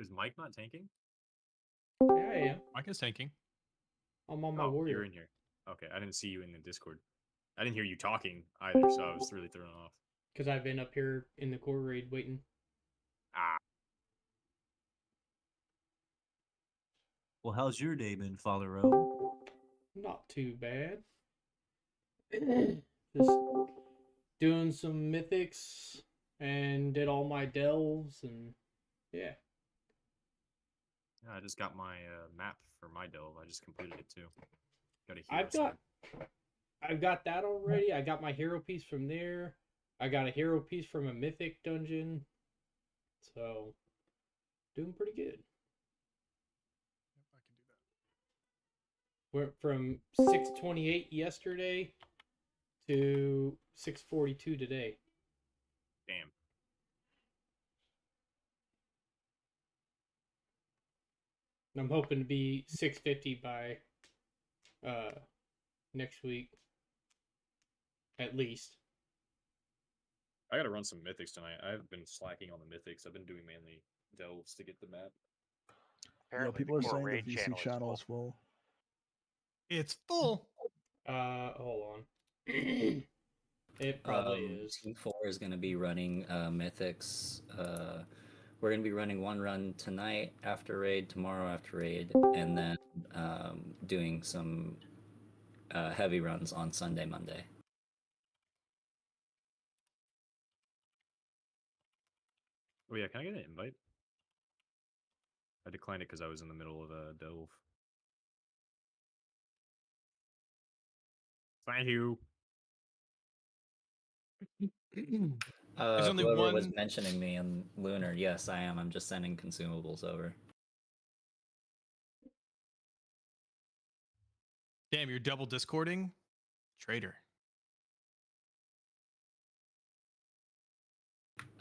Is Mike not tanking? Yeah, I am. Mike is tanking. I'm on my Oh, warrior. you're in here. Okay, I didn't see you in the Discord. I didn't hear you talking either, so I was really thrown off. Because I've been up here in the core raid waiting. Ah, Well, how's your day been, Father O? Not too bad. Just doing some mythics and did all my delves and yeah. yeah, I just got my map for my delve. I just completed it too. Got a hero I've got that already. I got my hero piece from there. I got a hero piece from a mythic dungeon. So doing pretty good. Yep, I can do that. Went from 628 yesterday to 642 today. Damn. I'm hoping to be 650 by next week. At least. I gotta run some mythics tonight. I've been slacking on the mythics. I've been doing mainly delves to get the map. Apparently, people are the core saying the raid VC channel is full. full. It's full. Hold on. It probably is. Team 4 is going to be running mythics. We're going to be running one run tonight after raid, tomorrow after raid, and then doing some heavy runs on Sunday, Monday. Oh yeah, can I get an invite? I declined it because I was in the middle of a delve. Thank you. There's only Whoever was one- mentioning me and Lunar, yes, I am. I'm just sending consumables over. Damn, you're double discording? Traitor.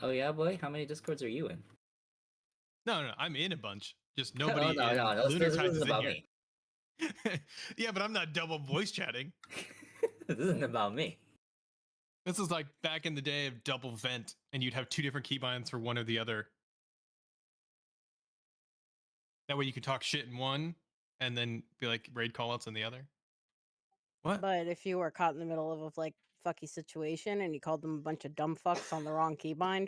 Oh yeah, boy? How many discords are you in? No, I'm in a bunch. Just nobody Oh, no, in no, Lunar this Tides isn't is in about here. me. Yeah, but I'm not double voice chatting. This isn't about me. This is like back in the day of double vent, and you'd have two different keybinds for one or the other. That way you could talk shit in one, and then be like raid callouts in the other. What? But if you were caught in the middle of a like fucky situation and you called them a bunch of dumb fucks on the wrong keybind,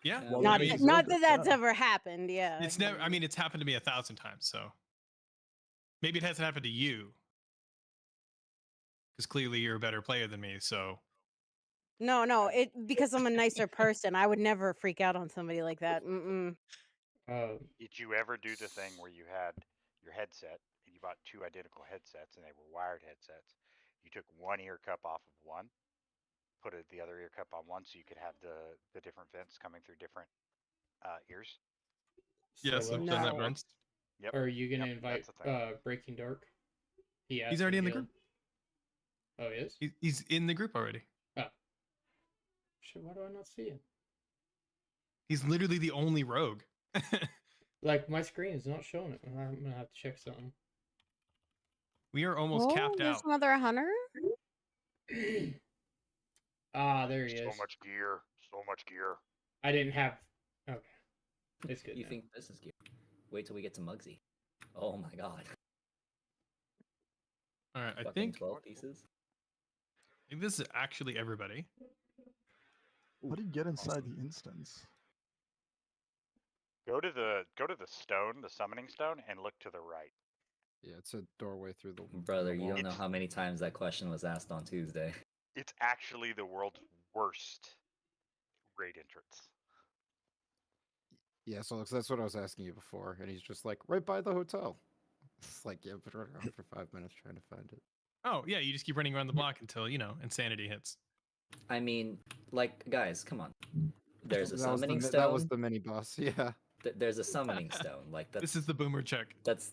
Yeah. Well, not I mean, not that that's ever happened. Yeah, It's never. I mean, it's happened to me 1,000 times. So maybe it hasn't happened to you, because clearly you're a better player than me. So no, it because I'm a nicer person. I would never freak out on somebody like that. Mm-mm. Did you ever do the thing where you had your headset and you bought two identical headsets and they were wired headsets? You took one ear cup off of one, put the other ear cup on one so you could have the different vents coming through different ears. yes, I've done that once. Yep. Are you gonna Yep, invite that's a thing. Breaking Dark? He's already in the group. Oh, he is? He's in the group already. Oh. Shit, why do I not see him? He's literally the only rogue. Like, my screen is not showing it. I'm gonna have to check something. We are almost capped there's out. another hunter. Ah, there he is. So much gear. So much gear. I didn't have... Okay. It's good You now. think this is cute? Wait till we get to Muggsy. Oh my god. All right, I Fucking think 12 pieces. this is actually everybody. How do you get inside the instance? Go to the stone, the summoning stone, and look to the right. Yeah, it's a doorway through the Brother, the you wall. don't know how many times that question was asked on Tuesday. It's actually the world's worst raid entrance. Yeah, so that's what I was asking you before, and he's just like, right by the hotel. It's like, yeah, but running around for 5 minutes trying to find it. Oh yeah, you just keep running around the block until insanity hits. I mean, like, guys, come on. There's a That was the summoning mi- stone. That was the mini boss, yeah. There's a summoning stone. Like This that's is the boomer check. that's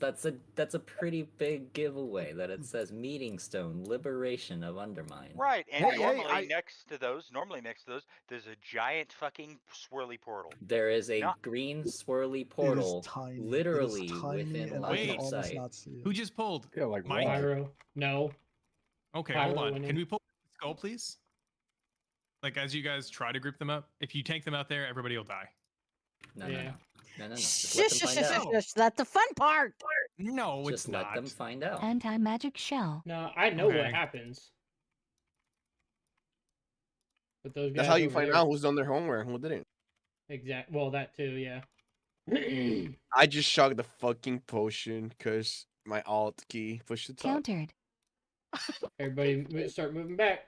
a pretty big giveaway that it says meeting stone, liberation of Undermine. Right, and Hey, normally next to those, there's a giant fucking swirly portal. There is a Not- green swirly It portal, is tiny. literally it is tiny, within and line I can Wait. of almost sight. not see it. Who just pulled? Yeah, like Mike? why? Pyro. No. Okay, Pyro hold on. winning. Can we pull the skull, please? Like as you guys try to group them up, if you tank them out there, everybody will die. No, Yeah. no. Just let them Shush, find shush, shush, out. shush. That's the fun part. No, Just it's let not. them find out. Anti-magic shell. No, I know Okay. what happens. But those guys That's how you over find there, out who's done their homework and who didn't. exact. Well, that too, yeah. I just shocked the fucking potion because my alt key pushed the top. Countered. Everybody start moving back.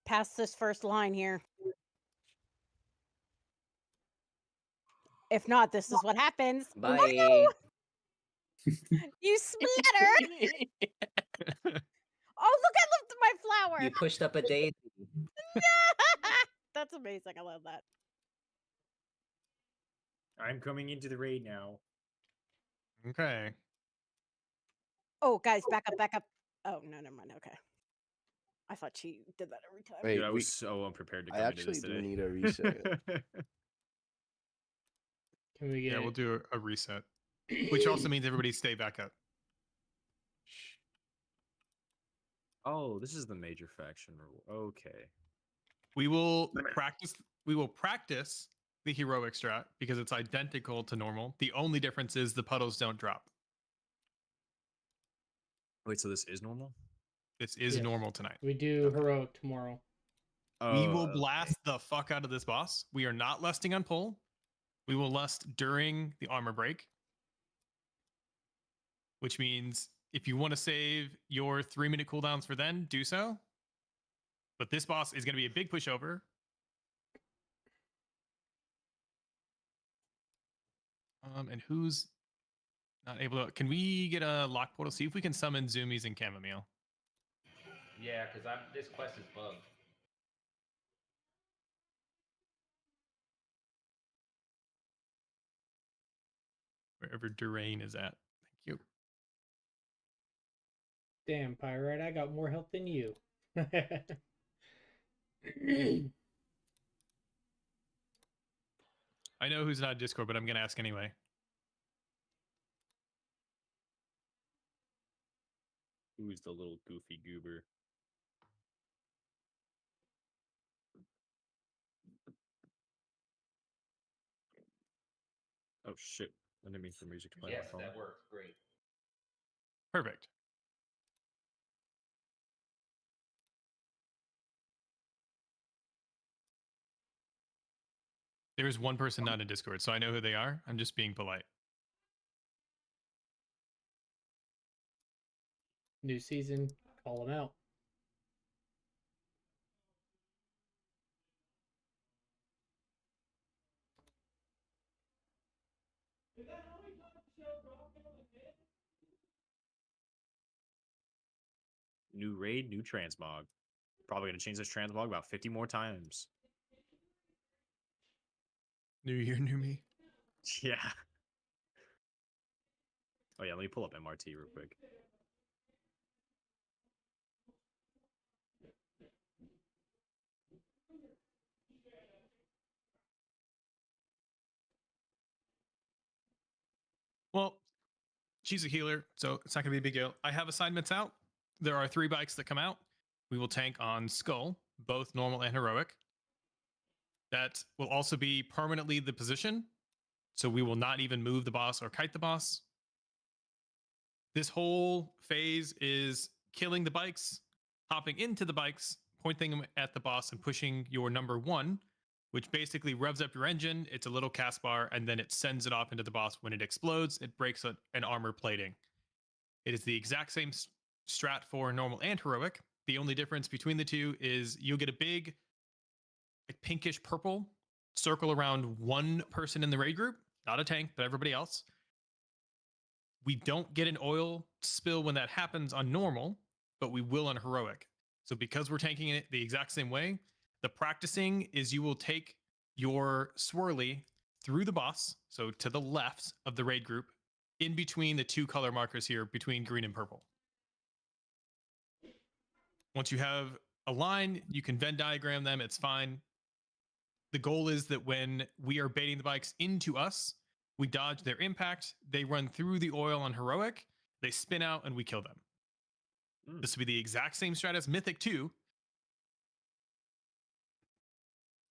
Pass this first line here. If not, this is what happens. Bye. Oh, no! You splatter! Oh, look, I left my flower. You pushed up a daisy. That's amazing. I love that. I'm coming into the raid now. Okay. Oh, guys, back up, back up. Oh, no, never mind. Okay. I thought she did that every time. Wait, Dude, I we- was so unprepared to I come into this actually do today. need a reset. Can we get? Yeah, we'll do a reset, which also means everybody stay back up. Oh, this is the major faction rule. Okay. We will practice. We will practice the heroic strat because it's identical to normal. The only difference is the puddles don't drop. Wait, so this is normal? This is Yes. normal tonight. We do heroic tomorrow. We will okay. blast the fuck out of this boss. We are not lusting on pull. We will lust during the armor break, which means if you want to save your 3-minute cooldowns for then, do so. But this boss is going to be a big pushover. And who's not able to? Can we get a lock portal? See if we can summon Zoomies and Chamomile. Yeah, because this quest is bugged. Wherever Durain is at. Thank you. Damn, Pyrite, I got more health than you. I know who's not Discord, but I'm going to ask anyway. Who's the little goofy goober? Oh shit. I didn't mean for music to play. on Yes, my phone. that works great. Perfect. There is one person not in Discord, so I know who they are. I'm just being polite. New season, call them out. New raid, new transmog. Probably gonna change this transmog about 50 more times. New year, new me. Yeah. Oh yeah, let me pull up MRT real quick. Well, she's a healer, so it's not going to be a big deal. I have assignments out. There are 3 bikes that come out. We will tank on Skull, both normal and heroic. That will also be permanently the position, so we will not even move the boss or kite the boss. This whole phase is killing the bikes, hopping into the bikes, pointing them at the boss, and pushing your number 1, which basically revs up your engine. It's a little cast bar, and then it sends it off into the boss. When it explodes, it breaks an armor plating. It is the exact same strat for normal and heroic. The only difference between the two is you'll get a big like pinkish purple circle around one person in the raid group, not a tank, but everybody else. We don't get an oil spill when that happens on normal, but we will on heroic. So because we're tanking it the exact same way, the practicing is you will take your swirly through the boss, so to the left of the raid group, in between the 2 color markers here, between green and purple. Once you have a line, you can Venn diagram them, it's fine. The goal is that when we are baiting the bikes into us, we dodge their impact, they run through the oil on heroic, they spin out, and we kill them. This will be the exact same strat as Mythic 2.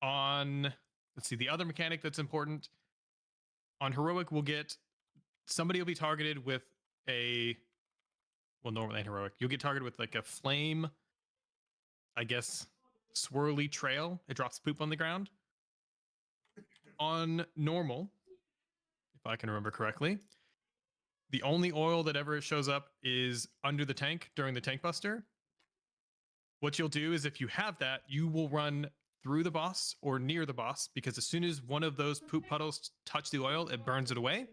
On, let's see, the other mechanic that's important on heroic, we'll get somebody will be targeted with a, well, normal and heroic. You'll get targeted with like a flame, I guess, swirly trail. It drops poop on the ground. On normal, if I can remember correctly, the only oil that ever shows up is under the tank during the tank buster. What you'll do is if you have that, you will run through the boss or near the boss, because as soon as one of those poop puddles touch the oil, it burns it away.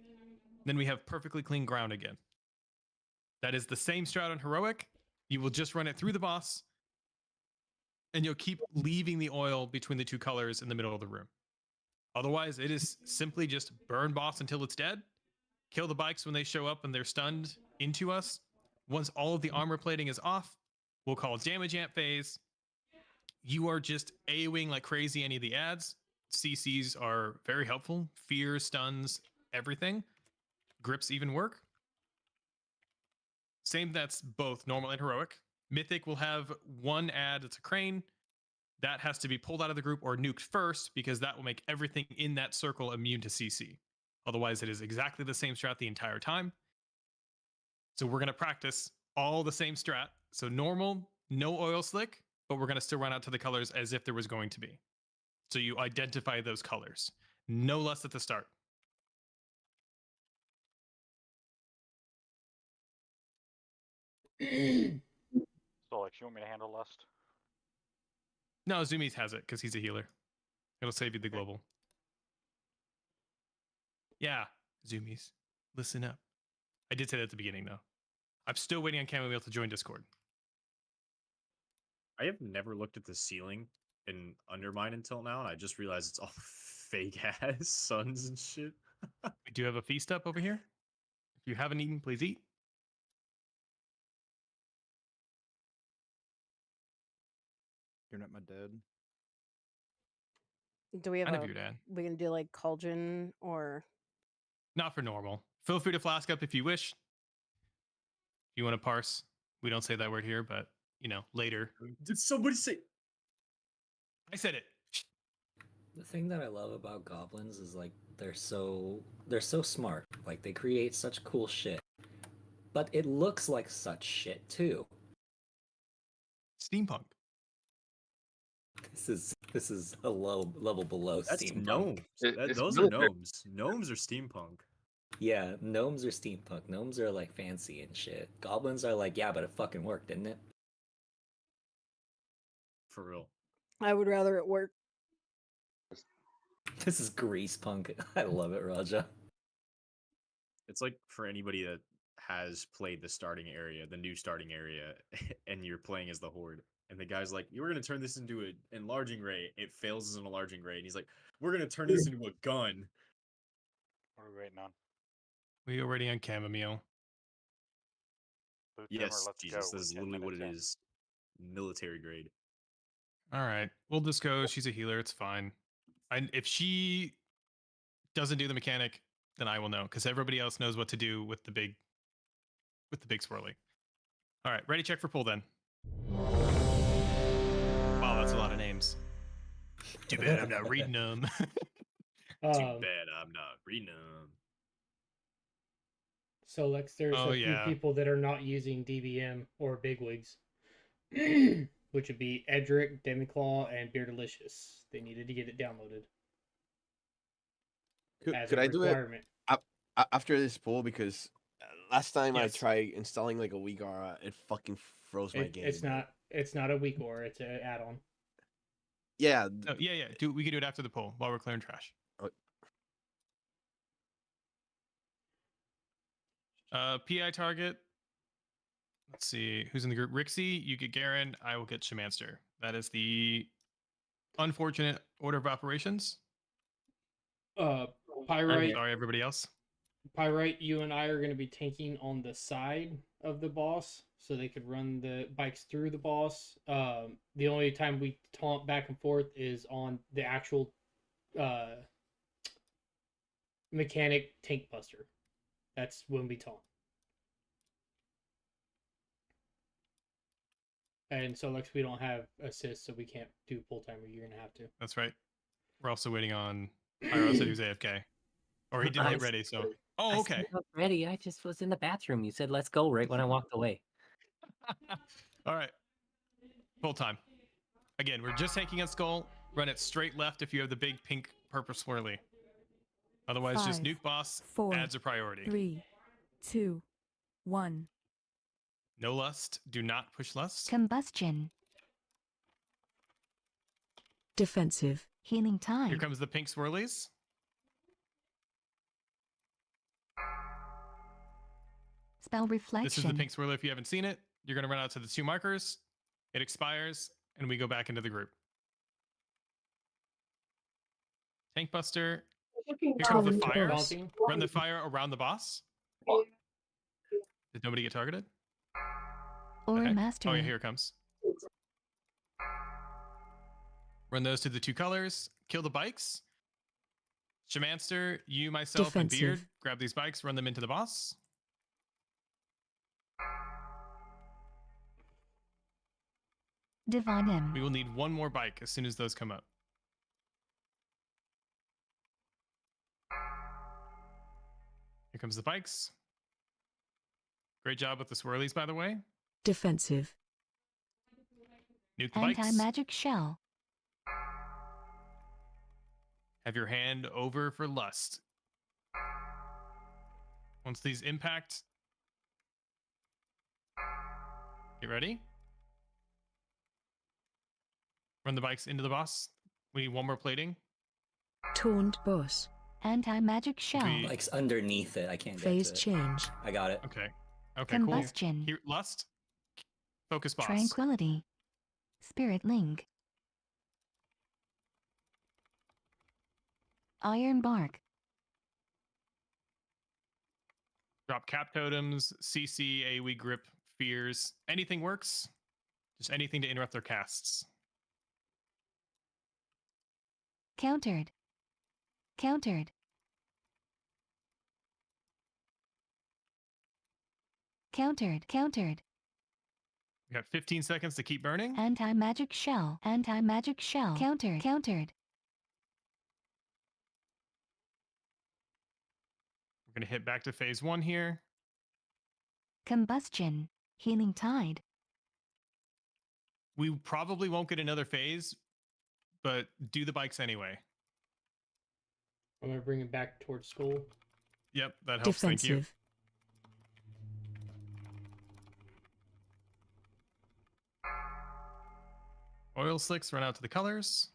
Then we have perfectly clean ground again. That is the same strat on heroic. You will just run it through the boss, and you'll keep leaving the oil between the two colors in the middle of the room. Otherwise, it is simply just burn boss until it's dead, kill the bikes when they show up and they're stunned into us. Once all of the armor plating is off, we'll call damage amp phase. You are just AoEing like crazy any of the ads. CCs are very helpful. Fear, stuns, everything. Grips even work. Same, that's both normal and heroic. Mythic will have one ad that's a crane. That has to be pulled out of the group or nuked first, because that will make everything in that circle immune to CC. Otherwise, it is exactly the same strat the entire time. So we're going to practice all the same strat. So normal, no oil slick, but we're going to still run out to the colors as if there was going to be. So you identify those colors. No less at the start. Solix, you want me to handle Lust? No, Zoomies has it because he's a healer. It'll save you the global. Yeah, Zoomies, listen up. I did say that at the beginning, though. I'm still waiting on Chamomile to join Discord. I have never looked at the ceiling in Undermine until now, and I just realized it's all fake ass suns and shit. We do have a feast up over here. If you haven't eaten, please eat. You're not my dad. Do we have I know a? your dad. We can do like cauldron or. Not for normal. Feel free to flask up if you wish. If you want to parse, we don't say that word here, but you know, later. Did somebody say? I said it. The thing that I love about goblins is like they're so smart. Like they create such cool shit. But it looks like such shit too. Steampunk. This is a level below That's steampunk. gnomes. It's Those are military. gnomes. Gnomes are steampunk. Yeah, gnomes are steampunk. Gnomes are like fancy and shit. Goblins are like, yeah, but it fucking worked, didn't it? For real. I would rather it work. This is grease punk. I love it, Raja. It's like for anybody that has played the starting area, the new starting area, and you're playing as the Horde. And the guy's like, "You were gonna turn this into an enlarging ray." It fails as an enlarging ray, and he's like, "We're gonna turn this into a gun." What are we waiting on? We already on chamomile. Blue Yes, Timber, let's Jesus, go. this is We're 10 literally what it minutes is. Military grade. All right, we'll just go. She's a healer. It's fine. If she doesn't do the mechanic, then I will know, because everybody else knows what to do with the big swirly. All right, ready? Check for pull then. Wow, that's a lot of names. Too bad I'm not reading them. Too bad I'm not reading them. So Lex, there's Oh, a few yeah. people that are not using DBM or bigwigs, which would be Edric, Demiclaw, and Beardalicious. They needed to get it downloaded. as Could a I do it requirement. after this poll? Because last time Yes. I tried installing like a WeakAura, it fucking froze my game. It's not a weak or it's an add-on. Yeah. Oh, yeah. We can do it after the poll while we're clearing trash. PI target. Let's see who's in the group. Rixie, you get Garen. I will get Shamanster. That is the unfortunate order of operations. Pyrite. I'm sorry, everybody else. Pyrite, you and I are going to be tanking on the side of the boss, so they could run the bikes through the boss. The only time we taunt back and forth is on the actual mechanic tank buster. That's when we taunt. And so, Lex, we don't have assist, so we can't do full timer. You're gonna have to. That's right. We're also waiting on. Pyro said he was AFK, or he didn't hit ready. So, oh, okay. Ready? I just was in the bathroom. You said let's go right when I walked away. All right. Full time. Again, we're just taking a skull. Run it straight left if you have the big pink purple swirly. Otherwise, just 5, nuke boss. 4, Adds a priority. 3, 2, 1. No lust. Do not push lust. Combustion. Defensive. Healing time. Here comes the pink swirlies. Spell reflection. This is the pink swirly. If you haven't seen it, you're going to run out to the 2 markers. It expires, and we go back into the group. Tank Buster. Here comes the fire. Run the fire around the boss. Did nobody get targeted? Aura Mastery. Oh, yeah, here it comes. Run those to the 2 colors. Kill the bikes. Shamanster, you, myself, and Beard. Defensive. Grab these bikes, run them into the boss. Divine M. We will need 1 more bike as soon as those come up. Here comes the bikes. Great job with the swirlies, by the way. Defensive. Nuke the bikes. Anti-magic shell. Have your hand over for lust. Once these impact, get ready. Run the bikes into the boss. We need 1 more plating. Taunt boss. Anti-magic shell. Like underneath it. I can't Phase get to it. change. I got it. Okay. Okay, Combustion. cool. Here, lust. Focus boss. Tranquility. Spirit link. Iron bark. Drop cap totems, CC, AoE grip, fears. Anything works. Just anything to interrupt their casts. Countered. Countered. Countered. Countered. We got 15 seconds to keep burning. Anti-magic shell. Anti-magic shell. Countered. Countered. We're going to hit back to phase 1 here. Combustion. Healing tide. We probably won't get another phase, but do the bikes anyway. I'm gonna bring it back towards school. Yep, that helps. Thank you. Defensive. Oil slicks run out to the colors.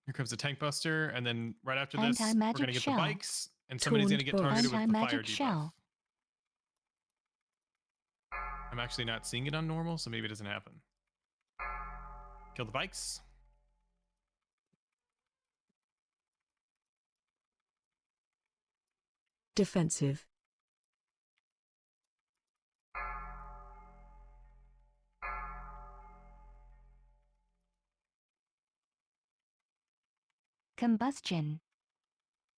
Here comes the tank buster, and then right after this, we're Anti-magic gonna get shell. the bikes, and somebody's gonna get targeted with the fire Anti-magic debuff. shell. I'm actually not seeing it on normal, so maybe it doesn't happen. Kill the bikes. Defensive. Combustion.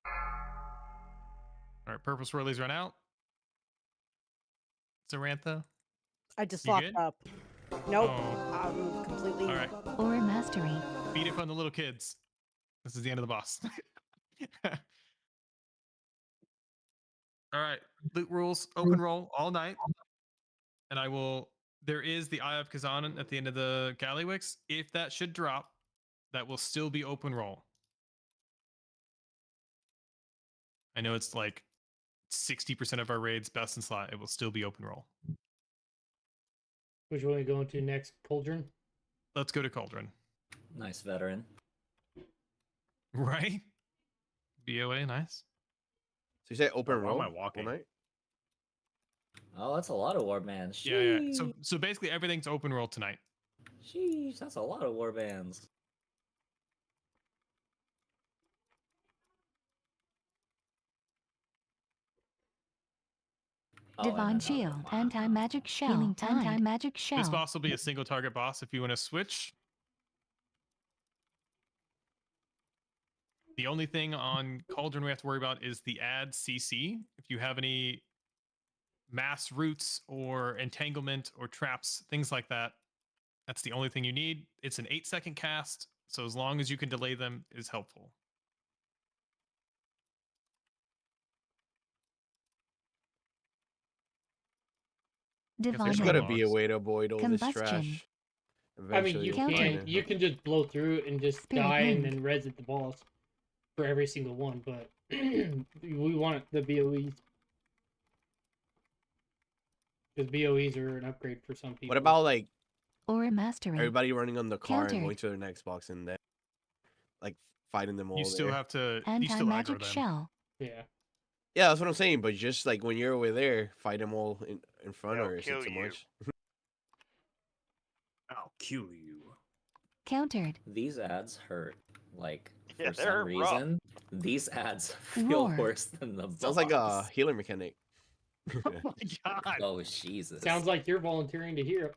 All right, purple swirlies run out. Sarantha, I just You locked good? up. Nope. Oh. I'm completely. all right, Aura Mastery. beat up on the little kids. This is the end of the boss. All right, loot rules, open roll all night, and I will. There is the Eye of Kazan at the end of the Gallywix. If that should drop, that will still be open roll. I know it's like 60% of our raids best in slot. It will still be open roll. Which one are we going to next? Cauldron? Let's go to Cauldron. Nice veteran. Right? BOA, nice. So you say open Why roll? am I walking? all night? Oh, that's a lot of warbands. Yeah, yeah. So basically everything's open roll tonight. Sheesh, that's a lot of warbands. Oh, and Divine another shield. one. Anti-magic shell. Healing tide. Anti-magic shell. This boss will be a single target boss if you want to switch. The only thing on Cauldron we have to worry about is the add CC. If you have any mass roots or entanglement or traps, things like that, That's the only thing you need. It's an 8-second cast, so as long as you can delay them is helpful. There's gotta no be a way to avoid all this Combustion. trash. I mean, Eventually you you'll find can it. you can just blow through it and just Spirit die and wind. then reset the boss for every single one, but we want the BOEs because BOEs are an upgrade for some people. What about like Aura mastery. everybody running on the car and Countered. going to their next box and then like fighting them all You still there? have to. You Anti still aggro magic them. shell. Yeah. Yeah, that's what I'm saying. But just like when you're over there, fight them all in front, They'll or is kill it too you. much? I'll kill you. Countered. These ads hurt. Like Yeah, for they're some rough. reason, these ads feel Roar. worse than the boss. Sounds like a healer mechanic. Oh my god. Oh Jesus! Sounds like you're volunteering to heal.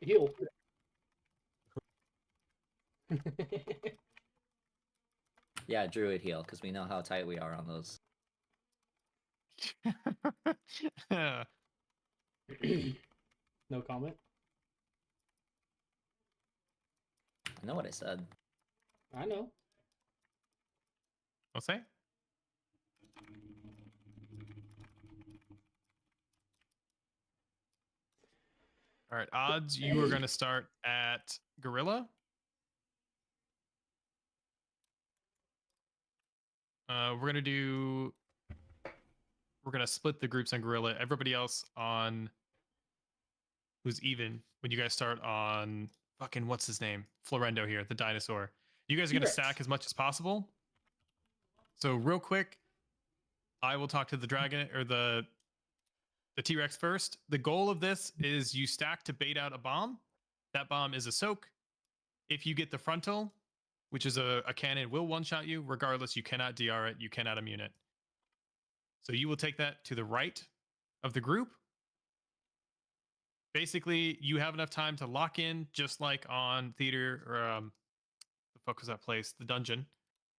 Yeah, druid heal because we know how tight we are on those. No comment. I know what I said. I know. I'll say. All right, odds. You are going to start at Gorilla. We're gonna split the groups on Gorilla. Everybody else on who's even when you guys start on fucking what's his name? Florendo here, the dinosaur. You guys are gonna T-Rex. stack as much as possible. So real quick, I will talk to the dragon or the T-Rex first. The goal of this is you stack to bait out a bomb. That bomb is a soak. If you get the frontal, which is a cannon, will one-shot you. Regardless, you cannot DR it. You cannot immune it. So you will take that to the right of the group. Basically, you have enough time to lock in, just like on theater or the fuck was that place? The dungeon.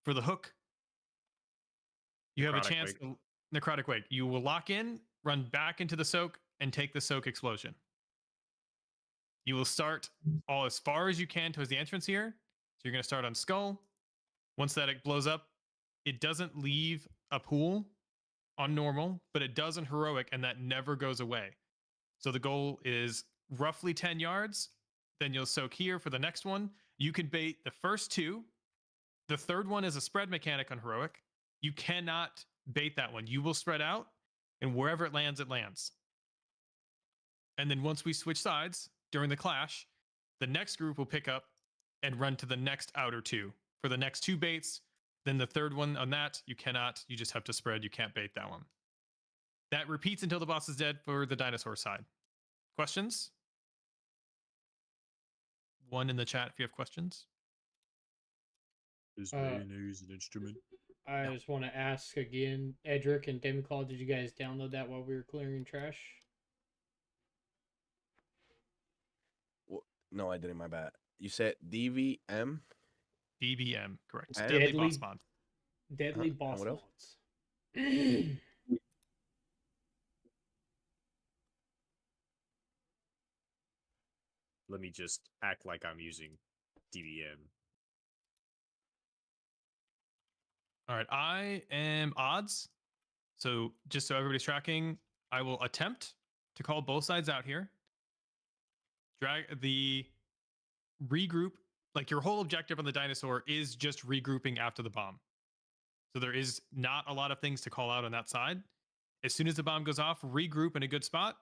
For the hook, you have a Necrotic chance. Wake. Necrotic Wake. You will lock in, run back into the soak, and take the soak explosion. You will start all as far as you can towards the entrance here. So you're going to start on Skull. Once that it blows up, it doesn't leave a pool on normal, but it does on heroic, and that never goes away. So the goal is roughly 10 yards. Then you'll soak here for the next one. You can bait the first two. The third one is a spread mechanic on heroic. You cannot bait that one. You will spread out, and wherever it lands, it lands. And then once we switch sides during the clash, the next group will pick up and run to the next outer two for the next two baits. Then the third one on that, you cannot. You just have to spread. You can't bait that one. That repeats until the boss is dead for the dinosaur side. Questions? One in the chat if you have questions. Is Uh, mayonnaise an instrument? I just want to ask again, Edric and Demiclaw, did you guys download that while we were clearing trash? No, I didn't. My bad. You said DVM. DBM, correct. And- Deadly Deadly- Boss Mod. Deadly and boss what else? mods. Let me just act like I'm using DBM. All right, I am odds. So just so everybody's tracking, I will attempt to call both sides out here. Drag the regroup. Like your whole objective on the dinosaur is just regrouping after the bomb. So there is not a lot of things to call out on that side. As soon as the bomb goes off, regroup in a good spot.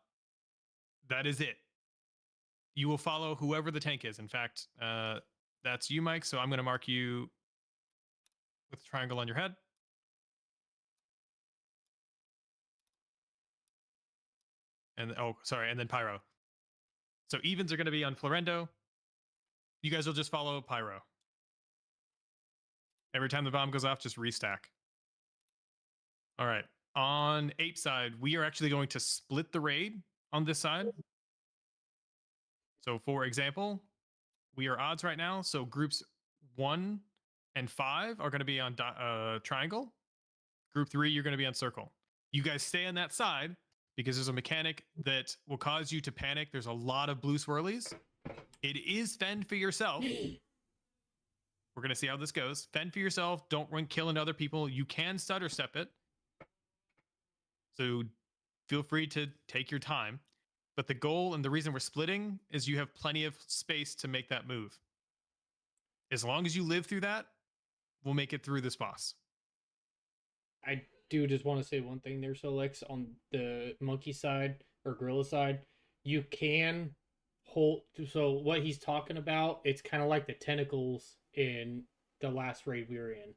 That is it. You will follow whoever the tank is. In fact, that's you, Mike. So I'm going to mark you with a triangle on your head. And and then Pyro. So evens are going to be on Florendo. You guys will just follow Pyro. Every time the bomb goes off, just restack. All right. On Ape side, we are actually going to split the raid on this side. So for example, we are odds right now. So groups 1 and 5 are going to be on triangle. Group 3, you're going to be on circle. You guys stay on that side because there's a mechanic that will cause you to panic. There's a lot of blue swirlies. It is fend for yourself. We're going to see how this goes. Fend for yourself. Don't run killing other people. You can stutter step it. So feel free to take your time. But the goal and the reason we're splitting is you have plenty of space to make that move. As long as you live through that, we'll make it through this boss. I do just want to say one thing there, Solex, on the monkey side or gorilla side, you can hold. So what he's talking about, it's kind of like the tentacles in the last raid we were in.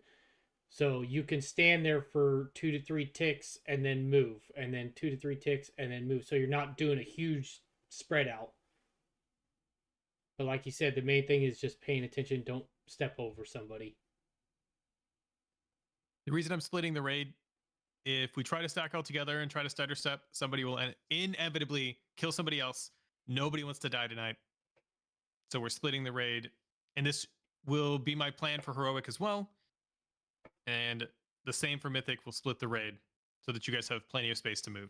So you can stand there for 2 to 3 ticks and then move, and then 2 to 3 ticks and then move. So you're not doing a huge spread out. But like you said, the main thing is just paying attention. Don't step over somebody. The reason I'm splitting the raid, if we try to stack all together and try to stutter step, somebody will inevitably kill somebody else. Nobody wants to die tonight. So we're splitting the raid. And this will be my plan for Heroic as well. And the same for Mythic. We'll split the raid so that you guys have plenty of space to move.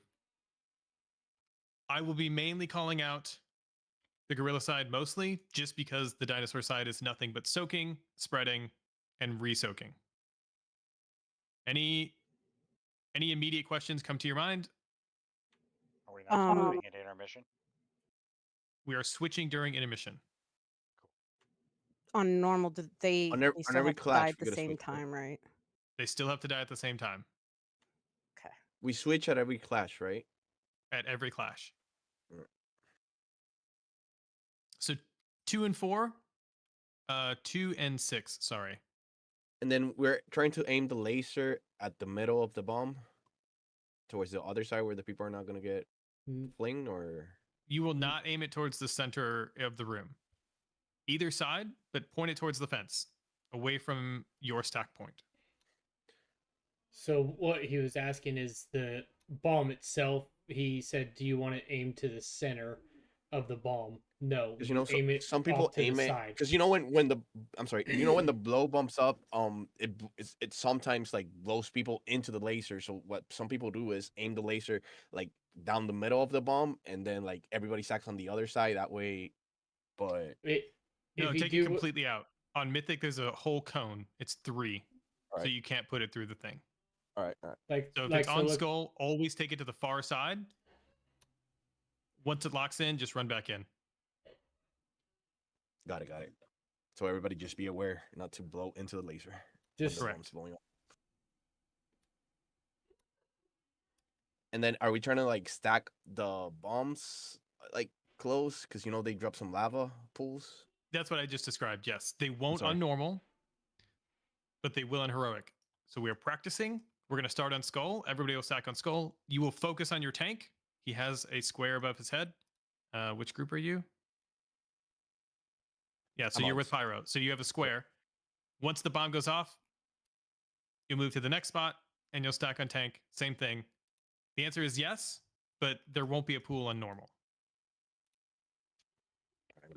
I will be mainly calling out the gorilla side mostly, just because the dinosaur side is nothing but soaking, spreading, and re-soaking. Any immediate questions come to your mind? Are we not doing an intermission? We are switching during intermission. On normal, do they, On they every still have to clash, die we at the gotta same switch, right? time, right? They still have to die at the same time. Okay. We switch at every clash, right? At every clash. Mm. So 2 and 4, 2 and 6. Sorry. And then we're trying to aim the laser at the middle of the bomb, towards the other side where the people are not gonna get flinged, or You will not aim it towards the center of the room. Either side, but point it towards the fence, away from your stack point. So what he was asking is the bomb itself. He said, "Do you want to aim to the center of the bomb?" No, because you know aim it some people off to aim the it side. because you know when the I'm sorry, you know when the blow bumps up, it sometimes like blows people into the laser. So what some people do is aim the laser like down the middle of the bomb, and then like everybody stacks on the other side that way. But No, if you take it do- completely out. On Mythic, there's a whole cone. It's 3. So Alright. you can't put it through the thing. all right, Like So if like it's on look- skull, always take it to the far side. Once it locks in, just run back in. got it. So everybody just be aware not to blow into the laser. when Just- the Correct. bomb's blowing up. And then are we trying to like stack the bombs like close? Because you know they drop some lava pools. That's what I just described. Yes, they won't sorry. on normal, but they will on heroic. So we are practicing. We're going to start on skull. Everybody will stack on skull. You will focus on your tank. He has a square above his head. Which group are you? Yeah, so I'm you're on with Pyro. So you have a square. Once the bomb goes off, you'll move to the next spot and you'll stack on tank. Same thing. The answer is yes, but there won't be a pool on normal.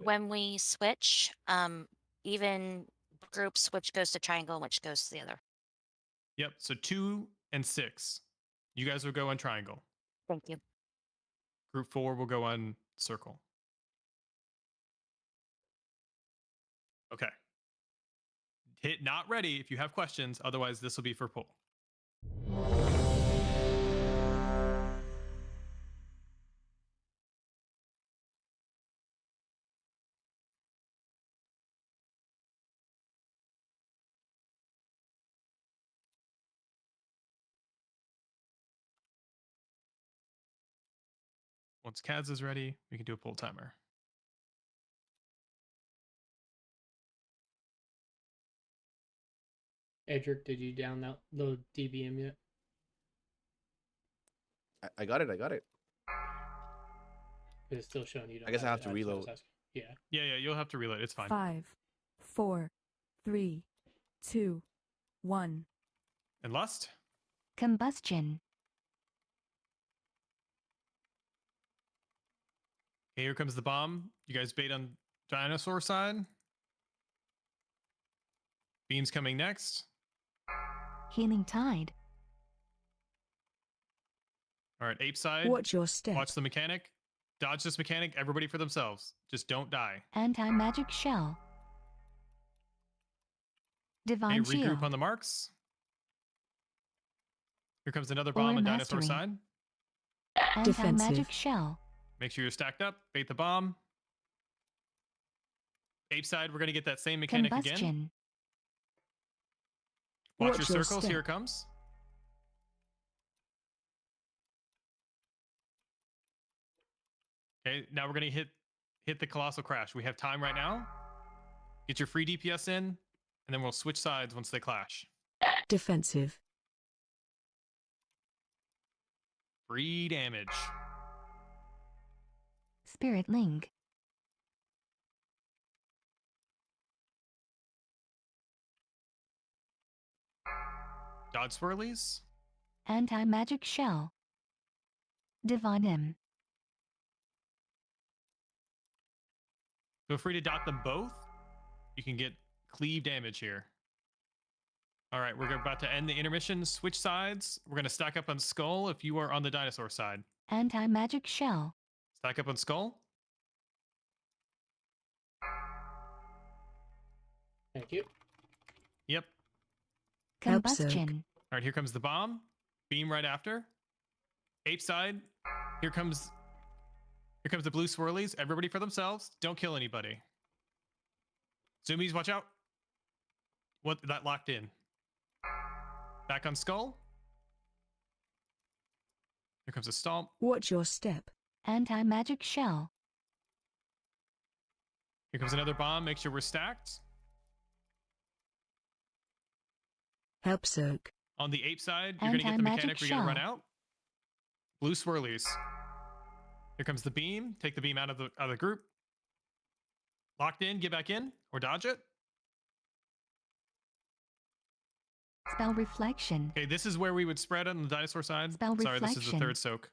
When we switch, even groups, which goes to triangle, which goes to the other. Yep. So 2 and 6. You guys will go on triangle. Thank you. Group 4 will go on circle. Okay. Hit not ready if you have questions. Otherwise, this will be for poll. Once Kaz is ready, we can do a poll timer. Edric, did you download DBM yet? I got it. It's still showing you. Don't I guess I have it. to That's what I was reload. asking. Yeah. Yeah, you'll have to reload. It's fine. 5, 4, 3, 2, 1. And Lust? Combustion. Okay, here comes the bomb. You guys bait on dinosaur side. Beans coming next. Healing tide. All right, ape side. Watch your step. Watch the mechanic. Dodge this mechanic. Everybody for themselves. Just don't die. Anti-magic shell. Okay, Divine regroup shield. on the marks. Here comes another bomb Aura on dinosaur mastery. side. Anti-magic Defensive. shell. Make sure you're stacked up. Bait the bomb. Ape side, we're going to get that same mechanic again. Combustion. Watch Watch your your circles. step. Here it comes. Okay, now we're going to hit the colossal crash. We have time right now. Get your free DPS in, and then we'll switch sides once they clash. Defensive. Free damage. Spirit link. Dodge swirlies. Anti-magic shell. Divine him. Feel free to dot them both. You can get cleave damage here. All right, we're about to end the intermission. Switch sides. We're going to stack up on Skull if you are on the dinosaur side. Anti-magic shell. Stack up on Skull. Thank you. Yep. Help soak. Combustion. All right, here comes the bomb. Beam right after. Ape side. Here comes the blue swirlies. Everybody for themselves. Don't kill anybody. Zoomies, watch out. What? That locked in. Back on Skull. Here comes a stomp. Watch your step. Anti-magic shell. Here comes another bomb. Make sure we're stacked. Help soak. On the ape side, you're going to get the Anti-magic mechanic where you're going to run shell. out. Blue swirlies. Here comes the beam. Take the beam out of the group. Locked in. Get back in or dodge it. Spell reflection. Okay, this is where we would spread on the dinosaur side. Spell Sorry, this is the reflection. third soak.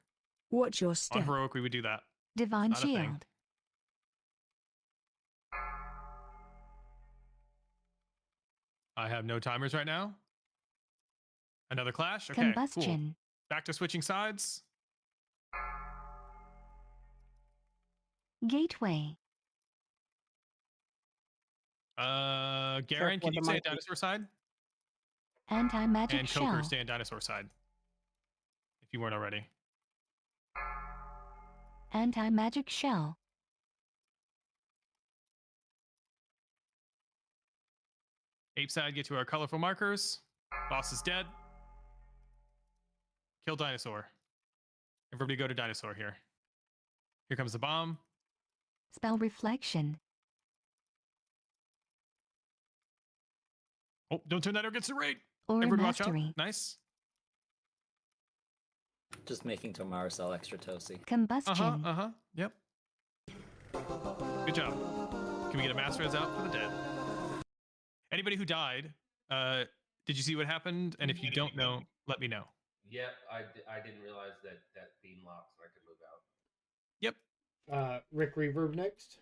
Watch your On step. heroic, we would do that. Divine Not a thing. shield. I have no timers right now. Another clash. Okay, cool. Combustion. Back to switching sides. Gateway. Garen, Careful can with you the stay monkey. dinosaur side? Anti-magic And shell. Coker, stay on dinosaur side. If you weren't already. Anti-magic shell. Ape side, get to our colorful markers. Boss is dead. Kill dinosaur. Everybody go to dinosaur here. Here comes the bomb. Spell reflection. Oh, don't turn that against the raid. Aura Everybody watch mastery. out. Nice. Just making Tomara sell extra toasty. Combustion. Yep. Good job. Can we get a master as out for the dead? Anybody who died, did you see what happened? And if you don't know, let me know. Yep, I didn't realize that beam locked, so I could move out. Yep. Rick Reverb next.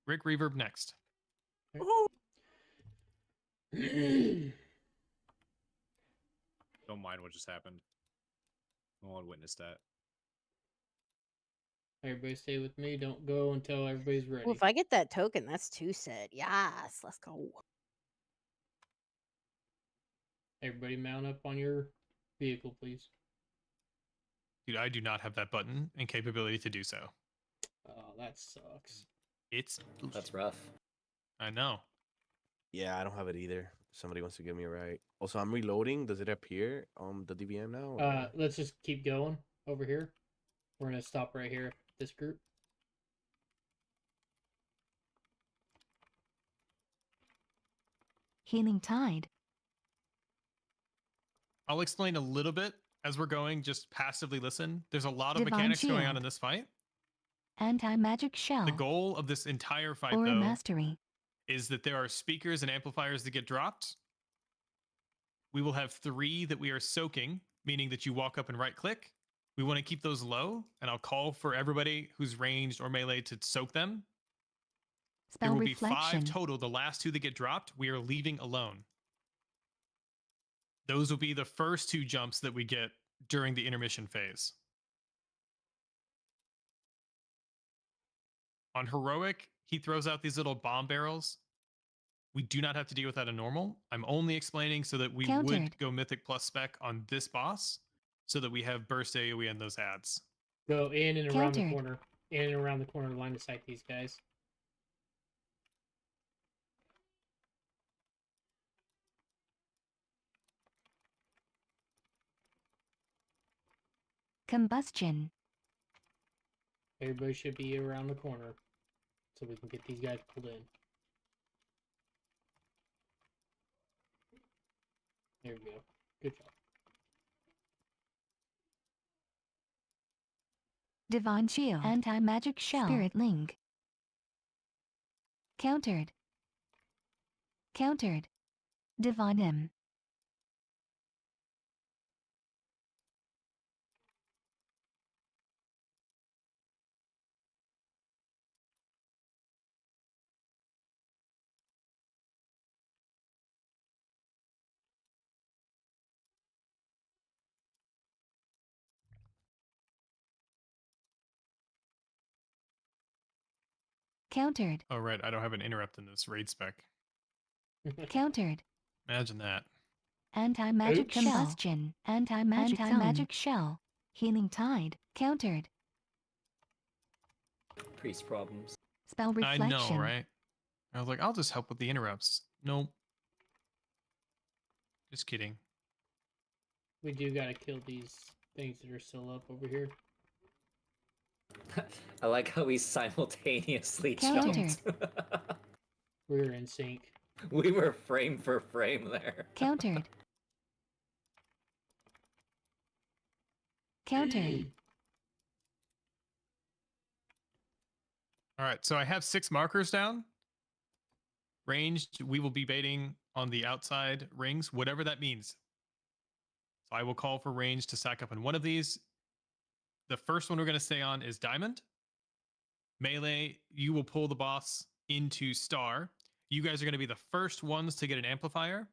Rick Reverb next. Don't mind what just happened. No one witnessed that. Everybody stay with me. Don't go until everybody's ready. Well, if I get that token, that's 2 set. Yes, let's go. Everybody mount up on your vehicle, please. Dude, I do not have that button and capability to do so. Oh, that sucks. That's rough. I know. Yeah, I don't have it either. Somebody wants to give me a ride. Also, I'm reloading. Does it appear on the DVM now? or- Let's just keep going over here. We're gonna stop right here. This group. Healing tide. I'll explain a little bit as we're going. Just passively listen. There's a lot of Divine mechanics going on shield. in this fight. Anti-magic shell. The goal of this entire fight, Aura though, mastery. is that there are speakers and amplifiers that get dropped. We will have 3 that we are soaking, meaning that you walk up and right click. We want to keep those low, and I'll call for everybody who's ranged or melee to soak them. There Spell will reflection. be 5 total. The last 2 that get dropped, we are leaving alone. Those will be the first 2 jumps that we get during the intermission phase. On heroic, he throws out these little bomb barrels. We do not have to deal with that in normal. I'm only explaining so that we would Countered. go mythic plus spec on this boss, so that we have burst AoE and those ads. Go in and around the Countered. corner. In and around the corner, line of sight these guys. Combustion. Everybody should be around the corner so we can get these guys pulled in. There we go. Good job. Divine Shield. Anti-magic shell. Spirit Link. Countered. Countered. Divine M. Countered. Oh, right. I don't have an interrupt in this raid spec. Countered. Imagine that. Anti-magic Oops. shell. Combustion. Anti-magic shell. Healing Tide. Countered. Priest problems. Spell I Reflection. know, right? I was like, I'll just help with the interrupts. Nope. Just kidding. We do gotta kill these things that are still up over here. I like how we simultaneously Countered. jumped. We're in sync. We were frame for frame there. Countered. Countered. All right, so I have 6 markers down. Ranged, we will be baiting on the outside rings, whatever that means. So I will call for range to stack up in one of these. The first one we're going to stay on is Diamond. Melee, you will pull the boss into Star. You guys are going to be the first ones to get an amplifier.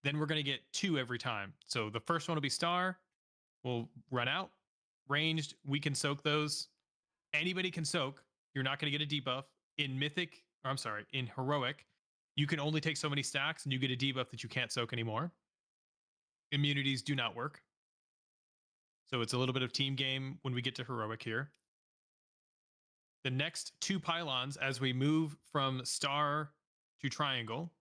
Then we're going to get 2 every time. So the first one will be Star. We'll run out. Ranged, we can soak those. Anybody can soak. You're not going to get a debuff. In Mythic, or I'm sorry, in Heroic, you can only take so many stacks and you get a debuff that you can't soak anymore. Immunities do not work. So it's a little bit of team game when we get to Heroic here. The next 2 pylons, as we move from Star to Triangle,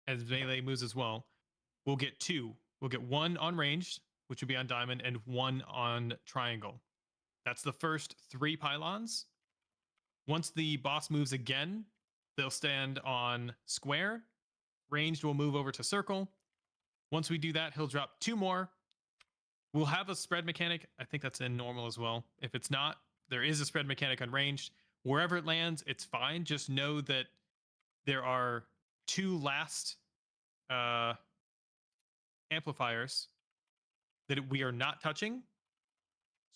as Melee moves as well, we'll get 2. We'll get 1 on Ranged, which will be on Diamond, and 1 on Triangle. That's the first 3 pylons. Once the boss moves again, they'll stand on Square. Ranged will move over to Circle. Once we do that, he'll drop 2 more. We'll have a spread mechanic. I think that's in normal as well. If it's not, there is a spread mechanic on Ranged. Wherever it lands, it's fine. Just know that there are 2 last amplifiers that we are not touching.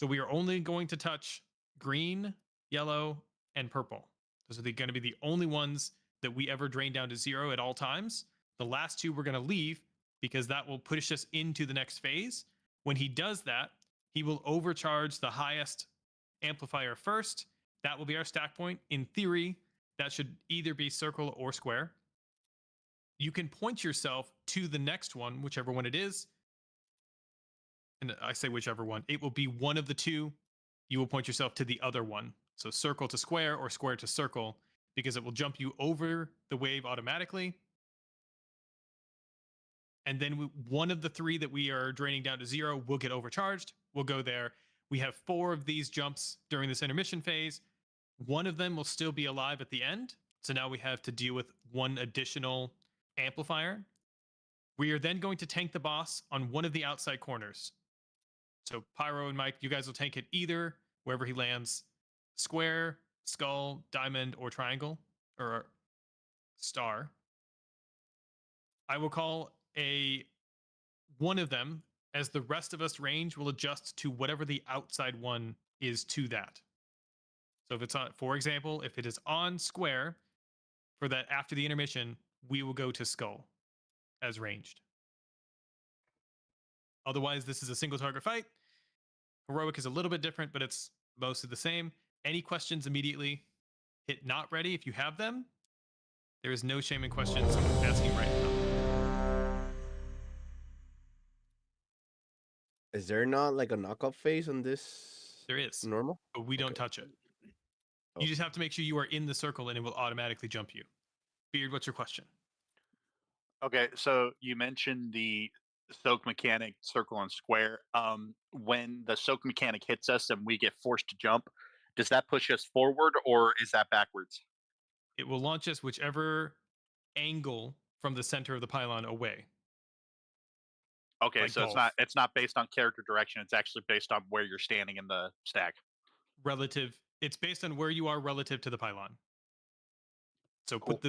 So we are only going to touch green, yellow, and purple. Those are going to be the only ones that we ever drain down to 0 at all times. The last 2 we're going to leave because that will push us into the next phase. When he does that, he will overcharge the highest amplifier first. That will be our stack point. In theory, that should either be Circle or Square. You can point yourself to the next one, whichever one it is. And I say whichever one. It will be one of the 2. You will point yourself to the other one. So Circle to Square or Square to Circle, because it will jump you over the wave automatically. And then one of the 3 that we are draining down to 0 will get overcharged. We'll go there. We have 4 of these jumps during this intermission phase. One of them will still be alive at the end. So now we have to deal with 1 additional amplifier. We are then going to tank the boss on one of the outside corners. So Pyro and Mike, you guys will tank it either wherever he lands. Square, Skull, Diamond, or Triangle, or Star. I will call one of them, as the rest of us range will adjust to whatever the outside one is to that. So if it's on, for example, if it is on Square, for that after the intermission, we will go to Skull as ranged. Otherwise, this is a single target fight. Heroic is a little bit different, but it's mostly the same. Any questions immediately? Hit not ready if you have them. There is no shame in questions asking right now. Is there not like a knockup phase on this? There is. Normal? But we don't touch it. You just have to make sure you are in the circle and it will automatically jump you. Beard, what's your question? Okay, so you mentioned the soak mechanic, circle and square. When the soak mechanic hits us and we get forced to jump, does that push us forward or is that backwards? It will launch us whichever angle from the center of the pylon away. Okay, Like so golf. it's not based on character direction. It's actually based on where you're standing in the stack. It's based on where you are relative to the pylon. So Cool.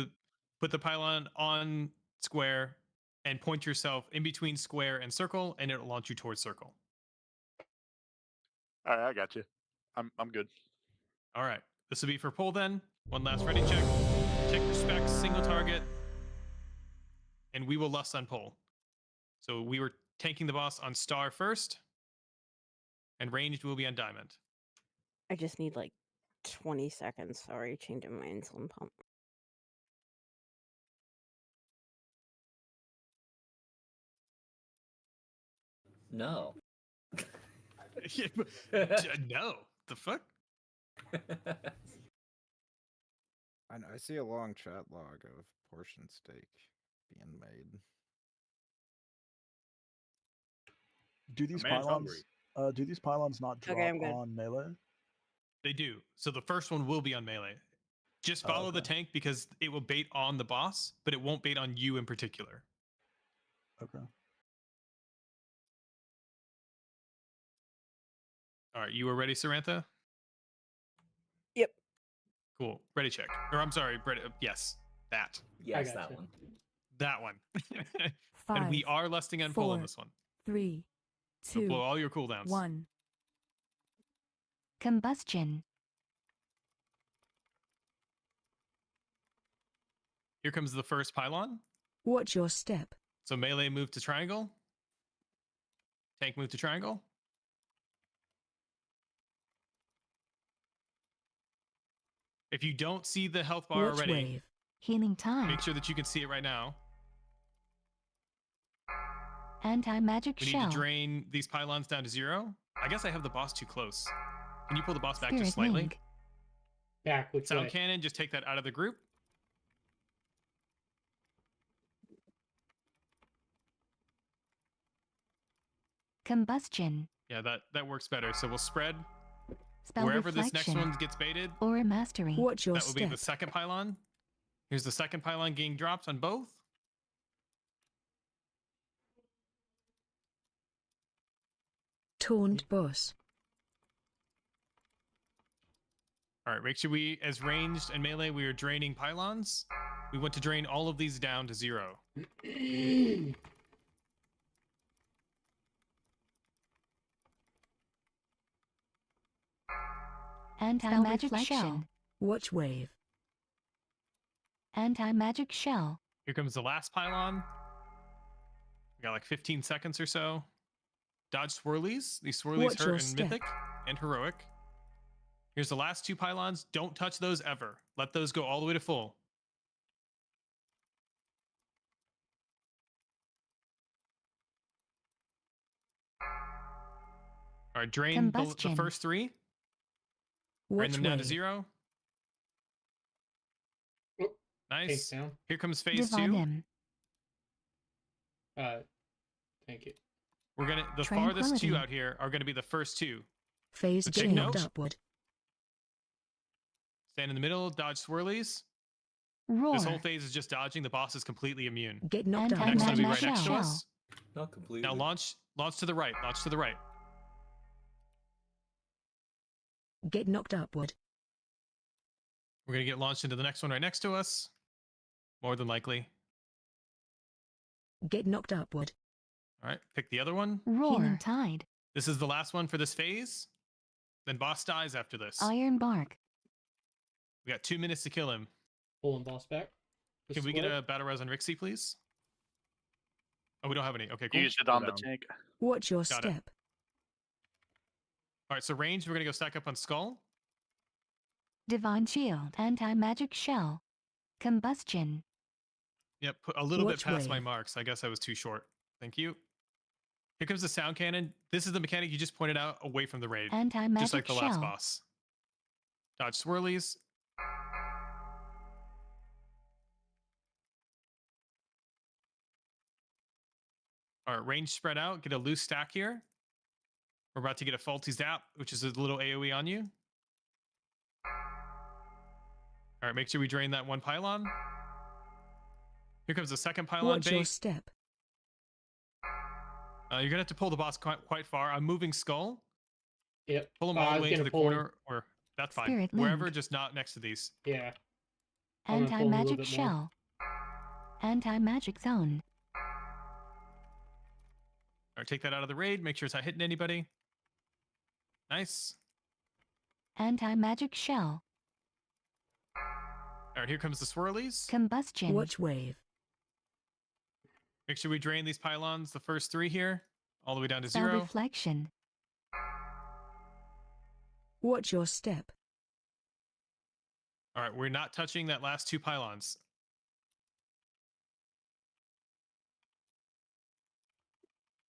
put the pylon on square and point yourself in between square and circle, and it'll launch you towards circle. All right, I got you. I'm good. All right. This will be for pull then. One last ready check. Check your specs, single target. And we will lust on pull. So we were tanking the boss on star first. And ranged will be on diamond. I just need like 20 seconds. Sorry, changing my insulin pump. No. No. The fuck? I know. I see a long chat log of portion steak being made. Do these man's pylons? Do these pylons not drop Okay, I'm good. on melee? They do. So the first one will be on melee. Just Oh, follow the okay. tank because it will bait on the boss, but it won't bait on you in particular. Okay. All right, you are ready, Sarantha? Yep. Cool. Ready check. Or I'm sorry, yes. That. Yes, gotcha. that one. That one. And we 5, are lusting on pull on 4, this one. 3, So 2, blow all your cooldowns. 1. Combustion. Here comes the first pylon. Watch your step. So melee move to triangle. Tank move to triangle. If you don't see the health bar Watch already, wave. Healing tide. make sure that you can see it right now. Anti-magic We need shell. to drain these pylons down to 0. I guess I have the boss too close. Can you pull the boss back Spirit just slightly? wing. Back which Sound way? cannon, just take that out of the group. Combustion. Yeah, that works better. So we'll spread Spell wherever this next reflection. one gets baited. Aura mastery. Watch your That will be step. the second pylon. Here's the second pylon getting dropped on both. Taunt boss. All right, make sure we, as ranged and melee, we are draining pylons. We want to drain all of these down to 0. Anti-magic shell. reflection. Watch wave. Anti-magic shell. Here comes the last pylon. We got like 15 seconds or so. Dodge swirlies. These swirlies Watch your hurt in step. mythic and heroic. Here's the last 2 pylons. Don't touch those ever. Let those go all the way to full. All right, drain the Combustion. first 3. Drain Watch them down to wave. 0. Oop, Nice. Tank down. Here comes phase 2. Divine him. Thank you. We're gonna the farthest 2 Tranquility. out here are gonna be the first 2. Phase So get take knocked note. upward. Stand in the middle, dodge swirlies. Roar. This whole phase is just dodging. The boss is completely immune. Get knocked The next one will be right Anti-magic next to shell. us. Not completely. Now launch to the right. Launch to the right. Get knocked upward. We're gonna get launched into the next one right next to us. More than likely. Get knocked upward. All right, pick the other one. Roar. Healing tide. This is the last one for this phase. Then boss dies after this. Iron bark. We got 2 minutes to kill him. Pulling boss back. Can we get a battle res on Rixie, please? Oh, we don't have any. Okay, cool. Use it on the tank. Watch your Got it. step. All right, so range, we're gonna go stack up on Skull. Divine Shield. Anti-magic shell. Combustion. Yep, put a little bit Watch past my wave. marks. I guess I was too short. Thank you. Here comes the sound cannon. This is the mechanic you just pointed out away from the raid. Anti-magic Just like the last shell. boss. Dodge swirlies. All right, range spread out. Get a loose stack here. We're about to get a faulty zap, which is a little AoE on you. All right, make sure we drain that one pylon. Here comes the second pylon Watch your bait. step. You're gonna have to pull the boss quite far. I'm moving skull. Yep. Pull him I all the was way into gonna the pull him. corner, or that's fine. Spirit Wherever, Link. just not next to these. Yeah. I'm gonna pull him a little Anti-magic bit more. shell. Anti-magic zone. All right, take that out of the raid. Make sure it's not hitting anybody. Nice. Anti-magic shell. All right, here comes the swirlies. Combustion. Watch wave. Make sure we drain these pylons, the first 3 here, all the way down to Spell 0. reflection. Watch your step. All right, we're not touching that last 2 pylons.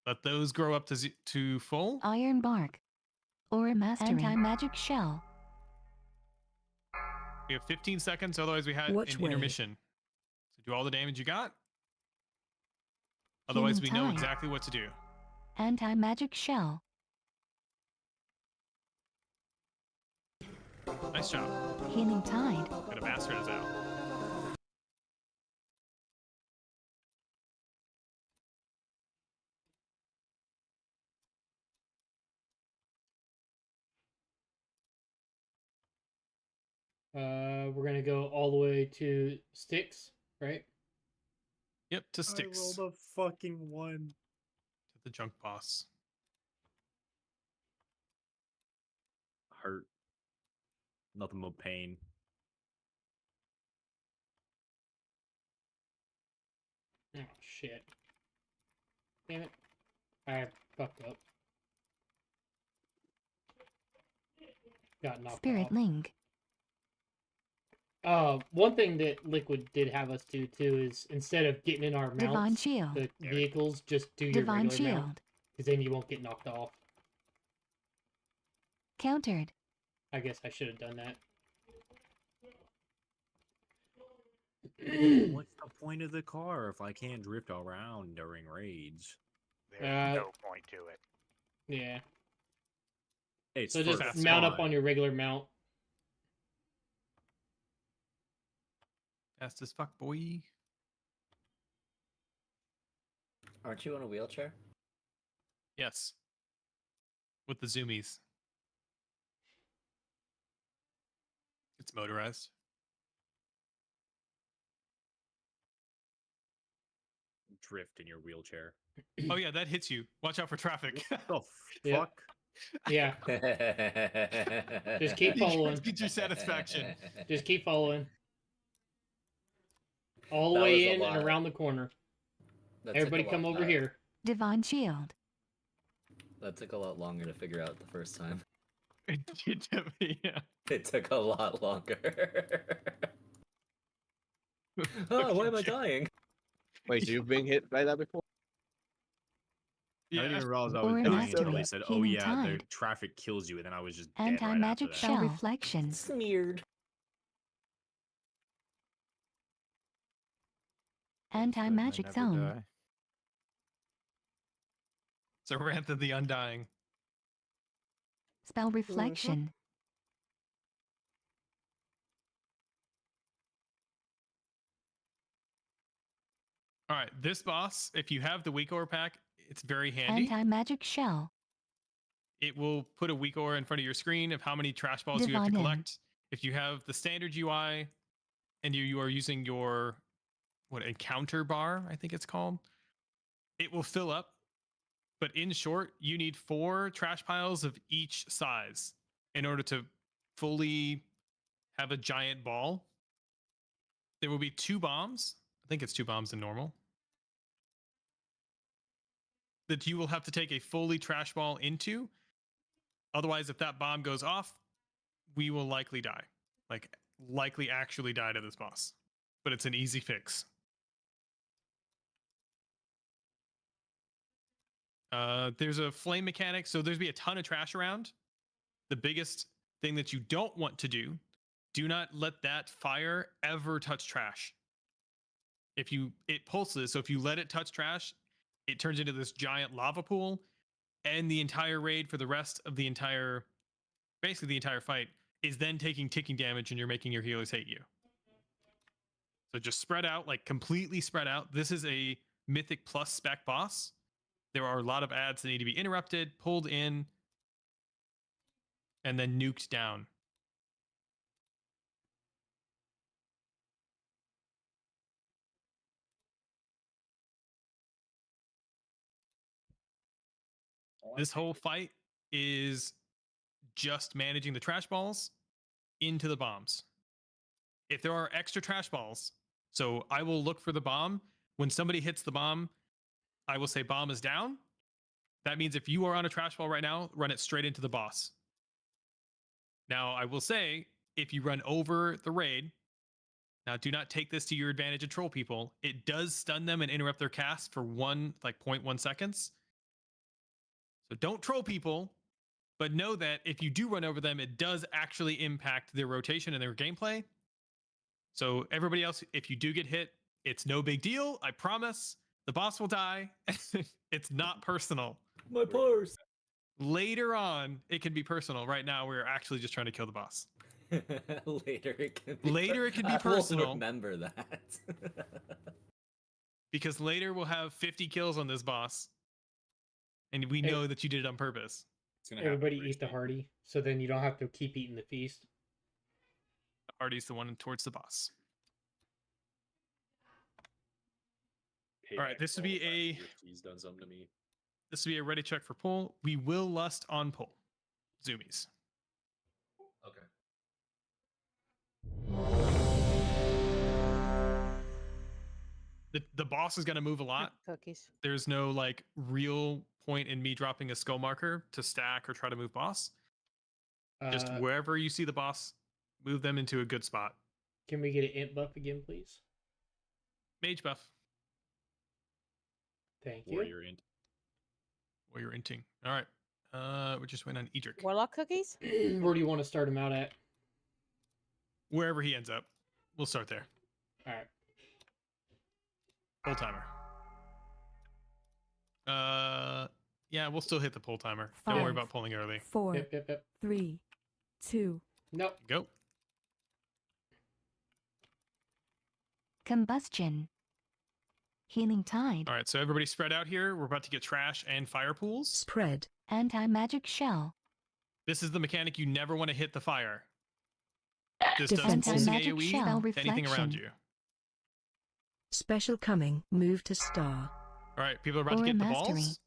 Let those grow up to full. Iron bark. Aura mastering. Anti-magic shell. We have 15 seconds, otherwise we had Watch an wave. intermission. So do all the damage you got. Otherwise, we Healing know tide. exactly what to do. Anti-magic shell. Nice job. Healing tide. Got a bastard is out. We're gonna go all the way to Styx, right? Yep, to Styx. I rolled a fucking 1. To the junk boss. Hurt. Nothing but pain. Oh shit! Damn it! I fucked up. Got knocked Spirit off. link. One thing that Liquid did have us do too is instead of getting in our Divine mounts, shield. the vehicles, just do your Divine regular mount, shield. because then you won't get knocked off. Countered. I guess I should have done that. What's the point of the car if I can't drift around during raids? There's no point to it. Yeah. It's So just for mount up fun. on your regular mount. Fast as fuck, boy. Aren't you in a wheelchair? Yes. With the zoomies. It's motorized. Drift in your wheelchair. Oh yeah, that hits you. Watch out for traffic. The Yeah. fuck? Yeah. Just keep following. Get your satisfaction. Just keep following. All the That way was a in and lot. around the corner. That took a Everybody come long over time. here. Divine shield. That took a lot longer to figure out the first time. Yeah. It took a lot longer. Oh, why am I dying? Wait, so you've been hit by that before? I didn't even realize I Or was an dying until asteroid. they said, "Oh Healing yeah, the tide. traffic kills you," and then I was just dead right after Anti-magic that. shell. Reflection. Smeared. Anti-magic zone. Zarantha the Undying. Spell reflection. All right, this boss, if you have the weak ore pack, it's very handy. Anti-magic shell. It will put a weak ore in front of your screen of how many trash balls you have to Divine in. collect. If you have the standard UI and you are using your encounter bar, I think it's called, it will fill up. But in short, you need 4 trash piles of each size in order to fully have a giant ball. There will be 2 bombs. I think it's 2 bombs in normal. That you will have to take a fully trash ball into. Otherwise, if that bomb goes off, we will likely die. Like, likely actually die to this boss. But it's an easy fix. There's a flame mechanic, so there's be a ton of trash around. The biggest thing that you don't want to do not let that fire ever touch trash. It pulses, so if you let it touch trash, it turns into this giant lava pool, and the entire raid for the rest of the entire fight is then taking ticking damage, and you're making your healers hate you. So just spread out, like completely spread out. This is a Mythic Plus spec boss. There are a lot of ads that need to be interrupted, pulled in, and then nuked down. This whole fight is just managing the trash balls into the bombs. If there are extra trash balls, so I will look for the bomb. When somebody hits the bomb, I will say bomb is down. That means if you are on a trash ball right now, run it straight into the boss. Now, I will say, if you run over the raid, now do not take this to your advantage and troll people. It does stun them and interrupt their cast for 0.1 seconds. So don't troll people, but know that if you do run over them, it does actually impact their rotation and their gameplay. So everybody else, if you do get hit, it's no big deal. I promise. The boss will die. It's not personal. My purse. Later on, it can be personal. Right now, we're actually just trying to kill the boss. Later it can be Later, it can be I will personal. remember that. Because later we'll have 50 kills on this boss. And we know that you did it on purpose. Everybody eat the hearty, so then you don't have to keep eating the feast. Artie's the one towards the boss. Payback All right, this would be all the a time he's done something to me. this would be a ready check for pull. We will lust on pull. Zoomies. Okay. The boss is going to move a lot. Cookies. There's no like real point in me dropping a skull marker to stack or try to move boss. Just wherever you see the boss, move them into a good spot. Can we get an int buff again, please? Mage buff. Thank you. Warrior int. Warrior inting. All right. We're just waiting on Edric. Warlock cookies? Where do you want to start him out at? Wherever he ends up. We'll start there. All right. Pull timer. Yeah, we'll still hit the pull timer. Don't worry 5, about pulling early. 4, Yep. 3, 2. Nope. Go. Combustion. Healing Tide. All right, so everybody spread out here. We're about to get trash and fire pools. Spread. Anti-magic shell. This is the mechanic you never want to hit the fire. This does Defense pulsing Anti-magic AoE shell to anything around reflection. you. Special coming. Move to star. All right, people are about to Aura get the mastery. balls.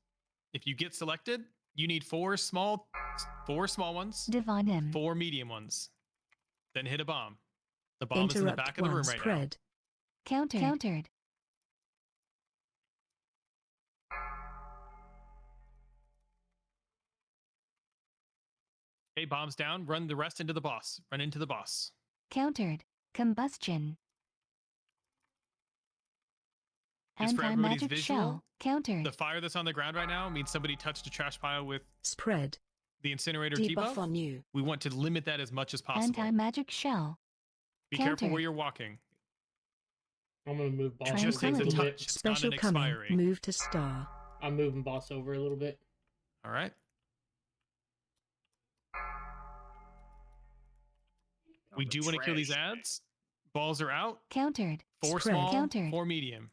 If you get selected, you need 4 small ones, Divine him. 4 medium ones. Then hit a bomb. The bomb is in the Interrupt back of the one. room right now. Spread. Countered. Okay, bombs down. Run the rest into the boss. Run into the boss. Countered. Combustion. Just for everybody's Anti-magic visual, shell. Countered. the fire that's on the ground right now means somebody touched a trash pile with Spread. the incinerator Debuff debuff. on you. We want to limit that as much as possible. Anti-magic shell. Be careful counter. where you're walking. I'm gonna move boss It just takes a Tranquility. touch. It's not Special an coming. expiry. Move to star. I'm moving boss over a little bit. All right. We do want to kill these ads. Balls are out. Countered. 4 Spread. small, Countered. 4 medium.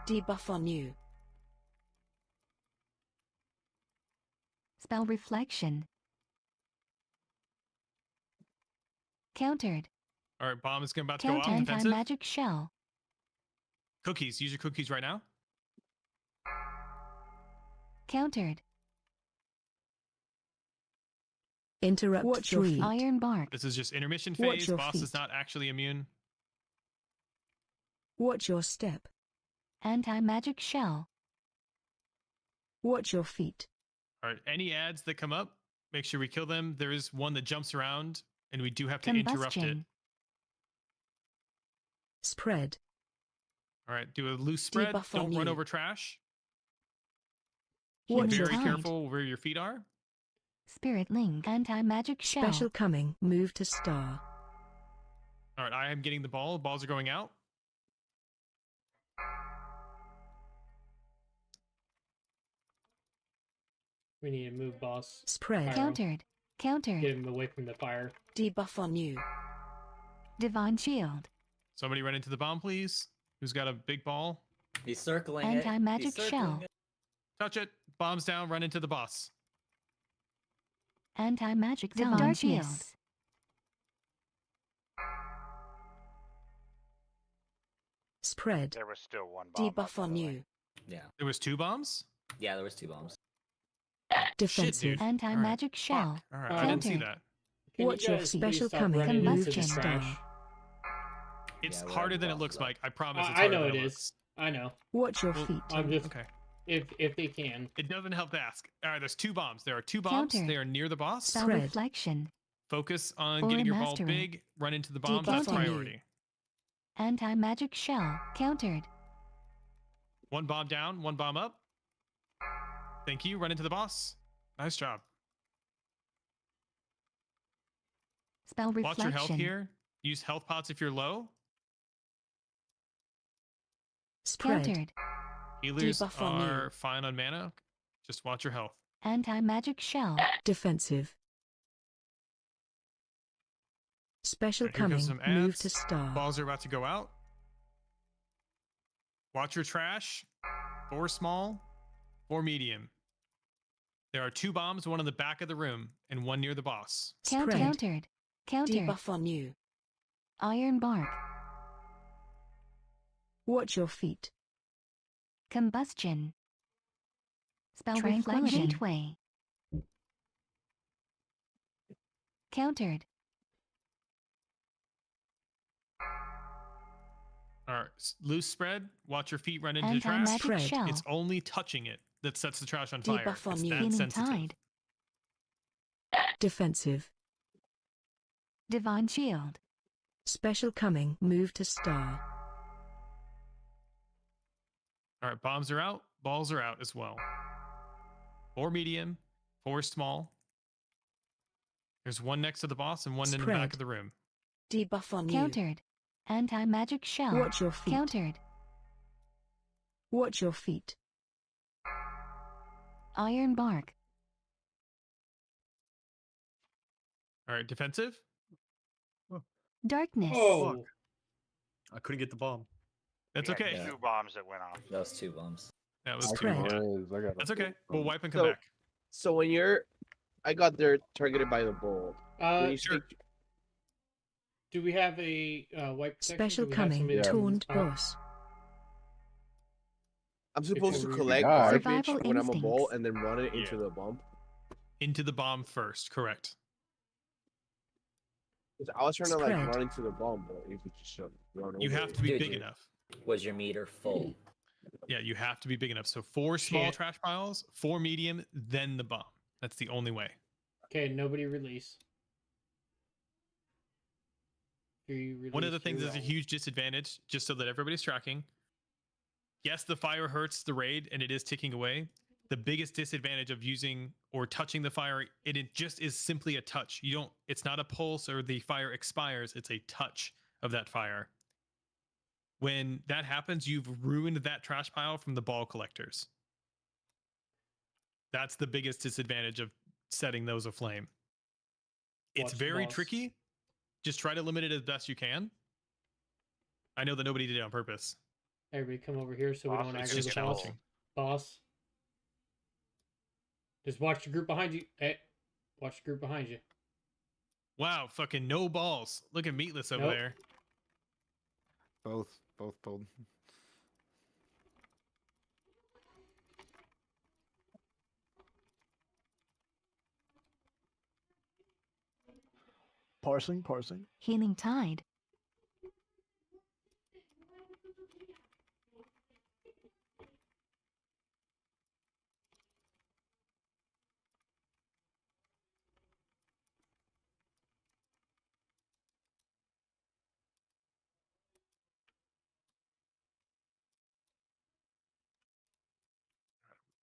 Debuff on you. Spell reflection. Countered. All right, bomb is about to go Counter off defensive. anti-magic shell. Cookies. Use your cookies right now. Countered. Interrupt Watch your 3. Iron bark. This is just intermission Watch phase. your Boss is feet. not actually immune. Watch your step. Anti-magic shell. Watch your feet. All right, any ads that come up, make sure we kill them. There is one that jumps around and we do have to interrupt it. Combustion. Spread. All right, do a loose spread. Debuff on Don't run you. over trash. Watch Be your very Tide. careful where your feet are. Spirit Link. Anti-magic shell. Special coming. Move to star. All right, I am getting the ball. Balls are going out. We need to move, boss. Spread. Pyro. Countered. Countered. Get him away from the fire. Debuff on you. Divine shield. Somebody run into the bomb, please. Who's got a big ball? He's circling it. Anti-magic He's circling shell. it. Touch it. Bombs down. Run into the boss. Anti-magic Divine divine shield. shield. Spread. There was still one bomb. up, Debuff by on the way. you. Yeah. There was 2 bombs. Yeah, there was 2 bombs. Defensive. dude. Anti-magic shell. All right, I didn't see Counter. that. Can you Watch your guys please special stop coming. running Move into to the star. trash? It's Yeah, we're harder at than it boss looks, level. Mike. I promise. It's I harder know than it looks. is. I know. Watch your feet. I'm just Okay. if they can. It doesn't help to ask. All right, there's 2 bombs. There are 2 bombs. Counter. They are near the boss. Spell Spread. reflection. Focus on Or getting your ball mastery. big. Run into the bombs. That's Debuff on you. priority. Anti-magic shell. Countered. 1 bomb down. 1 bomb up. Thank you. Run into the boss. Nice job. Spell Watch your health reflection. here. Use health pots if you're low. Spread. Countered. Healers Debuff on you. are fine on mana. Just watch your health. Anti-magic shell. Defensive. Special Alright, here comes coming. some Move ads. to star. Balls are about to go out. Watch your trash. 4 small, 4 medium. There are 2 bombs, 1 in the back of the room and 1 near the boss. Countered. Spread. Countered. Countered. Debuff on you. Iron bark. Watch your feet. Combustion. Spell Tranquility. reflection. Gateway. Countered. All right, loose spread. Watch your feet run into the trash. Anti-magic Spread. shell. It's only touching it that sets the trash on fire. Debuff on It's you. that Healing sensitive. tide. Defensive. Divine shield. Special coming. Move to star. All right, bombs are out. Balls are out as well. 4 medium, 4 small. There's 1 next to the boss and 1 in the back Spread. of the room. Debuff on you. Countered. Anti-magic shell. Watch your feet. Countered. Watch your feet. Iron bark. All right, defensive. Darkness. Oh, I couldn't get the bomb. That's We had okay. Yeah. 2 bombs that went off. That was 2 bombs. That was I 2. Spread. Yeah. I got That's okay. We'll wipe and come So- back. So when you're, I got there targeted by the bull. When you sure. speak, do we have a wipe protection? Special Do we have coming. somebody that can Taunt stop? boss. I'm supposed to you're collect God. garbage Survival when I'm a bull instincts. and then run it into Yeah. the bomb. Into the bomb first. Correct. 'Cause I was trying to like Spread. run into the bomb, but you could just run You over have it. to be Dude, big dude. enough. Was your meter full? Yeah, you have to be big enough. So 4 small Shit. trash piles, 4 medium, then the bomb. That's the only way. Okay, nobody release. You One of the release, things you're that's a wrong. huge disadvantage, just so that everybody's tracking. Yes, the fire hurts the raid and it is ticking away. The biggest disadvantage of using or touching the fire, it just is simply a touch. You don't, it's not a pulse or the fire expires, it's a touch of that fire. When that happens, you've ruined that trash pile from the ball collectors. That's the biggest disadvantage of setting those aflame. It's Watch the very boss. tricky. Just try to limit it as best you can. I know that nobody did it on purpose. Everybody come over here so we Boss don't is aggravate just the boss. challenging. Boss. Just watch the group behind you. Hey, watch the group behind you. Wow, fucking no balls. Look at Meatless over Nope. there. Both pulled. Parsing. Healing tide.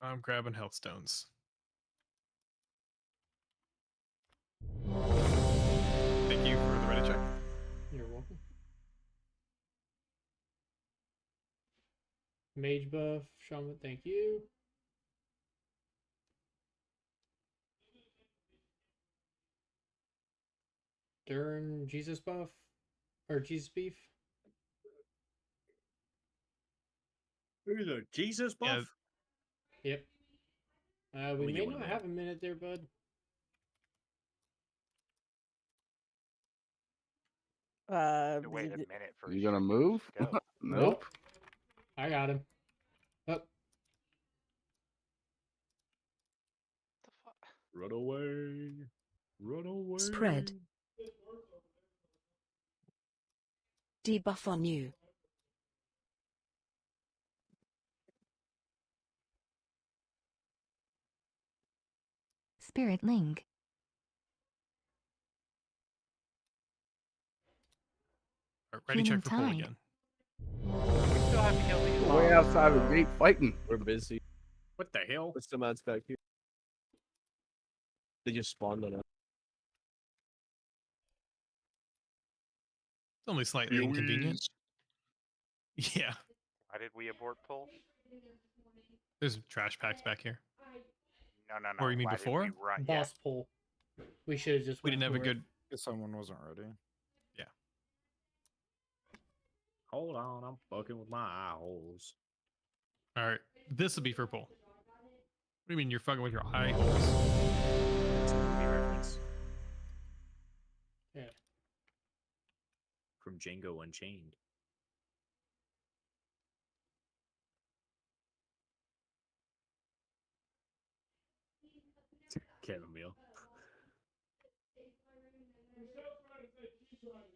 I'm grabbing health stones. Thank you for the Reddit check. You're welcome. Mage buff, Shaman, thank you. Dern, Jesus buff, or Jesus beef. Who's a Jesus buff? Yeah. Yep. We me may get one not of have a minute there, bud. Wait a minute for You gonna move? Go. Nope. I got him. Up. Run away. Run away. Spread. Debuff on you. Spirit Link. Ready check for pull Tide. again. We still have to kill these Way mobs. outside the gate fighting. We're busy. What the hell? What's the mods back here? They just spawned on us. It's only slightly inconvenient. Yeah. Why did we abort pull? There's trash packs back here. No. Or you mean Why did before? we run? Yeah. Boss pull. We should have just. We went didn't have a for it. good. If someone wasn't ready. Yeah. Hold on, I'm fucking with my eye holes. All right. This will be for pull. What do you mean you're fucking with your eye holes? It's a movie reference Yeah. from Django Unchained. Chamomile.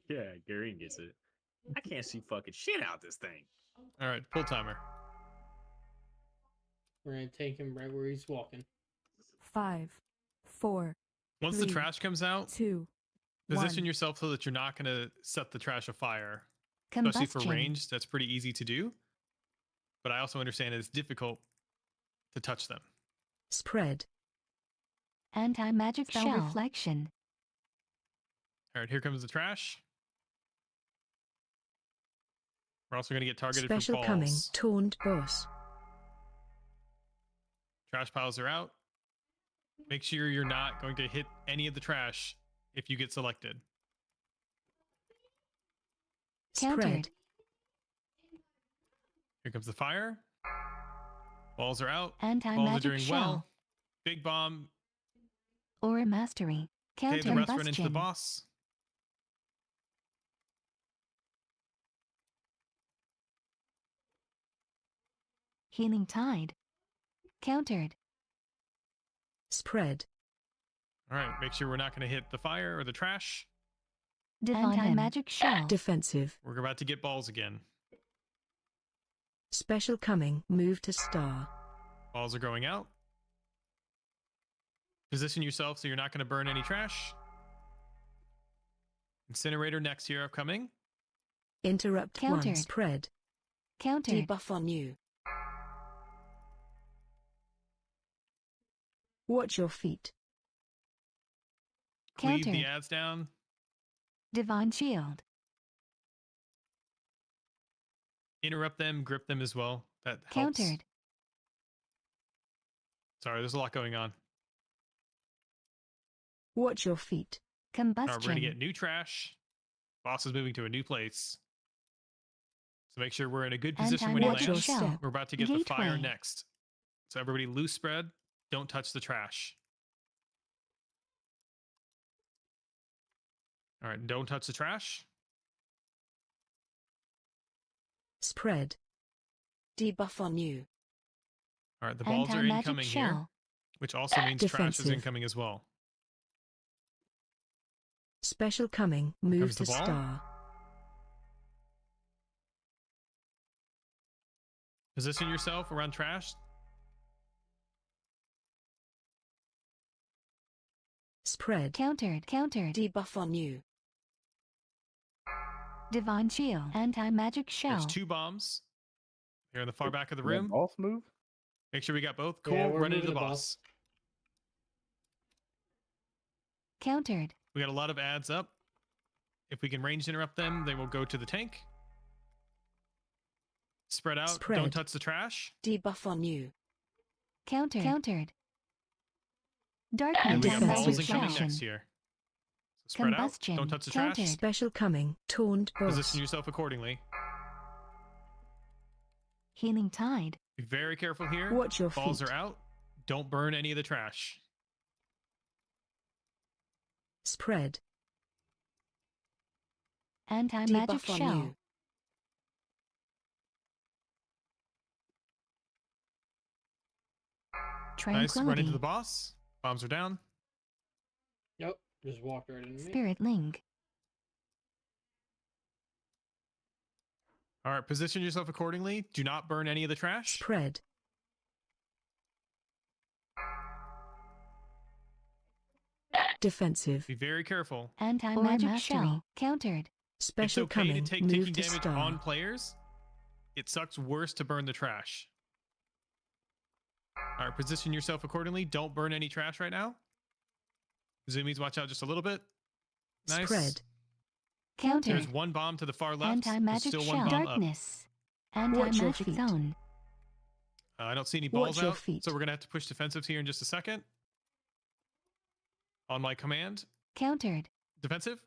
Yeah, Gary gets it. I can't see fucking shit out this thing. All right. Pull timer. We're gonna take him right where he's walking. 5, 4, Once the 3, trash comes out, 2, position 1. yourself so that you're not going to set the trash afire. Especially for Combustion. range, that's pretty easy to do. But I also understand it's difficult to touch them. Spread. Anti-magic Spell shell. reflection. All right, here comes the trash. We're also going to get targeted Special for balls. coming. Taunt boss. Trash piles are out. Make sure you're not going to hit any of the trash if you get selected. Countered. Spread. Here comes the fire. Balls are out. Balls are Anti-magic doing shell. well. Big bomb. Aura mastery. Okay, Counter the rest run into the combustion. boss. Healing tide. Countered. Spread. All right, make sure we're not going to hit the fire or the trash. Divine Anti-magic shell. Defensive. We're about to get balls again. Special coming. Move to star. Balls are going out. Position yourself so you're not going to burn any trash. Incinerator next here upcoming. Interrupt one. Countered. Spread. Countered. Debuff on you. Watch your feet. Cleave the Countered. ads down. Divine shield. Interrupt them, grip them as well. That helps. Countered. Sorry, there's a lot going on. Watch your feet. All right, we're Combustion. going to get new trash. Boss is moving to a new place. So make sure we're in a good position when he Watch your lands. step. We're about to get the fire Gateway. next. So everybody loose spread. Don't touch the trash. All right, don't touch the trash. Spread. Debuff on you. All right, the balls are Anti-magic incoming here, shell. which also means trash is Defensive. incoming as well. Special coming. Move Comes to the ball. star. Position yourself around trash. Spread. Countered. Countered. Debuff on you. Divine shield. Anti-magic shell. There's two bombs. Here in the far back of the Did room. boss move? Make sure we got both. Yeah, Cool. we're Run into moving the the boss. Countered. We got a lot of ads up. If we can range interrupt them, they will go to the tank. Spread out. Spread. Don't touch the trash. Debuff on you. Countered. Countered. Darkness. And we got balls Defensive incoming Combustion. next year. So spread out. Combustion. Don't touch the Countered. trash. Special coming. Taunt boss. Position yourself accordingly. Healing Tide. Be very careful here. Watch your Balls feet. are out. Don't burn any of the trash. Spread. Anti-magic Debuff on shell. you. Nice. Run Tranquility. into the boss. Bombs are down. Nope. Just walked right into me. Spirit Link. All right. Position yourself accordingly. Do not burn any of the trash. Spread. Defensive. Be very careful. Anti-magic Mastery. shell. Countered. Special It's okay coming. to take Move taking to damage star. on players. It sucks worse to burn the trash. All right, position yourself accordingly. Don't burn any trash right now. Zoomies, watch out just a little bit. Nice. Spread. Countered. There's one bomb to the far left. There's Anti-magic still shell. one bomb up. Darkness. your Anti-magic feet. zone. I don't see any Watch balls your out, feet. so we're gonna have to push defensives here in just a second. On my command, Countered. defensive.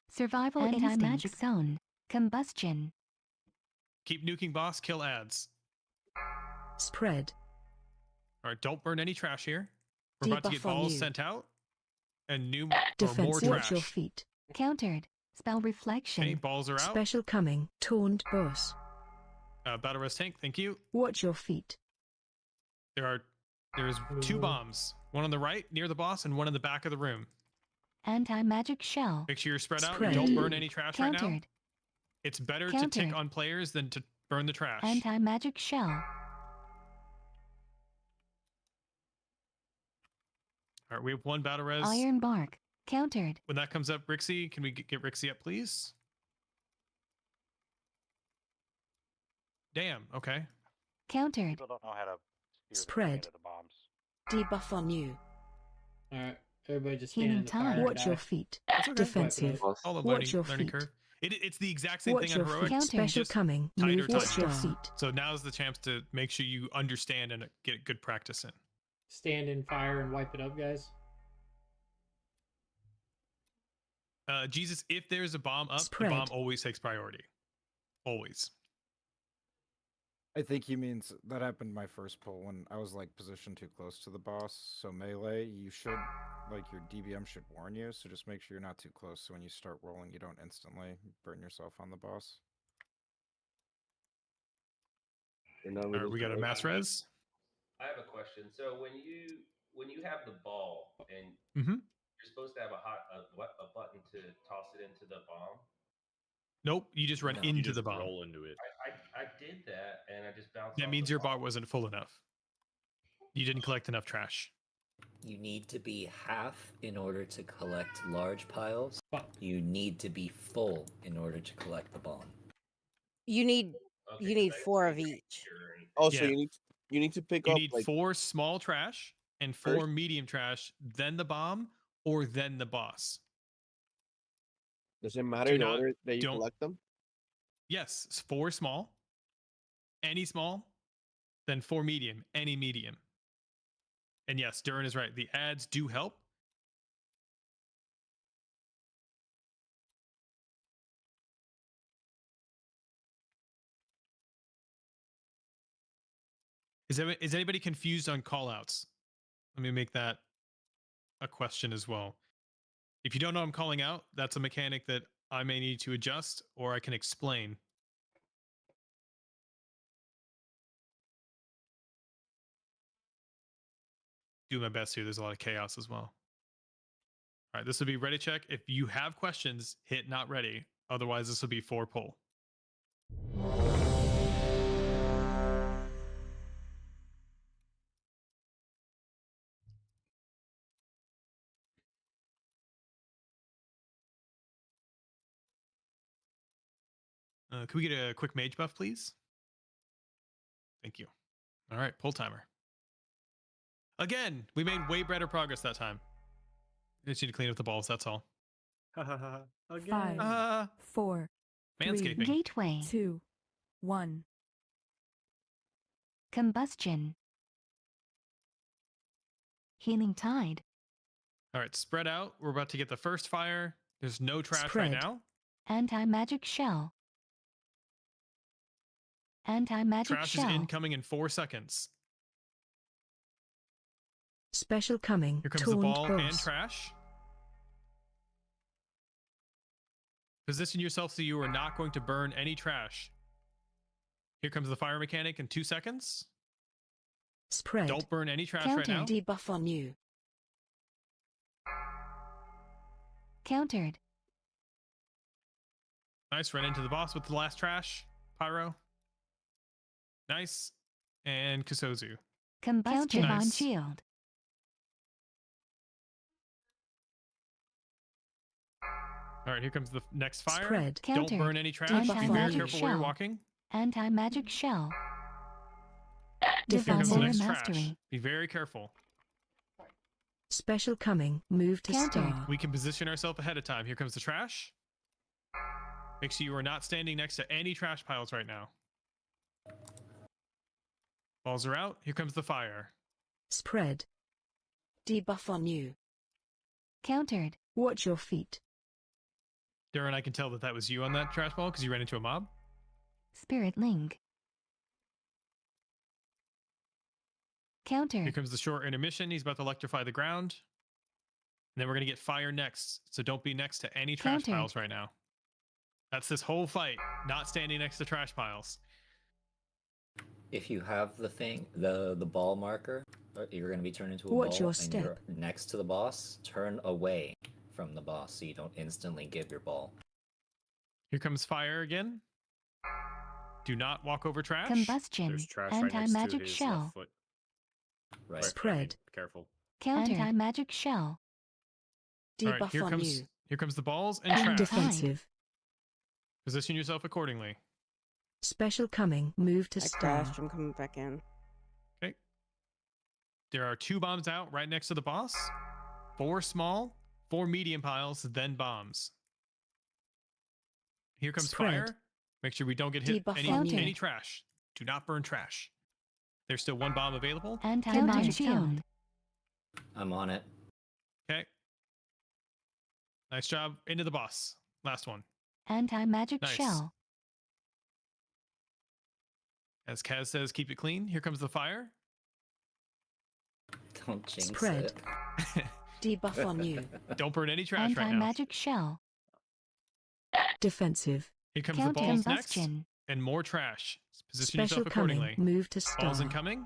Survival anti-magic zone. Combustion. Keep nuking boss. Kill ads. Spread. All right, don't burn any trash here. We're about to get Debuff on balls you. sent out, and new or more Defensive. Watch your trash. feet. Countered. Spell reflection. Okay, balls are out. Special coming. Taunt boss. Battle res tank. Thank you. Watch your feet. There's two bombs. One on the right near the boss, and one in the back of the room. Anti-magic shell. Make sure you're spread out. Spread. Don't burn any trash right now. Countered. It's better to tick Countered. on players than to burn the trash. Anti-magic shell. All right, we have one battle res. Iron bark. Countered. When that comes up, Rixie, can we get Rixie up, please? Damn. Okay. Countered. People don't know how to steer Spread. the into the bombs. Debuff on you. All right. Everybody just stand Healing in the Tide. fire. and Watch your die. feet. That's okay. Defensive. All the Watch your learning feet. curve. It's the exact same Watch thing your on feet. heroic. Countered. Special just coming. tighter Move touch. your Watch feet. So now's the chance to make sure you understand and get good practice in. Stand in fire and wipe it up, guys. Jesus, if there's a bomb up, Spread. the bomb always takes priority. Always. I think he means that happened my first pull when I was like positioned too close to the boss. So melee, you should like your DBM should warn you. So just make sure you're not too close. So when you start rolling, you don't instantly burn yourself on the boss. All right, we got a mass res. I have a question. So when you have the ball and Mm-hmm. you're supposed to have a button to toss it into the bomb. Nope, you just run No. into You just the bomb. roll into it. I did that and I just bounced. That off means the your ball. bar wasn't full enough. You didn't collect enough trash. You need to be half in order to collect large piles. Fuck. You need to be full in order to collect the bomb. You need Okay, you need 'cause I 4 didn't of make each. sure or anything. Also, Yeah. you need to pick You up need like 4 small trash and 4 medium trash, then the bomb, or then the boss. does it matter do the not- order that you don't- collect them? Yes, 4 small, any small, then 4 medium, any medium. And yes, Durin is right. The ads do help. Is anybody confused on callouts? Let me make that a question as well. If you don't know what I'm calling out, that's a mechanic that I may need to adjust or I can explain. Do my best here. There's a lot of chaos as well. All right, this will be ready check. If you have questions, hit not ready. Otherwise, this will be 4 pull. Can we get a quick mage buff, please? Thank you. All right, pull timer. Again, we made way better progress that time. We just need to clean up the balls, that's all. Again. 5, 4, 3, Manscaping. Gateway. 2, 1. Combustion. Healing Tide. All right, spread out. We're about to get the first fire. There's no trash Spread. right now. Anti-magic shell. Anti-magic Trash shell. is incoming in 4 seconds. Special coming. Here comes the Taunt ball and boss. trash. Position yourself so you are not going to burn any trash. Here comes the fire mechanic in 2 seconds. Spread. Don't burn any trash right now. Debuff on you. Countered. Nice, run into the boss with the last trash. Pyro. Nice. And Kusozu. Combustion. Divine Nice. shield. All right, here comes the next fire. Spread. Don't Countered. burn any trash. Be very Anti-magic careful where you're shell. walking. Anti-magic shell. Here Divine comes the aura next trash. mastery. Be very careful. Special coming. Move to Countered. star. We can position ourselves ahead of time. Here comes the trash. Make sure you are not standing next to any trash piles right now. Balls are out. Here comes the fire. Spread. Debuff on you. Countered. Watch your feet. Darren, I can tell that that was you on that trash ball because you ran into a mob. Spirit link. Countered. Here comes the short intermission. He's about to electrify the ground. And then we're going to get fire next. So don't be next to any trash Countered. piles right now. That's this whole fight. Not standing next to trash piles. If you have the thing, the ball marker, you're going to be turned into a Watch ball, your and step. you're next to the boss. Turn away from the boss so you don't instantly give your ball. Here comes fire again. Do not walk over trash. Combustion. There's trash right next to Anti-magic his shell. left foot. Right. Spread. Careful. Countered. Anti-magic shell. All right, Debuff here on comes you. here comes the balls and trash. Defensive. Position yourself accordingly. Special coming. Move to I star. crashed. I'm coming back in. Okay. There are 2 bombs out right next to the boss. 4 small, 4 medium piles, then bombs. Here comes Spread. fire. Make sure we don't get hit Debuff on you. any trash. Do not burn trash. There's still 1 bomb available. Anti-magic shield. I'm on it. Okay. Nice job. Into the boss. Last one. Anti-magic Nice. shell. As Kaz says, keep it clean. Here comes the fire. Don't jinx Spread. it. Debuff on you. Don't burn any trash right now. Anti-magic shell. Defensive. Here comes the Counter balls next. combustion. And more trash. Position Special yourself coming. accordingly. Move to star. Balls incoming.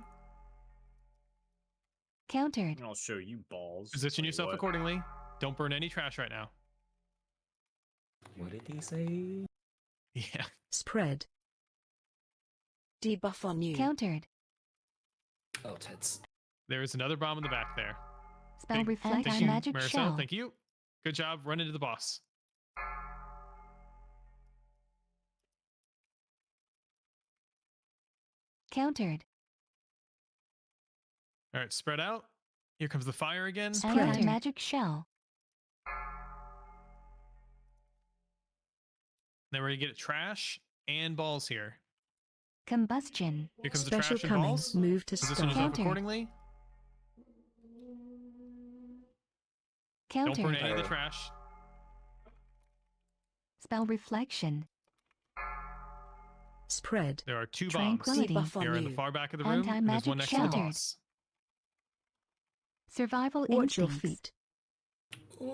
Countered. And I'll show you balls. Position Wait, yourself what? accordingly. Don't burn any trash right now. What did he say? Yeah. Spread. Debuff on you. Countered. Oh, tits. There is another bomb in the back there. Spell Thank reflect. you, Anti-magic Maricel. shell. Thank you. Good job. Run into the boss. Countered. All right, spread out. Here comes the fire again. Spread. Anti-magic shell. Then we're going to get trash and balls here. Combustion. Here comes the Special trash and coming. balls. Move to Position star. yourself Counter. accordingly. Don't burn Countered. any of the trash. Spell reflection. Spread. There are 2 bombs. Tranquility. Debuff They're on in the you. far back of the room. And there's Anti-magic one next to the shelter. boss. Survival Watch your instincts. feet.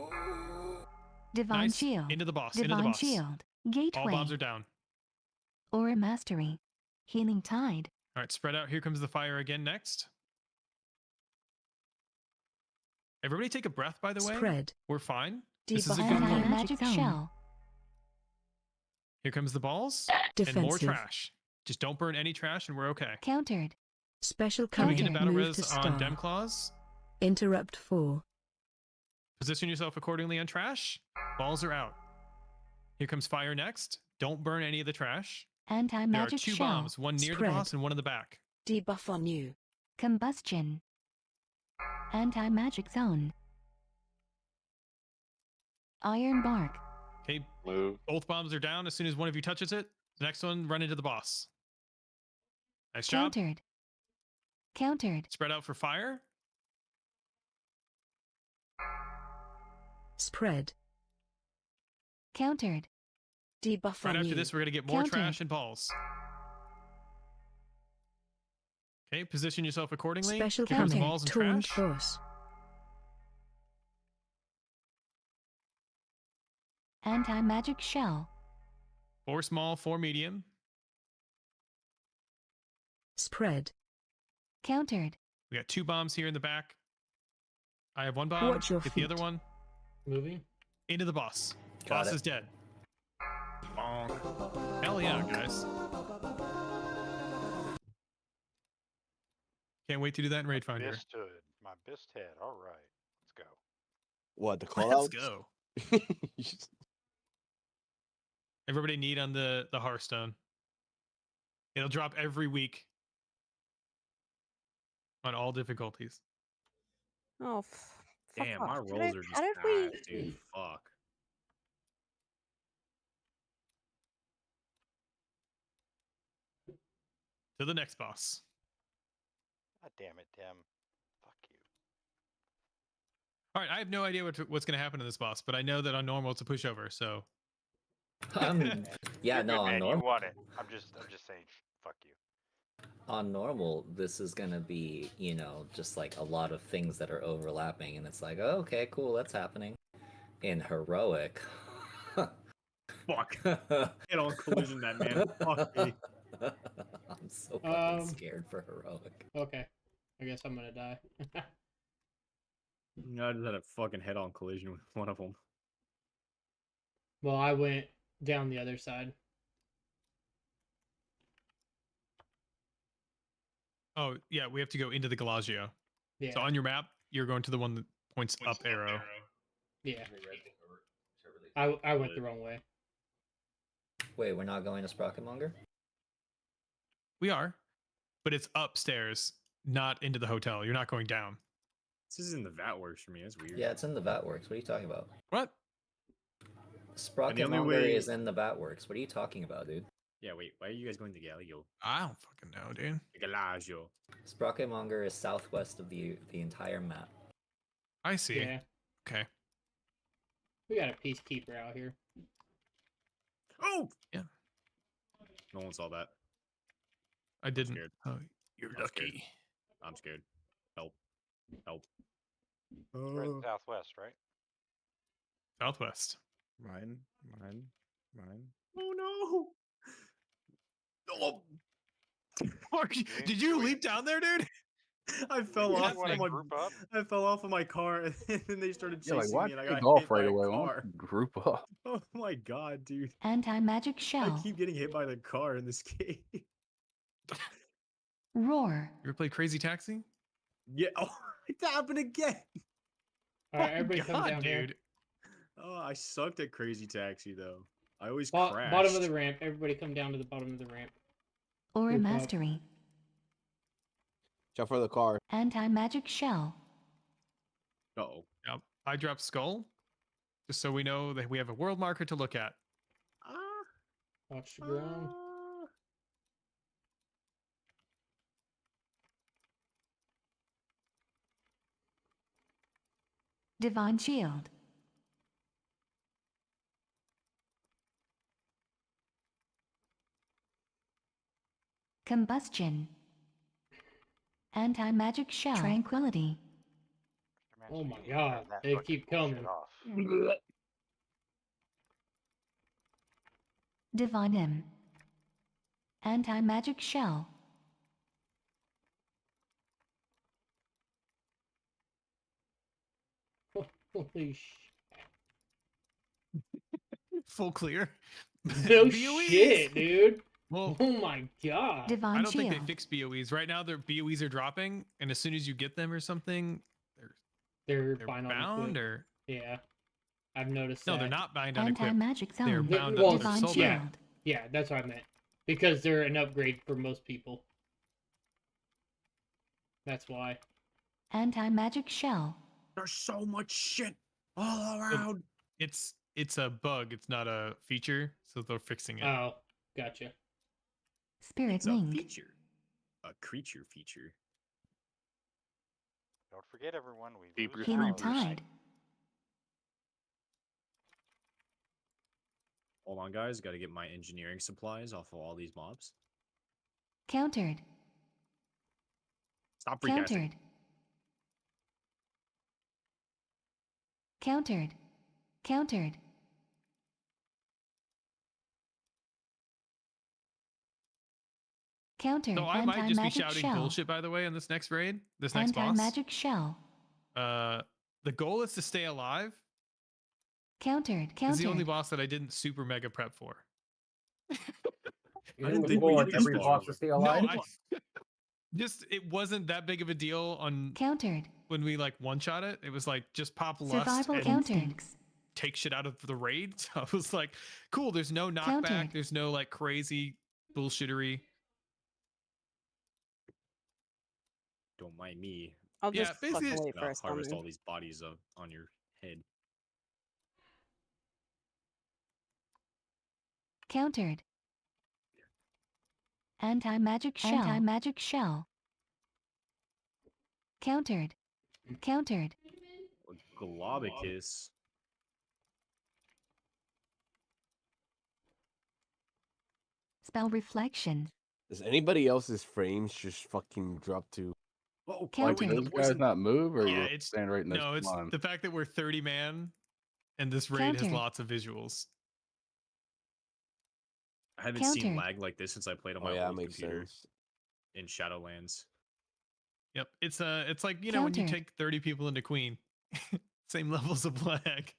Divine Nice. shield. Into the boss. Into the Divine boss. shield. All Gateway. bombs are down. Aura mastery. Healing tide. All right, spread out. Here comes the fire again next. Everybody take a breath, by the way. Spread. We're fine. This is a Debuff good on you. roll. Anti-magic zone. shell. Here comes the balls. Defensive. And more trash. Just don't burn any trash and we're okay. Countered. Special Can we coming. get a battle Move res to on star. Dem Claws? Interrupt 4. Position yourself accordingly on trash. Balls are out. Here comes fire next. Don't burn any of the trash. There are Anti-magic 2 shell. bombs, one near Spread. the boss and one in the back. Debuff on you. Combustion. Anti-magic zone. Iron bark. Okay, Move. both bombs are down. As soon as one of you touches it, the next one run into the boss. Nice job. Countered. Countered. Spread out for fire. Spread. Countered. Debuff Right on after you. this, we're gonna get more Counter. trash and balls. Okay, position yourself accordingly. Special Here comes the counter. balls and Taunt trash. force. Anti-magic shell. 4 small, 4 medium. Spread. Countered. We got 2 bombs here in the back. I have 1 bomb. Watch your Get the other feet. one. Moving. Into the boss. Got Boss it. is dead. Bonk. Hell yeah, guys. Can't wait to do that in Raid Finder. Bistood. My bist head. All right. Let's go. What the call Let's go. Everybody need on the Hearthstone. It'll drop every week on all difficulties. Oh, Damn, fuck my off. rolls are just How did ass, we? dude. Fuck. To the next boss. God damn it, Tim. Fuck you. All right, I have no idea what's going to happen to this boss, but I know that on normal it's a pushover. So Yeah, You're no, good, on man. You normal. won it. I'm just saying. Fuck you. On normal, this is gonna be, you know, just like a lot of things that are overlapping, and it's like, oh, okay, cool, that's happening. In heroic, Fuck. Hit on collision, that man. Fuck me. I'm so fucking Um, scared for heroic. Okay. I guess I'm gonna die. No, I just had a fucking head-on collision with one of them. Well, I went down the other side. Oh, yeah, we have to go into the Galagio. Yeah. So on your map, you're going to the one that points up arrow. Yeah. I went the wrong way. Wait, we're not going to Sprocketmonger? We are, but it's upstairs, not into the hotel. You're not going down. This is in the VAT works for me. That's weird. Yeah, it's in the Vatworks. What are you talking about? What? Sprocketmonger way- is in the Vatworks. What are you talking about, dude? Yeah, wait. Why are you guys going to Galio? I don't fucking know, dude. Galagio. Sprocketmonger is southwest of the entire map. I see. Yeah. Okay. We got a peacekeeper out here. Oh! Yeah. No one saw that. I didn't. scared. Oh, you're I'm scared. lucky. I'm scared. Help. Help. We're in the southwest, right? Southwest. Mine. Oh no! Oh! Fuck, did you leap down there, dude? I fell You off. didn't wanna Of my, group up? I fell off of my car, and then they started Yeah, chasing like why me, and I take got off hit by right a away? Why car. don't you group up? Oh my god, dude! Anti-magic I shell. keep getting hit by the car in this game. Roar. You ever played Crazy Taxi? Yeah. Oh, it happened again. All right, Oh, everybody come God, down here. dude. Oh, I sucked at Crazy Taxi though. I always Bottom crashed. of the ramp. Everybody come down to the bottom of the ramp. Aura Group up. mastery. Jump for the car. Anti-magic shell. Uh-oh. Yep. I dropped Skull, just so we know that we have a world marker to look at. Watch the ground. Divine shield. Combustion. Anti-magic shell. Tranquility. Oh my god, they keep coming. Divine M. Anti-magic shell. Holy Full clear. No BOEs. shit, dude. Well, Oh my god. Divine I don't shield. think they fix BOEs. Right now, their BOEs are dropping, and as soon as you get them or something, They're they're fine on bound equip. or... Yeah. I've noticed No, that. they're not bound on equip. Anti-magic They're zone. bound Well, up to Divine soul shield. yeah. Yeah, that's what I meant. Because they're an upgrade for most people. That's why. Anti-magic shell. There's so much shit all around. It's a bug. It's not a feature, so they're fixing it. Oh, gotcha. Spirit It's a wing. feature. A creature feature. Don't forget, everyone. We Deep lose Healing powers. tide. Hold on, guys. Got to get my engineering supplies off of all these mobs. Countered. Stop recasting. Countered. Countered. Countered. So I might just be Anti-magic shouting shell. bullshit, by the way, in this next raid, this next boss. Anti-magic shell. The goal is to stay alive. Countered. It's the only Countered. boss that I didn't super mega prep for. I didn't think we want did every this boss before. to stay No, alive. just it wasn't that big of a deal on Countered. when we like one shot it. It was like just pop lust Survival and countered. take shit out of the raid. So I was like, cool. There's no knockback. Countered. There's no like crazy bullshittery. Don't mind me. I'll Yeah, just basically fuck it's- away Gonna first. harvest I'll all these bodies on your head. Countered. Anti-magic shell. Anti-magic shell. Countered. Countered. Globicus. Spell reflection. Does anybody else's frames just fucking drop to? Oh, Countered. the Those guys not move, or Yeah, you it's stand right in this no, it's line? the fact that we're 30 man and this raid has Countered. lots of visuals. I haven't seen Countered. lag like this since I played on Oh my yeah, old makes computer sense. in Shadowlands. Yep. It's like, you know, when you Countered. take 30 people into Queen, same levels of lag.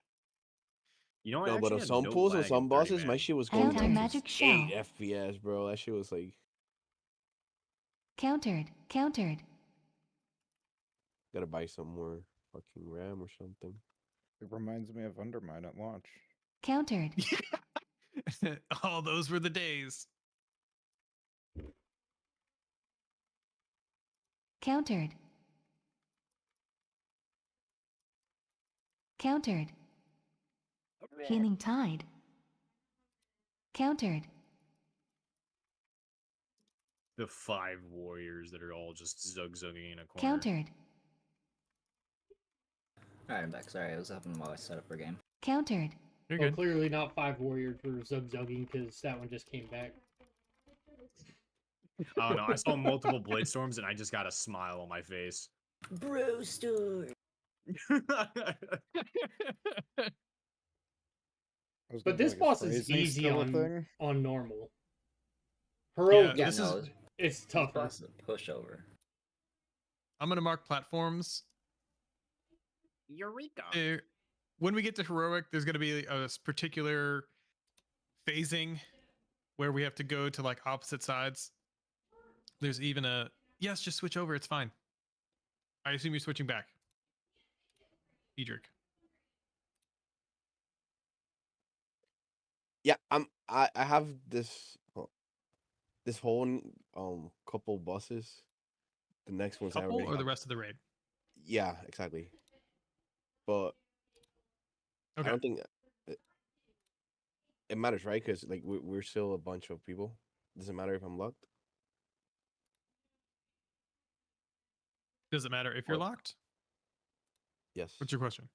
You know, I No, but actually on had some no pools lag and in some 30 bosses, my man. shit was going like Anti-magic shell. 8 FPS, bro. That shit was like Countered. Countered. gotta buy some more fucking RAM or something. It reminds me of Undermine at launch. Countered. Oh, those were the days. Countered. Countered. Healing tide. Countered. The 5 warriors that are all just zug-zugging in a corner. Countered. Alright, I'm back. Sorry, I was having while I set up for game. Countered. You're Well, good. clearly not 5 warriors for zug-zugging because that one just came back. I don't know. I saw multiple blade storms and I just got a smile on my face. Brewster. I was But gonna this be like, boss is phrasing easy still a thing? on normal. Heroic, Yeah, Yeah, this no, is. it's tougher. boss is a pushover. I'm gonna mark platforms. Eureka! When we get to heroic, there's gonna be a particular phasing where we have to go to like opposite sides. There's even a yes, just switch over. It's fine. I assume you're switching back. Edric. Yeah, I have this this whole couple buses. The next one's I Couple already or the have. rest of the raid? Yeah, exactly. But I Okay. don't think it matters, right? Because like we're still a bunch of people. Doesn't matter if I'm locked. Does it matter if you're What? locked? Yes, What's your question?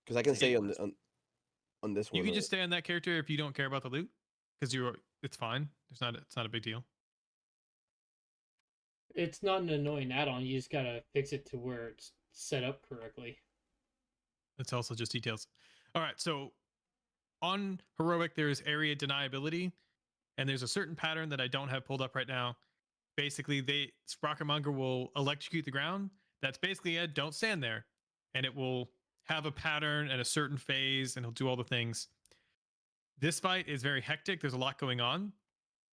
because I can It stay on was. on this one. You can just stay on that character if you don't care about the loot, because it's fine. It's not a big deal. It's not an annoying add-on. You just gotta fix it to where it's set up correctly. It's also just details. All right, so on heroic there is area deniability, and there's a certain pattern that I don't have pulled up right now. Basically, Sprockermonger will electrocute the ground. That's basically it. Don't stand there, and it will have a pattern and a certain phase, and he'll do all the things. This fight is very hectic. There's a lot going on.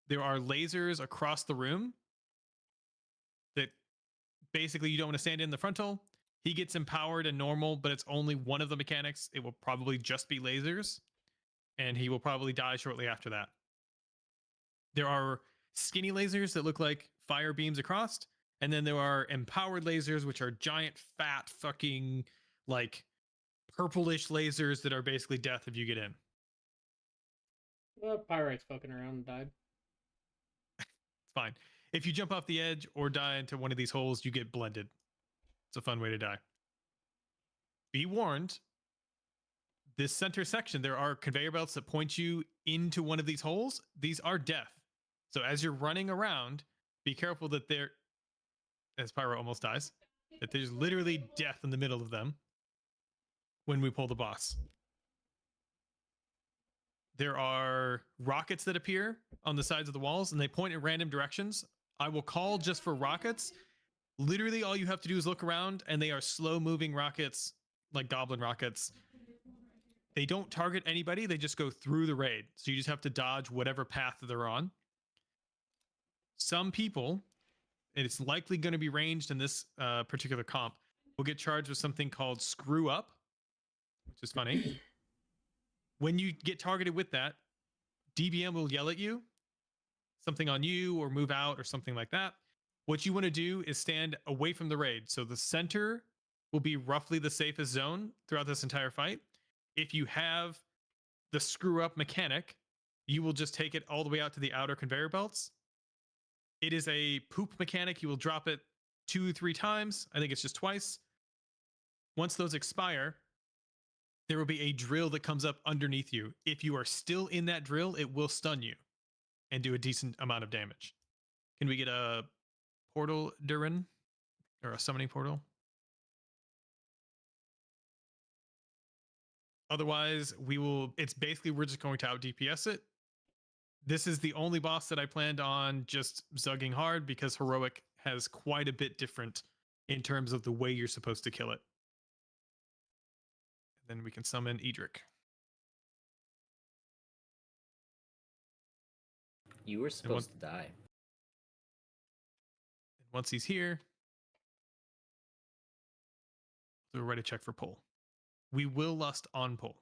There are lasers across the room that basically you don't want to stand in the frontal. He gets empowered and normal, but it's only one of the mechanics. It will probably just be lasers, and he will probably die shortly after that. There are skinny lasers that look like fire beams across, And then there are empowered lasers, which are giant, fat, fucking like purplish lasers that are basically death if you get in. Well, Pyrite's fucking around and died. It's fine. If you jump off the edge or die into one of these holes, you get blended. It's a fun way to die. Be warned, this center section, there are conveyor belts that point you into one of these holes. These are death. So as you're running around, be careful that there, as Pyro almost dies, that there's literally death in the middle of them when we pull the boss. There are rockets that appear on the sides of the walls, and they point in random directions. I will call just for rockets. Literally, all you have to do is look around, and they are slow-moving rockets, like goblin rockets. They don't target anybody. They just go through the raid. So you just have to dodge whatever path they're on. Some people, and it's likely going to be ranged in this particular comp, will get charged with something called Screw Up, which is funny. When you get targeted with that, DBM will yell at you, something on you, or move out, or something like that. What you want to do is stand away from the raid. So the center will be roughly the safest zone throughout this entire fight. If you have the Screw Up mechanic, you will just take it all the way out to the outer conveyor belts. It is a poop mechanic. You will drop it 2-3 times. I think it's just twice. Once those expire, there will be a drill that comes up underneath you. If you are still in that drill, it will stun you and do a decent amount of damage. Can we get a portal, Durin? Or a summoning portal? Otherwise, it's basically, we're just going to out DPS it. This is the only boss that I planned on just zugging hard because Heroic has quite a bit different in terms of the way you're supposed to kill it. And then we can summon Edric. You were supposed to die. Once he's here, we're ready to check for pull. We will lust on pull.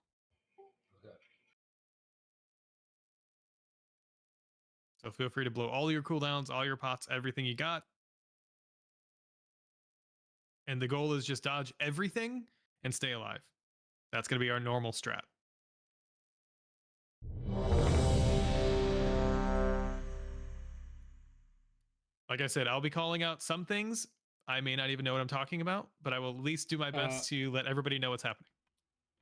So feel free to blow all your cooldowns, all your pots, everything you got. And the goal is just dodge everything and stay alive. That's going to be our normal strat. Like I said, I'll be calling out some things. I may not even know what I'm talking about, but I will at least do my best to let everybody know what's happening.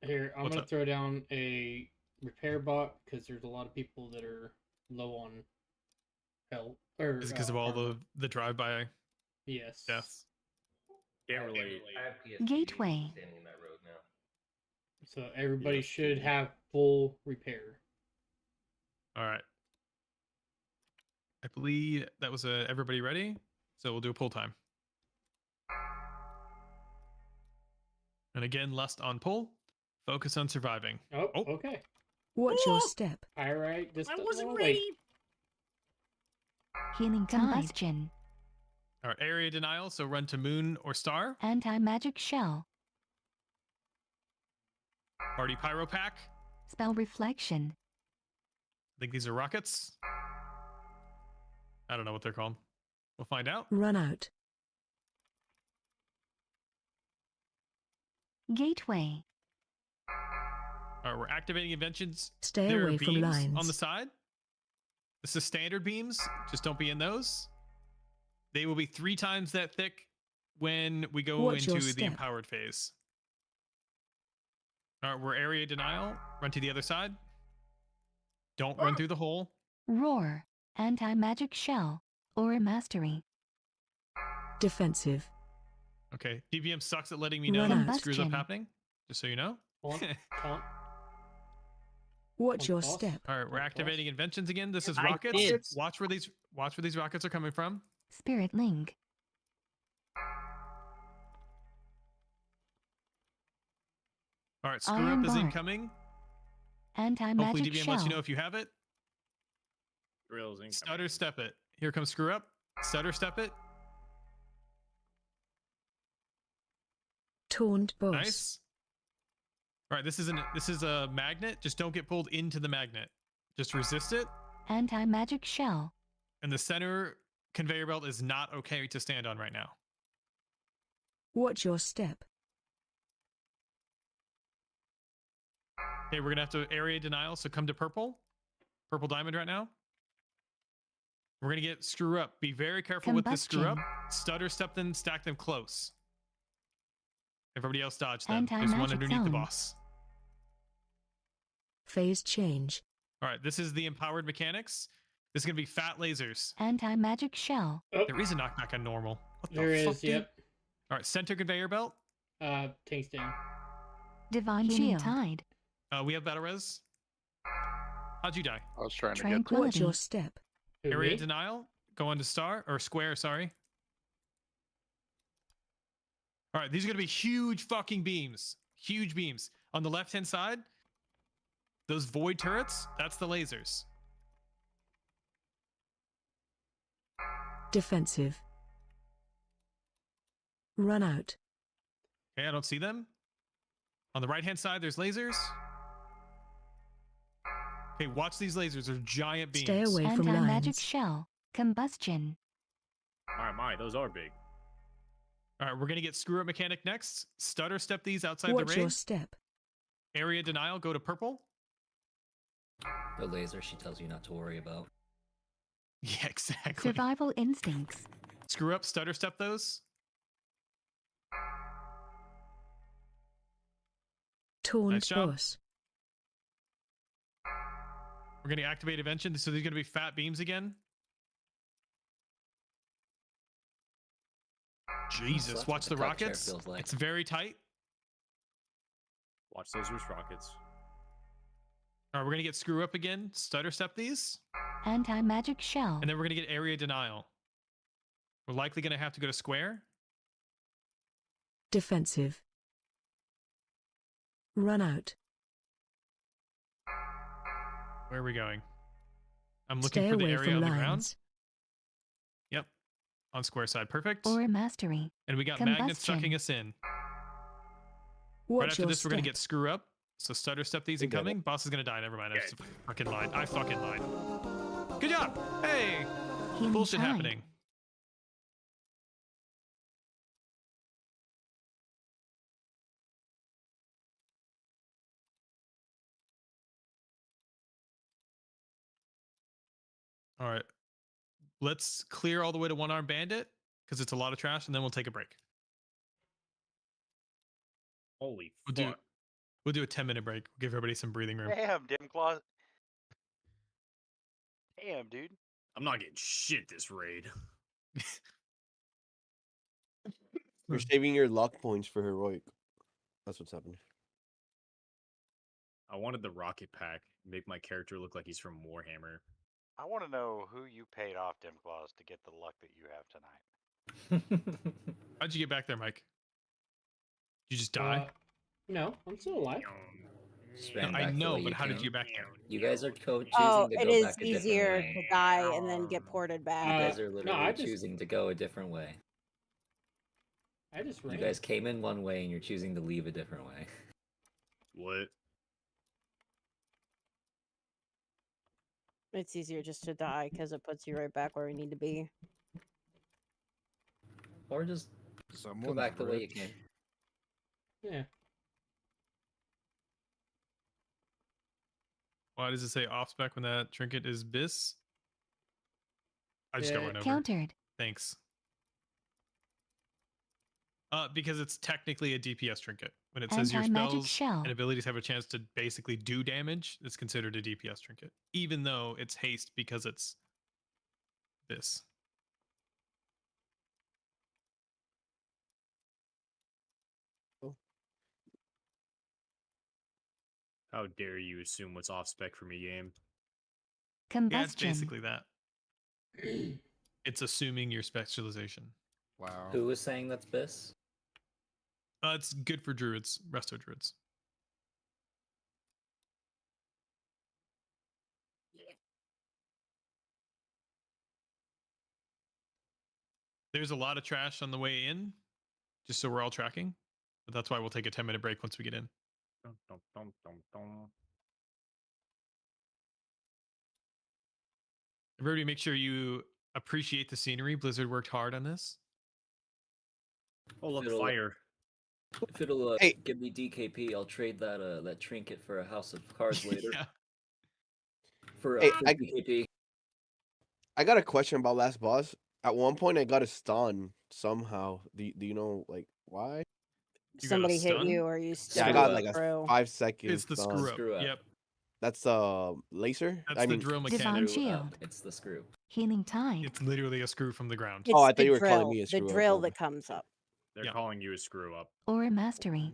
Here, I'm What's going to up? throw down a repair bot because there's a lot of people that are low on health. Or, Is it because of all the drive-by Yes. deaths? Can't relate. I have PSG Gateway. standing in that road now. So everybody should have full repair. All right. I believe that was everybody ready. So we'll do a pull time. And again, lust on pull. Focus on surviving. Oh, okay. Watch your step. Pyrite, just I wasn't wait. ready. Healing tide. Combustion. All right, area denial. So run to moon or star. Anti-magic shell. Party pyro pack. Spell reflection. I think these are rockets. I don't know what they're called. We'll find out. Run out. Gateway. All right, we're activating inventions. Stay There are away from beams lines. on the side. This is standard beams. Just don't be in those. They will be 3 times that thick when we go Watch your into the step. empowered phase. All right, we're area denial. Run to the other side. Don't run through the hole. Roar. Anti-magic shell. Aura mastery. Defensive. Okay, DBM sucks at letting me know Run that out. screws up Combustion. happening. Just so you know. Watch your boss. step. All right, we're activating inventions again. This is I rockets. did. Watch where these rockets are coming from. Spirit link. All right, screw Iron up is bark. incoming. Hopefully Anti-magic DBM shell. lets you know if you have it. Drills incoming. Stutter step it. Here comes screw up. Stutter step it. Taunt boss. Nice. All right, this is a magnet. Just don't get pulled into the magnet. Just resist it. Anti-magic shell. And the center conveyor belt is not okay to stand on right now. Watch your step. Okay, we're gonna have to area denial, so come to purple. Purple diamond right now. We're gonna get screw up. Be very careful with this screw up. Combustion. Stutter step them, stack them close. Everybody else dodge them. There's one Anti-magic underneath the zone. boss. Phase change. All right, this is the empowered mechanics. This is gonna be fat lasers. Anti-magic shell. There is a knockback on normal. What the There fuck, is, dude? yep. All right, center conveyor belt. Tanks down. Divine Healing shield. Tide. We have battle res. How'd you die? I was trying to get Watch Tranquility. your step. Who, Area me? denial. Go on to star or square. Sorry. All right, these are gonna be huge fucking beams. Huge beams on the left hand side. Those void turrets. That's the lasers. Defensive. Run out. Okay, I don't see them. On the right hand side, there's lasers. Okay, watch these lasers. They're giant beams. Stay away from Anti-magic lines. shell. Combustion. My, those are big. All right, we're gonna get screw up mechanic next. Stutter step these outside Watch the your raid. step. Area denial. Go to purple. The laser she tells you not to worry about. Yeah, exactly. Survival instincts. Screw up. Stutter step those. Taunt Nice job. boss. We're gonna activate invention. So these are gonna be fat beams again. Jesus, that's watch what the the tuck chair rockets. feels like. It's very tight. Watch those roost rockets. All right, we're gonna get screw up again. Stutter step these, Anti-magic shell. and then we're gonna get area denial. We're likely gonna have to go to square. Defensive. Run out. Where are we going? I'm looking Stay for the away area from on the ground. lines. Yep, on square side, perfect. Or mastery. And we got magnets Combustion. sucking us in. Watch Right after your this, we're gonna step. get screw up. So stutter step these We got it. incoming. Boss is gonna die. Never mind. I just fucking lied. I fucking lied. Good job. Hey, Healing bullshit tide. happening. All right. Let's clear all the way to one arm bandit because it's a lot of trash, and then we'll take a break. Holy We'll fuck. do a 10-minute break. We'll give everybody some breathing room. Damn, Dim Claw. Damn, dude. I'm not getting shit this raid. You're saving your luck points for heroic. That's what's happening. I wanted the rocket pack. Make my character look like he's from Warhammer. I want to know who you paid off, Dim Claws, to get the luck that you have tonight. How'd you get back there, Mike? You just die? No, I'm still alive. Just ran I back the know, way but you how did came. you get back there? You guys are choosing Oh, to it go is back a different easier way. to die and then get ported You back. guys are no, literally I just- choosing to go a different way. I just You ran. guys came in one way and you're choosing to leave a different way. What? It's easier just to die because it puts you right back where we need to be. Or just go Someone's back the way you rich. came. Yeah. Why does it say off spec when that trinket is bis? I just got Yeah. run over. Countered. Thanks. Because it's technically a DPS trinket. When it says your Anti-magic spells shell. and abilities have a chance to basically do damage, it's considered a DPS trinket. Even though it's haste because it's this. How dare you assume what's off spec for me, game? Yeah, it's Combustion. basically that. It's assuming your specialization. Wow. Who was saying that's bis? It's good for druids, resto druids. There's a lot of trash on the way in, just so we're all tracking. But that's why we'll take a 10-minute break once we get in. Dum, dum, dum, dum, dum. Everybody make sure you appreciate the scenery. Blizzard worked hard on this. Oh, look, Fiddle- fire. If it'll Hey. give me DKP, I'll trade that trinket for a house of cards later. Yeah. For Hey, 50 DKP. I got a question about last boss. At one point, I got a stun somehow. Do you know like why? You got a Somebody hit stun? you, or you Yeah, I stuck got it like a through. 5-second. It's the stun. screw up. Screw up. Yep. That's laser. That's I the mean, drill Divine mechanic. Screw up. shield. It's the screw. Healing tide. It's literally a screw from the ground. It's Oh, I thought the you were calling drill, me a the screw up. drill Oh, that comes up. They're Yeah. calling you a screw up. Aura mastery.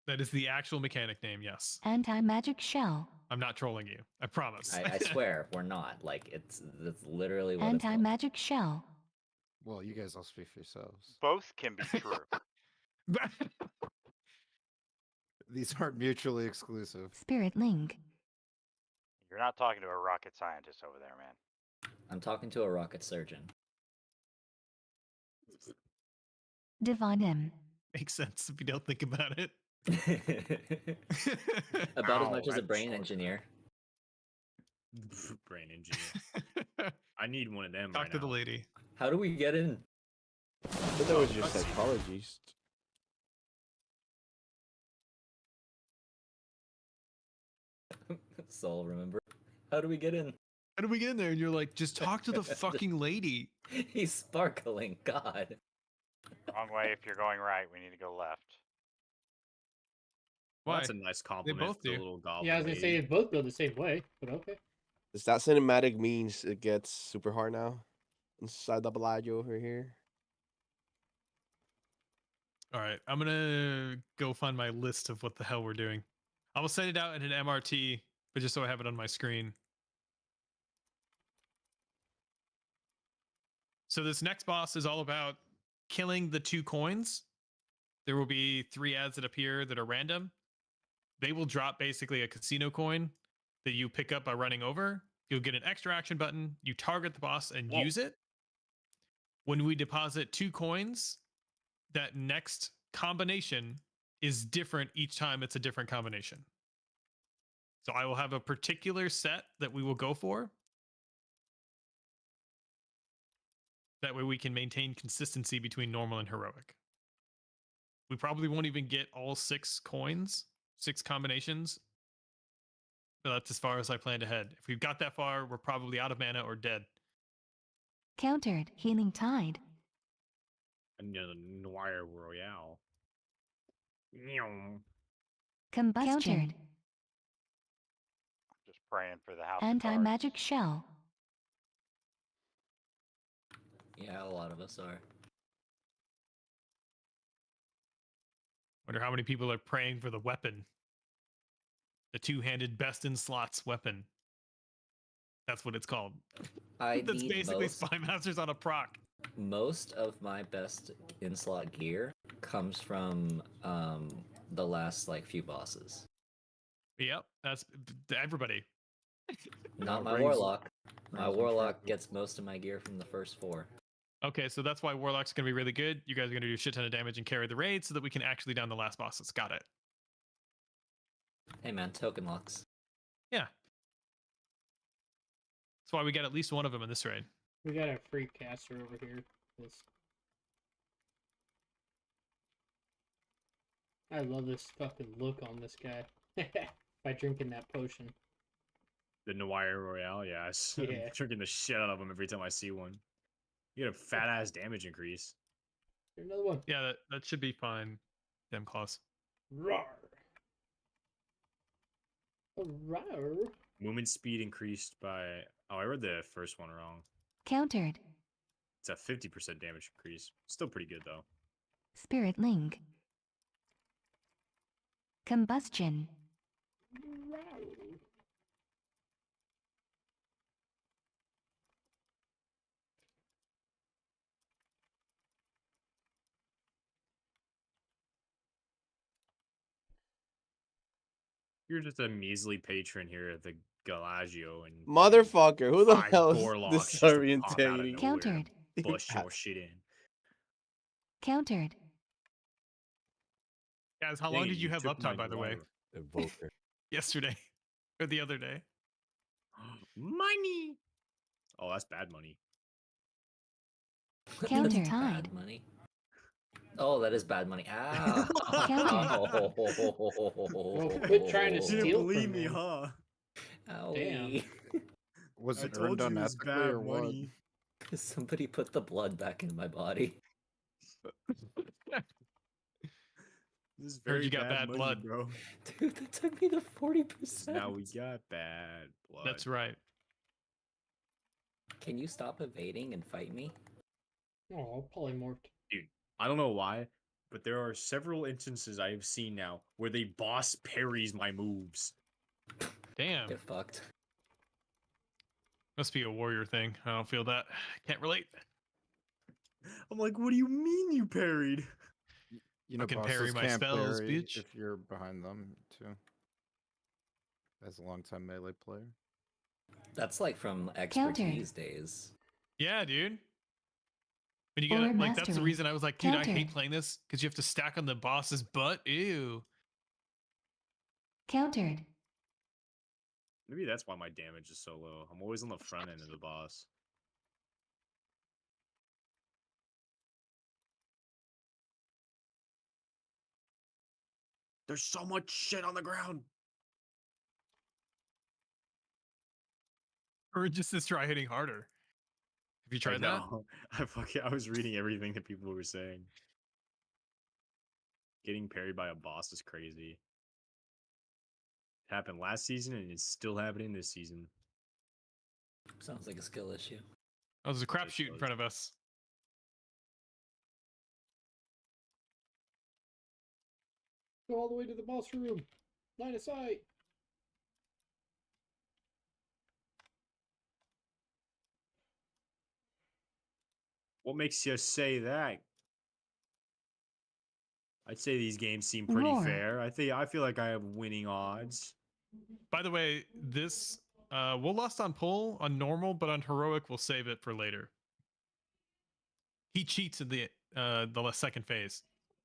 That is the actual mechanic name. Yes. Anti-magic shell. I'm not trolling you. I promise. I swear, we're not. Like, that's literally what it's called. Anti-magic shell. Well, you guys all speak for yourselves. Both can be true. These aren't mutually exclusive. Spirit link. You're not talking to a rocket scientist over there, man. I'm talking to a rocket surgeon. Divine M. Makes sense if you don't think about it. About as Ow, much as a that brain short. engineer. Brain engineer. I need one of them Talk right to the now. lady. How do we get in? I thought that was your cutscene. psychologist. Soul, remember? How do we get in? How do we get in there? And you're like, just talk to the fucking lady. He's sparkling. God. Wrong way if you're going right. We need to go left. Well, Why? that's a nice compliment both to the do. little goblin. Yeah, I was gonna say lady. it both go the same way, but okay. Does that cinematic means it gets super hard now? Inside the Bellagio over here. All right, I'm gonna go find my list of what the hell we're doing. I will send it out in an MRT, but just so I have it on my screen. So this next boss is all about killing the 2 coins. There will be 3 ads that appear that are random. They will drop basically a casino coin that you pick up by running over. You'll get an extra action button. You target the boss and Whoa. use it. When we deposit 2 coins, that next combination is different each time it's a different combination. So I will have a particular set that we will go for. That way we can maintain consistency between normal and heroic. We probably won't even get all 6 coins, 6 combinations. But that's as far as I planned ahead. If we've got that far, we're probably out of mana or dead. Countered. Healing tide. And the Noir Royale. Meow. Combustion. Just praying for the house. of cards. Anti-magic shell. Yeah, a lot of us are. Wonder how many people are praying for the weapon. The 2-handed best in slots weapon. That's what it's called. I That's need basically most, Spy Masters on a proc. most of my best in-slot gear comes from the last like few bosses. Yep, that's everybody. Not my brings- warlock. My brings me warlock true. gets most of my gear from the first 4. Okay, so that's why Warlock's gonna be really good. You guys are gonna do a shit ton of damage and carry the raid so that we can actually down the last bosses. Got it. Hey man, token locks. Yeah. That's why we got at least one of them in this raid. We got a free caster over here. This. I love this fucking look on this guy. By drinking that potion. The Noir Royale, yes. I'm Yeah. drinking the shit out of them every time I see one. You get a fat ass damage increase. Here's another one. Yeah, that should be fine. Damn close. Rawr. Rawr. Movement speed increased by. Oh, I read the first one wrong. Countered. It's a 50% damage increase. Still pretty good though. Spirit link. Combustion. Rawr. You're just a measly patron here at the Galagio and Motherfucker, who the 5 hell is Gorloks this just to pop out of disorientating? nowhere and Countered. Bush Yeah. your shit in. Countered. Guys, how long Dang did it, you have took my uptime, by the way? Noir. Evoker. Yesterday. Or the other day. Money. Oh, that's bad money. That's Counter. bad Tide. money. Oh, that is bad money. Ow. Well, quit trying to Didn't steal believe from me, him. huh? Damn. Was I it told earned you it was unethically bad or what? money. Somebody put the blood back in my body. This is Heard very you got bad money, blood. bro. Dude, that took me to 40%. Now we got bad blood. That's right. Can you stop evading and fight me? Oh, polymorphed. Dude, I don't know why, but there are several instances I have seen now where the boss parries my moves. Damn. Get fucked. Must be a warrior thing. I don't feel that. Can't relate. I'm like, what do you mean you parried? You know, Fucking parry bosses my can't spells, parry bitch. if you're behind them too. As a longtime melee player. That's like from Counter. expertise days. Yeah, dude. When you Forward get like that's the mastery. reason I was like, dude, I Counter. hate playing this because you have to stack on the boss's butt. Ew. Countered. Maybe that's why my damage is so low. I'm always on the front end of the boss. There's so much shit on the ground. Or just try hitting harder. Have you tried that? I was reading everything that people were saying. Getting parried by a boss is crazy. It happened last season and it's still happening this season. Sounds like a skill issue. Oh, there's a crapshoot in front of us. Go all the way to the boss room. Line of sight. What makes you say that? I'd say these games seem pretty Roar. fair. I feel like I have winning odds. By the way, this we'll lost on pull on normal, but on heroic we'll save it for later. He cheats in the second phase.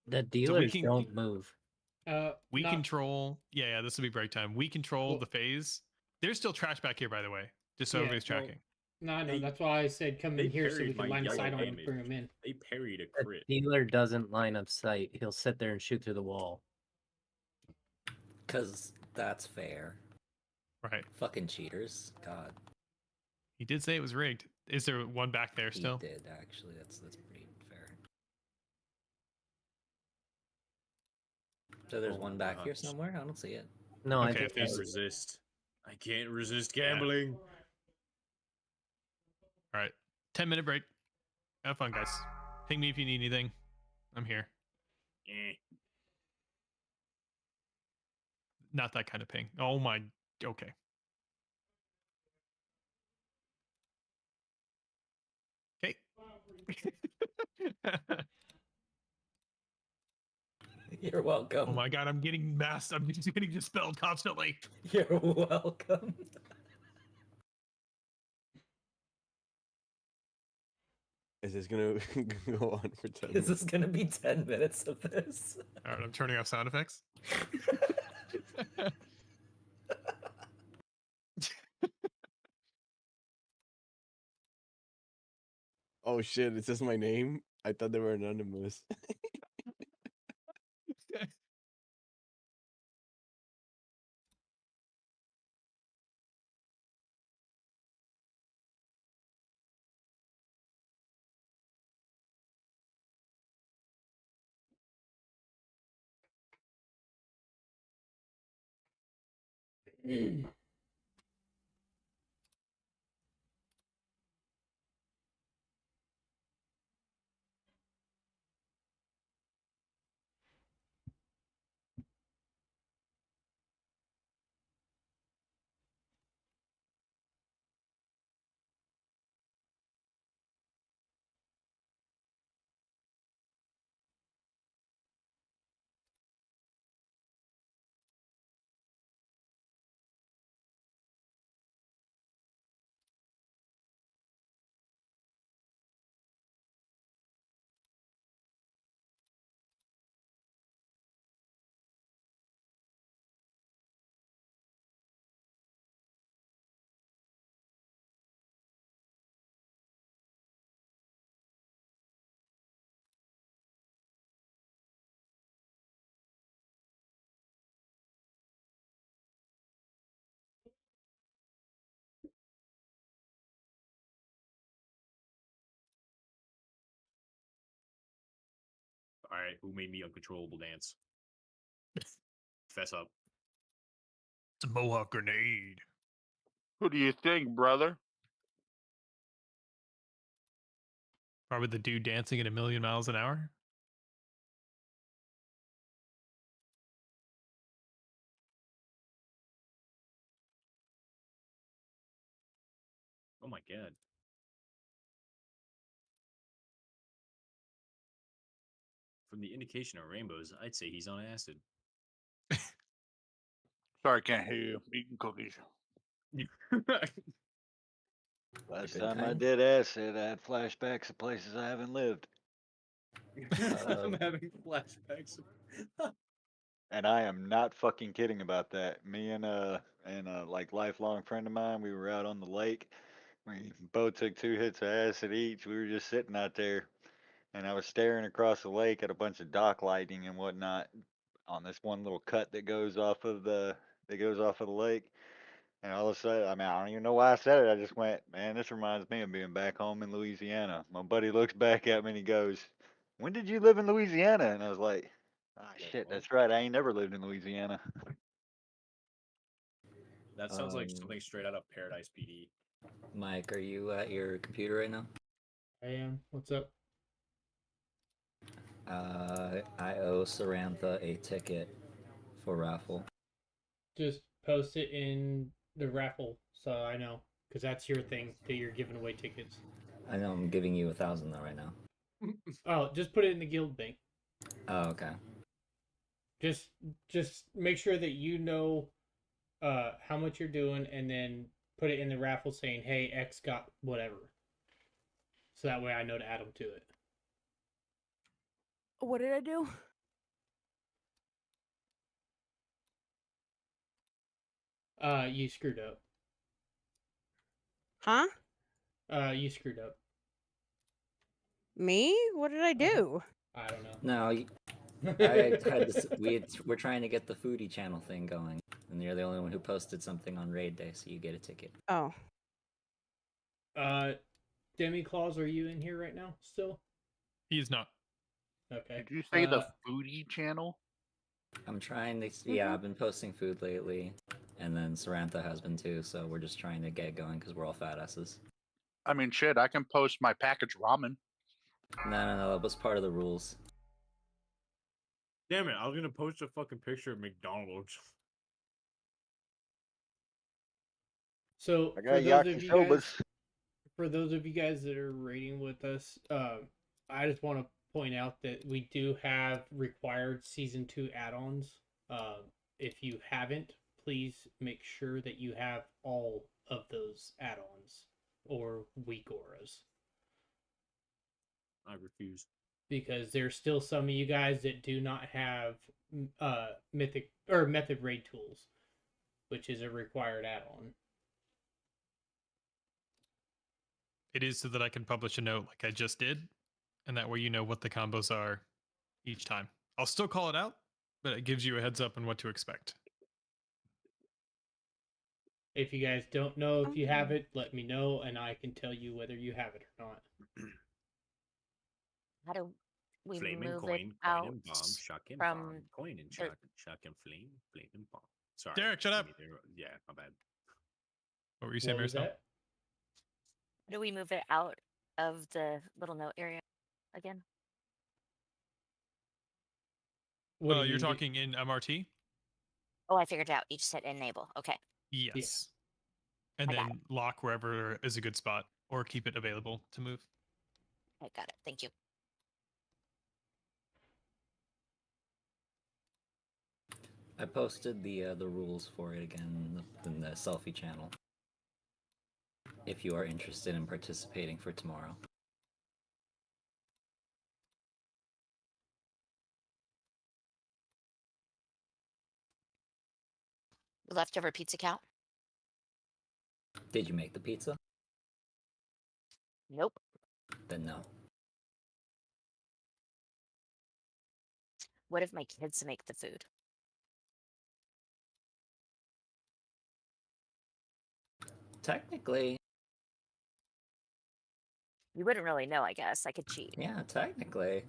The we dealers can- don't move. We Not- control. Yeah, this will be break time. We control Well- the phase. There's still trash back here, by the way, just so Yeah, everybody's well, tracking. No, I know. They- That's why I said come they in here so we parried can my line of yellow sight on him and damage. bring him in. They parried a The crit. dealer doesn't line of sight. He'll sit there and shoot through the wall. Because that's fair. Right. Fucking cheaters. God. He did say it was rigged. Is there one back there still? He did, actually. That's pretty fair. So there's Oh one my back here gosh. somewhere? I don't see it. No, I Okay, think if there's- Can't resist. I can't resist Yeah. gambling. All right. 10-minute break. Have fun, guys. Ping me if you need anything. I'm here. Eh. Not that kind of ping. Oh my. Okay. Okay. You're welcome. Oh my god, I'm getting masked. I'm just getting dispelled constantly. You're welcome. Is this gonna go on for 10 Is minutes? this gonna be 10 minutes of this? All right, I'm turning off sound effects. Oh shit, it says my name? I thought they were anonymous. right, who made me uncontrollable dance? Fess up. It's a Mohawk grenade. Who do you think, brother? Probably the dude dancing at 1,000,000 miles an hour. Oh my god. From the indication of rainbows, I'd say he's on acid. Sorry, can't hear you. Eating cookies. Last good time I kind. did acid, I had flashbacks of places I haven't lived. I'm having flashbacks. And I am not fucking kidding about that. Me and a like lifelong friend of mine, we were out on the lake. We both took 2 hits of acid each. We were just sitting out there, and I was staring across the lake at a bunch of dock lighting and whatnot on this one little cut that goes off of the lake. And all of a sudden, I mean, I don't even know why I said it. I just went, man, this reminds me of being back home in Louisiana. My buddy looks back at me and he goes, when did you live in Louisiana? And I was like, ah, shit, that's right. I ain't never lived in Louisiana. That sounds like Um, something straight out of Paradise PD. Mike, are you at your computer right now? I am. What's up? I owe Sarantha a ticket for raffle. Just post it in the raffle so I know, because that's your thing that you're giving away tickets. I know I'm giving you 1,000 though right now. Oh, just put it in the guild bank. Oh, okay. Just make sure that you know how much you're doing, and then put it in the raffle saying, hey, X got whatever. So that way I know to add them to it. What did I do? You screwed up. Huh? You screwed up. Me? What did I do? I don't know. No, I had this. We're trying to get the foodie channel thing going, and you're the only one who posted something on raid day, so you get a ticket. Oh. Demi Claus, are you in here right now still? He is not. Okay. Did you say the foodie channel? I'm trying to. Yeah, I've been posting food lately, and then Sarantha has been too. So we're just trying to get going because we're all fat asses. I mean, shit, I can post my packaged ramen. No, that was part of the rules. Damn it, I was gonna post a fucking picture of McDonald's. So I got yakisobas. for those of you guys that are raiding with us, I just want to point out that we do have required season 2 add-ons. If you haven't, please make sure that you have all of those add-ons or weak auras. I refuse. Because there's still some of you guys that do not have mythic or method raid tools, which is a required add-on. It is so that I can publish a note like I just did, and that way you know what the combos are each time. I'll still call it out, but it gives you a heads up on what to expect. If you guys don't know if you have it, let me know, and I can tell you whether you have it or not. How do we Flame and move coin, it coin out and bomb, shock and from bomb, coin and the- shock and flame, flame and bomb. Sorry. Derek, shut up. Yeah, my bad. What were you saying, What was Marisol? that? How do we move it out of the little note area again? What do you You're mean, talking in MRT? Oh, I figured it out. You just said enable. Okay. Yes. And I got then lock wherever is a good spot, or keep it available to move. I got it. Thank you. I posted the rules for it again in the selfie channel. If you are interested in participating for tomorrow. Leftover pizza count? Did you make the pizza? Nope. Then no. What if my kids make the food? Technically, You wouldn't really know, I guess. I could cheat. yeah, technically.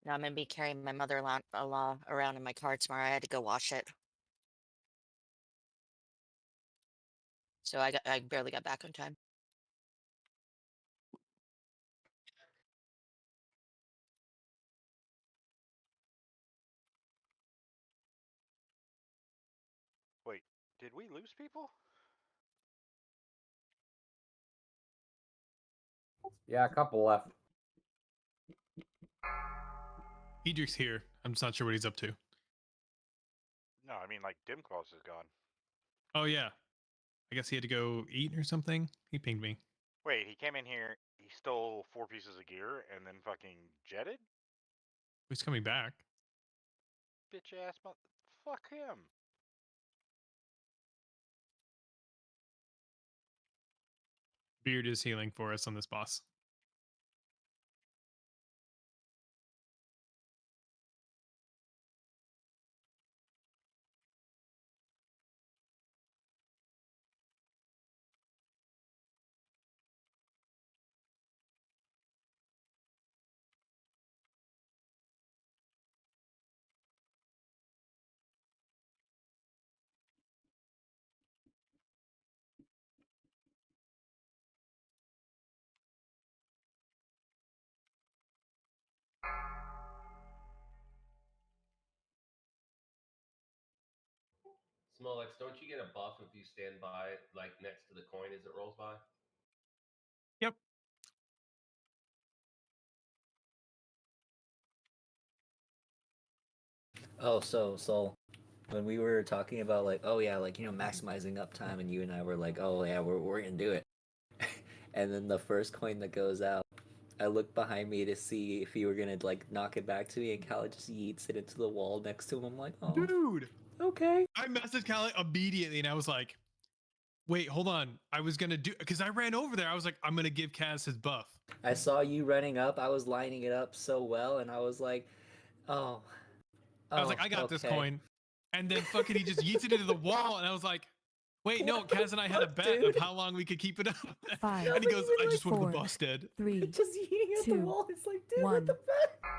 Now I'm gonna be carrying my mother-in-law around in my car tomorrow. I had to go wash it. So I barely got back on time. Wait, did we lose people? Yeah, a couple left. Edric's here. I'm just not sure what he's up to. No, I mean like Dimquos is gone. Oh yeah, I guess he had to go eat or something. He pinged me. Wait, he came in here, he stole 4 pieces of gear, and then fucking jetted? He's coming back. Bitch ass mother. Fuck him. Beard is healing for us on this boss. Smolex, don't you get a buff if you stand by, like next to the coin as it rolls by? Yep. Oh, so when we were talking about like, oh yeah, like maximizing uptime, and you and I were like, oh yeah, we're gonna do it. And then the first coin that goes out, I looked behind me to see if you were gonna like knock it back to me, and Cal just yeets it into the wall next to him. I'm like, oh, Dude. okay. I messaged Callie immediately, and I was like, "Wait, hold on. I was gonna do because I ran over there. I was like, I'm gonna give Kaz his buff." I saw you running up. I was lining it up so well, and I was like, oh. I was like, I got this coin, and then fucking he just yeets it into the wall, and I was like, "Wait, no." Kaz and I had a bet of how long we could keep it up, 5, and he goes, "I just wanted the 4, boss dead." 3, Just yeeting at the 2, wall. It's like, dude, 1. what the fuck?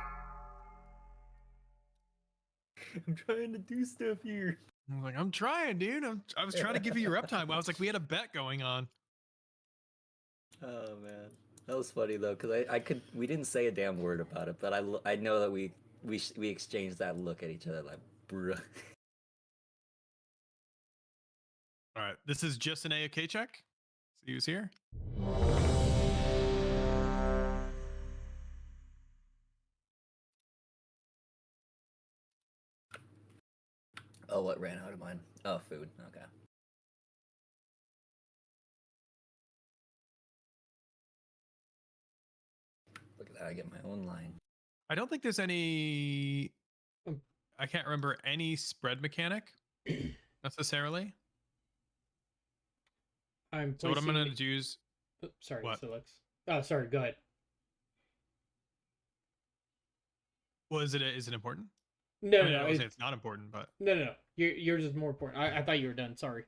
I'm trying to do stuff here. I'm like, "I'm trying, dude. I was trying to give you your uptime." I was like, "We had a bet going on." Oh man, that was funny though, because we didn't say a damn word about it, but I know that we exchanged that look at each other like, bruh. All right, this is just an AOK check. See who's here. Oh, what ran out of mine? Oh, food. Okay. Look at that, I get my own line. I don't think there's any. I can't remember any spread mechanic necessarily. So what I'm gonna do is. Sorry, What? Silex. Oh, sorry. Go ahead. Well, is it important? No, I mean, no, I don't say it's not important, but No. Yours is more important. I thought you were done. Sorry.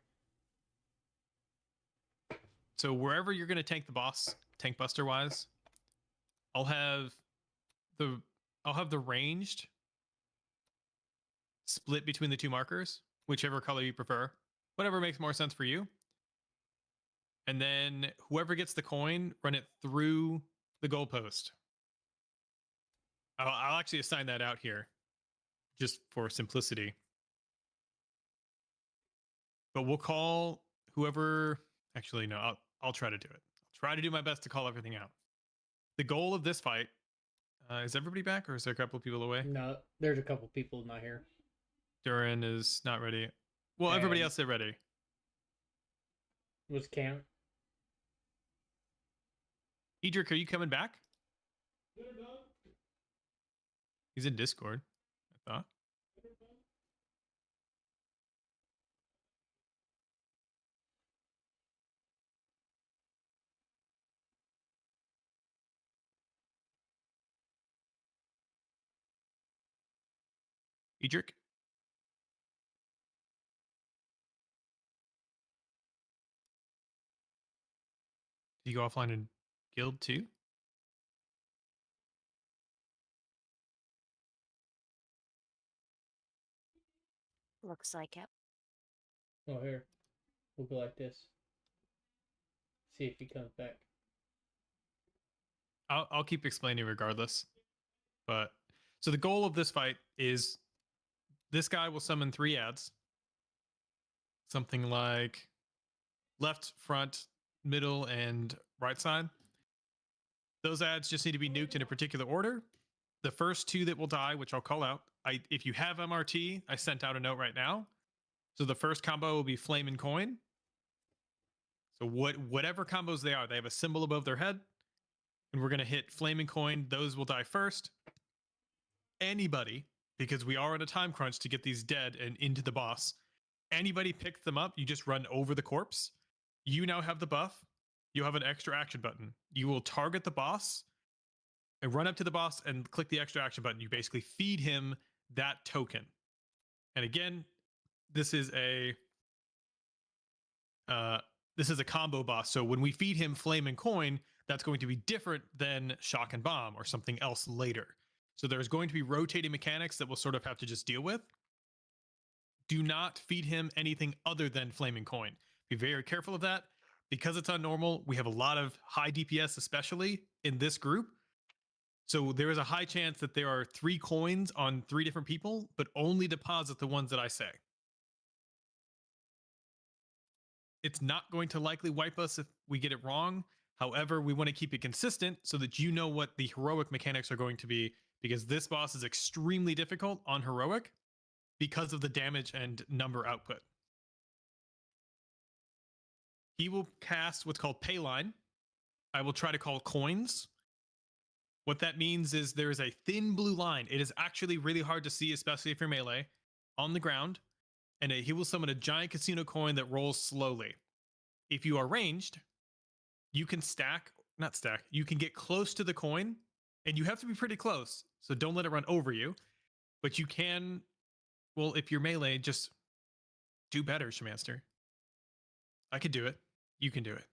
so wherever you're gonna tank the boss, tank buster wise, I'll have the ranged split between the two markers, whichever color you prefer, whatever makes more sense for you. And then whoever gets the coin, run it through the goalpost. I'll actually assign that out here, just for simplicity. But we'll call whoever. Actually, no. I'll try to do it. I'll try to do my best to call everything out. The goal of this fight is everybody back, or is there a couple of people away? No, there's a couple people not here. Duran is not ready. Well, everybody And- else is ready. Was Cam? Edric, are you coming back? He's in Discord, I thought. Edric? Did you go offline in guild too? Looks like it. Oh, here. We'll go like this. See if he comes back. I'll keep explaining regardless. But so the goal of this fight is this guy will summon 3 ads. Something like left, front, middle, and right side. Those ads just need to be nuked in a particular order. The first 2 that will die, which I'll call out. If you have MRT, I sent out a note right now. So the first combo will be Flame and Coin. So whatever combos they are, they have a symbol above their head. And we're going to hit Flame and Coin. Those will die first. Anybody, because we are on a time crunch to get these dead and into the boss, anybody picks them up, you just run over the corpse. You now have the buff. You have an extra action button. You will target the boss and run up to the boss and click the extra action button. You basically feed him that token. And again, this is a combo boss. So when we feed him Flame and Coin, that's going to be different than Shock and Bomb or something else later. So there's going to be rotating mechanics that we'll sort of have to just deal with. Do not feed him anything other than Flame and Coin. Be very careful of that. Because it's on normal, we have a lot of high DPS, especially in this group. So there is a high chance that there are 3 coins on 3 different people, but only deposit the ones that I say. It's not going to likely wipe us if we get it wrong. However, we want to keep it consistent so that you know what the heroic mechanics are going to be, because this boss is extremely difficult on heroic because of the damage and number output. He will cast what's called Payline. I will try to call coins. What that means is there is a thin blue line. It is actually really hard to see, especially if you're melee, on the ground. And he will summon a giant casino coin that rolls slowly. If you are ranged, you can you can get close to the coin, and you have to be pretty close. So don't let it run over you. But you can, well, if you're melee, just do better, Shemaster. I could do it. You can do it.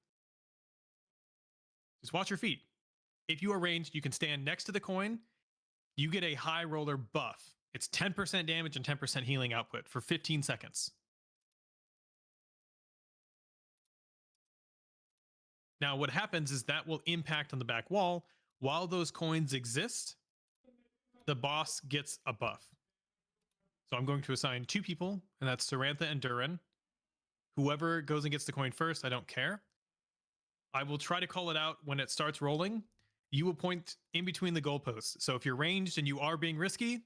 Just watch your feet. If you are ranged, you can stand next to the coin. You get a high roller buff. It's 10% damage and 10% healing output for 15 seconds. Now, what happens is that will impact on the back wall. While those coins exist, the boss gets a buff. So I'm going to assign 2 people, and that's Sarantha and Durin. Whoever goes and gets the coin first, I don't care. I will try to call it out when it starts rolling. You will point in between the goalposts. So if you're ranged and you are being risky,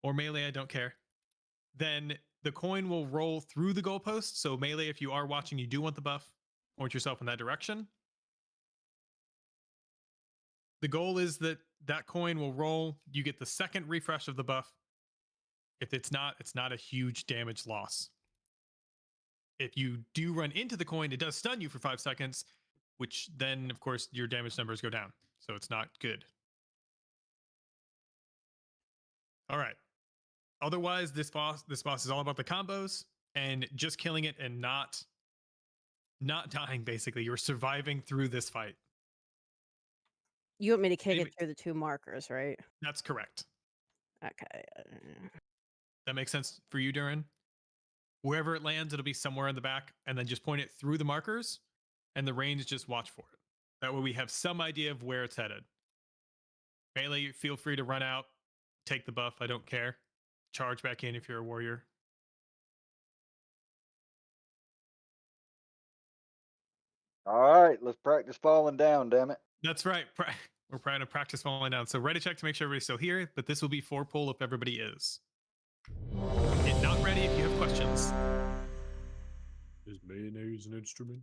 or melee, I don't care, then the coin will roll through the goalpost. So melee, if you are watching, you do want the buff, point yourself in that direction. The goal is that that coin will roll. You get the second refresh of the buff. If it's not a huge damage loss. If you do run into the coin, it does stun you for 5 seconds, which then, of course, your damage numbers go down. So it's not good. All right. Otherwise, this boss is all about the combos and just killing it and not dying, basically. You're surviving through this fight. You want me to kick it through the 2 markers, right? That's correct. Okay. That makes sense for you, Durin? Wherever it lands, it'll be somewhere in the back, and then just point it through the markers, and the range, just watch for it. That way we have some idea of where it's headed. Melee, feel free to run out, take the buff, I don't care. Charge back in if you're a warrior. All right, let's practice falling down, damn it. That's right. We're trying to practice falling down. So ready check to make sure everybody's still here, but this will be 4 pull if everybody is. And not ready if you have questions. Is mayonnaise an instrument?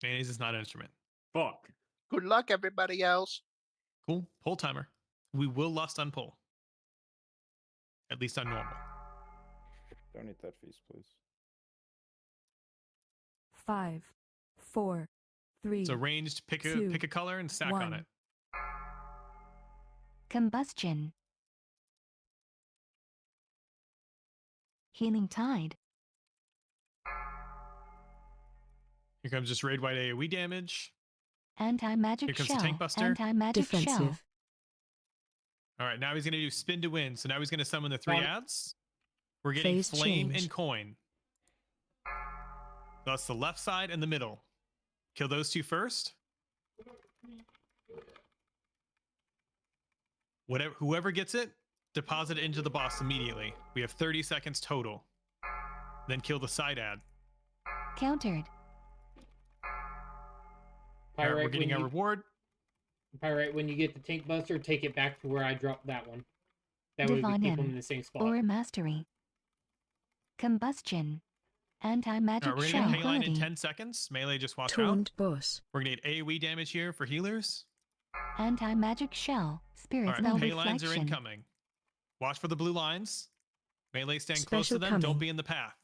Mayonnaise is not an instrument. Fuck. Good luck, everybody else. Cool. Pull timer. We will lust on pull. At least on normal. Don't eat that feast, please. 5, 4, 3. So ranged, pick a color and stack 1. on it. Combustion. Healing Tide. Here comes just raid white AoE damage. Anti-magic Here comes shell. the tank buster. Anti-magic shell. Defensive. All right, now he's going to do spin to win. So now he's going to summon the 3 ads. We're getting Phase flame change. and coin. So that's the left side and the middle. Kill those two first. Whoever gets it, deposit it into the boss immediately. We have 30 seconds total. Then kill the side ad. Countered. All right, we're Pyrite, getting when our you- reward. Pyrite, when you get the tank buster, take it back to where I dropped that one. That way we Divine keep them M. in the same spot. Aura Mastery. Combustion. All Anti-magic right, we're shell. gonna get Payline in Quality. 10 seconds. Melee, just watch out. Taunt boss. We're gonna get AoE damage here for healers. Anti-magic shell. Spirit All right, spell Paylines are reflection. incoming. Watch for the blue lines. Melee, stand close to Special them. Don't coming. be in the path.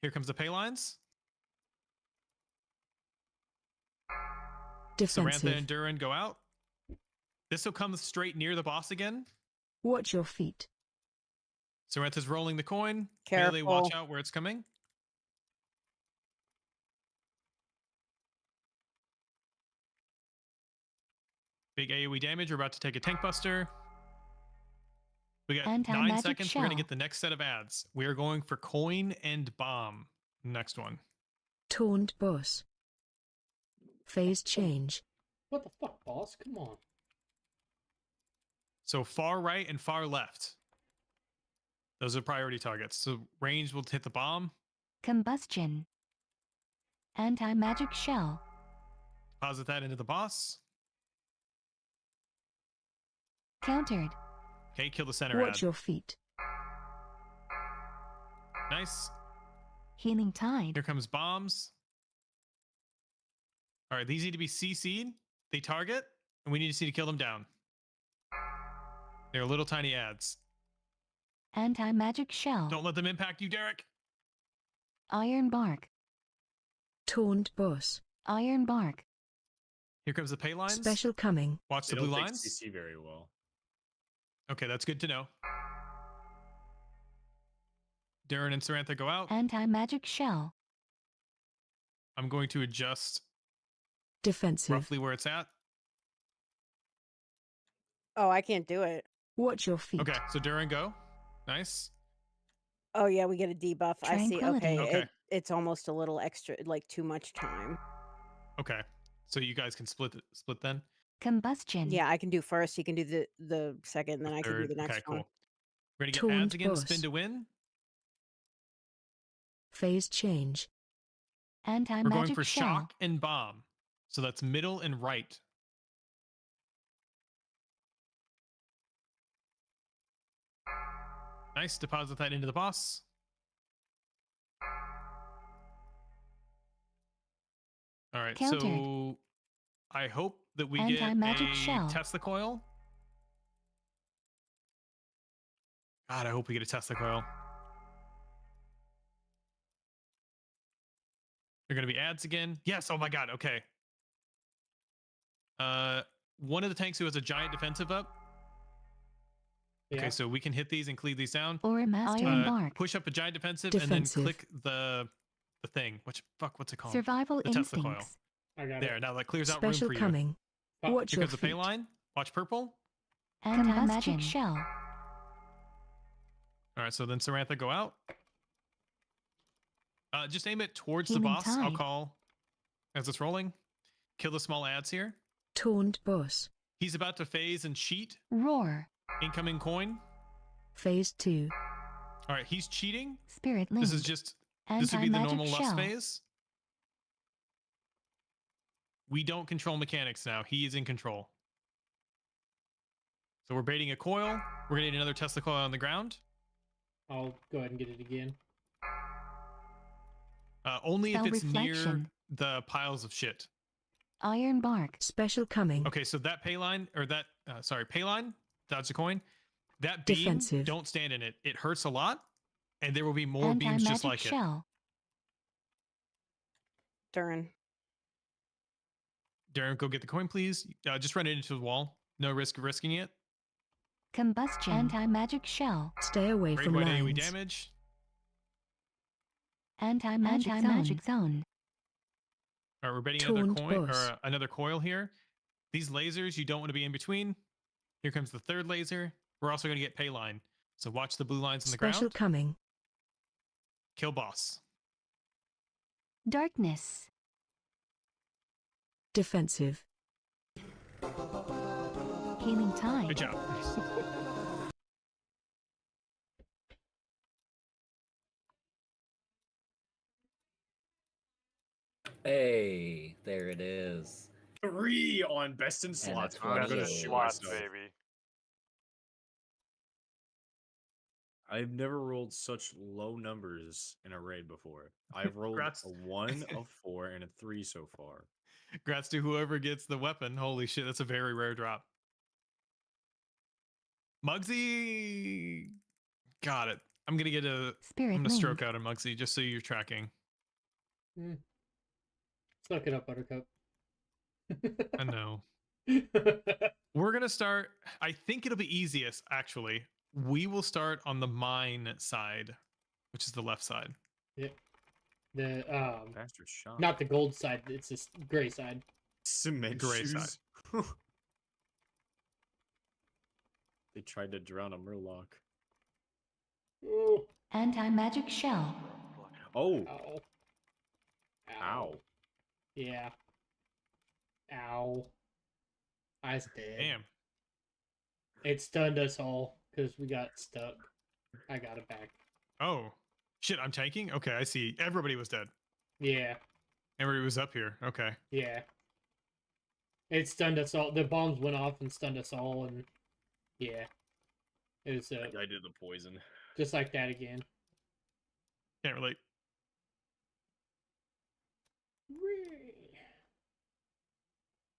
Here comes the Paylines. Sarantha Defensive. and Durin go out. This will come straight near the boss again. Watch your feet. Sarantha's rolling the coin. Melee, Careful. watch out where it's coming. Big AoE damage. We're about to take a tank buster. We got 9 Anti-magic seconds. We're going to shell. get the next set of ads. We are going for coin and bomb. Next one. Taunt boss. Phase change. What the fuck, boss? Come on. So far right and far left. Those are priority targets. So range will hit the bomb. Combustion. Anti-magic shell. Deposit that into the boss. Countered. Okay, kill the center Watch ad. your feet. Nice. Healing tide. Here comes bombs. All right, these need to be CC'd. They target, and we need to see to kill them down. They're little tiny ads. Anti-magic shell. Don't let them impact you, Derek. Iron bark. Taunt boss. Iron bark. Here comes the pay lines. Special coming. Watch the They blue don't take lines. CC very well. Okay, that's good to know. Durin and Sarantha go out. Anti-magic shell. I'm going to adjust Defensive. roughly where it's at. Oh, I can't do it. Watch your feet. Okay, so Durin, go. Nice. Oh yeah, we get a debuff. I see. Tranquility. Okay, Okay. it's almost a little extra, like too much time. Okay, so you guys can split then. Combustion. Yeah, I can do first. He can do the second, and then I can do Third. the next Okay, cool. one. We're gonna get Taunt ads again. boss. Spin to win. Phase change. We're going Anti-magic for shell. shock and bomb. So that's middle and right. Nice. Deposit that into the boss. All right. Countered. So I hope that we get Anti-magic a shell. Tesla coil. God, I hope we get a Tesla coil. They're going to be ads again. Yes. Oh my God. Okay. One of the tanks who has a giant defensive up. Yeah. Okay, so we can hit these and cleave these down. Aura mastery bark. Push up a giant defensive, Defensive. and then click the thing. What's it called? Survival The Tesla coil. instincts. I got There. it. Now that clears out Special room for coming. Oh, Watch you. Here your comes the pay feet. line. Watch purple. Anti-magic Combustion. shell. All right, so then Sarantha go out. Just aim it towards the Healing boss. I'll tide. call as it's rolling. Kill the small ads here. Taunt boss. He's about to phase and cheat. Roar. Incoming coin. Phase 2. All right, he's cheating. Spirit link. This is just this would be the Anti-magic normal lust shell. phase. We don't control mechanics now. He is in control. So we're baiting a coil. We're gonna need another Tesla coil on the ground. I'll go ahead and get it again. Only if Spell it's near reflection. the piles of shit. Iron bark. Special coming. Okay, so that pay line or that pay line, dodge the coin. That beam, Defensive. don't stand in it. It hurts a lot, and there will be more beams Anti-magic just like it. shell. Durin. Darren, go get the coin, please. Just run it into the wall. No risk of risking it. Combustion. Anti-magic shell. Stay away Great from white AoE lines. damage. Anti-magic zone. All right, we're betting another Taunt coin boss. or another coil here. These lasers you don't want to be in between. Here comes the third laser. We're also going to get pay line. So watch the blue lines in the Special ground. coming. Kill boss. Darkness. Defensive. Healing tide. Good job. Hey, there it is. 3 on best in slots. it's I'm gonna funny. shoot Slots, myself. baby. I've never rolled such low numbers in a raid before. I've rolled Congrats. a 1, a 4, and a 3 so far. Congrats to whoever gets the weapon. Holy shit, that's a very rare drop. Muggsy got it. I'm gonna get a Spirit I'm gonna link. stroke out a Muggsy just so you're tracking. Suck it up, Buttercup. I know. We're gonna start. I think it'll be easiest actually. We will start on the mine side, which is the left side. Yeah. The Bastard shot. not the gold side. It's this gray side. Cement Gray shoes. They tried to drown a Murloc. Anti-magic shell. Oh. Ow. Ow. Yeah. Ow. I was dead. Damn. It stunned us all because we got stuck. I got it back. Oh shit! I'm tanking. Okay, I see. Everybody was dead. Yeah. Everybody was up here. Okay. Yeah. It stunned us all. The bombs went off and stunned us all, and yeah. It was I did the poison. just like that again. Can't relate.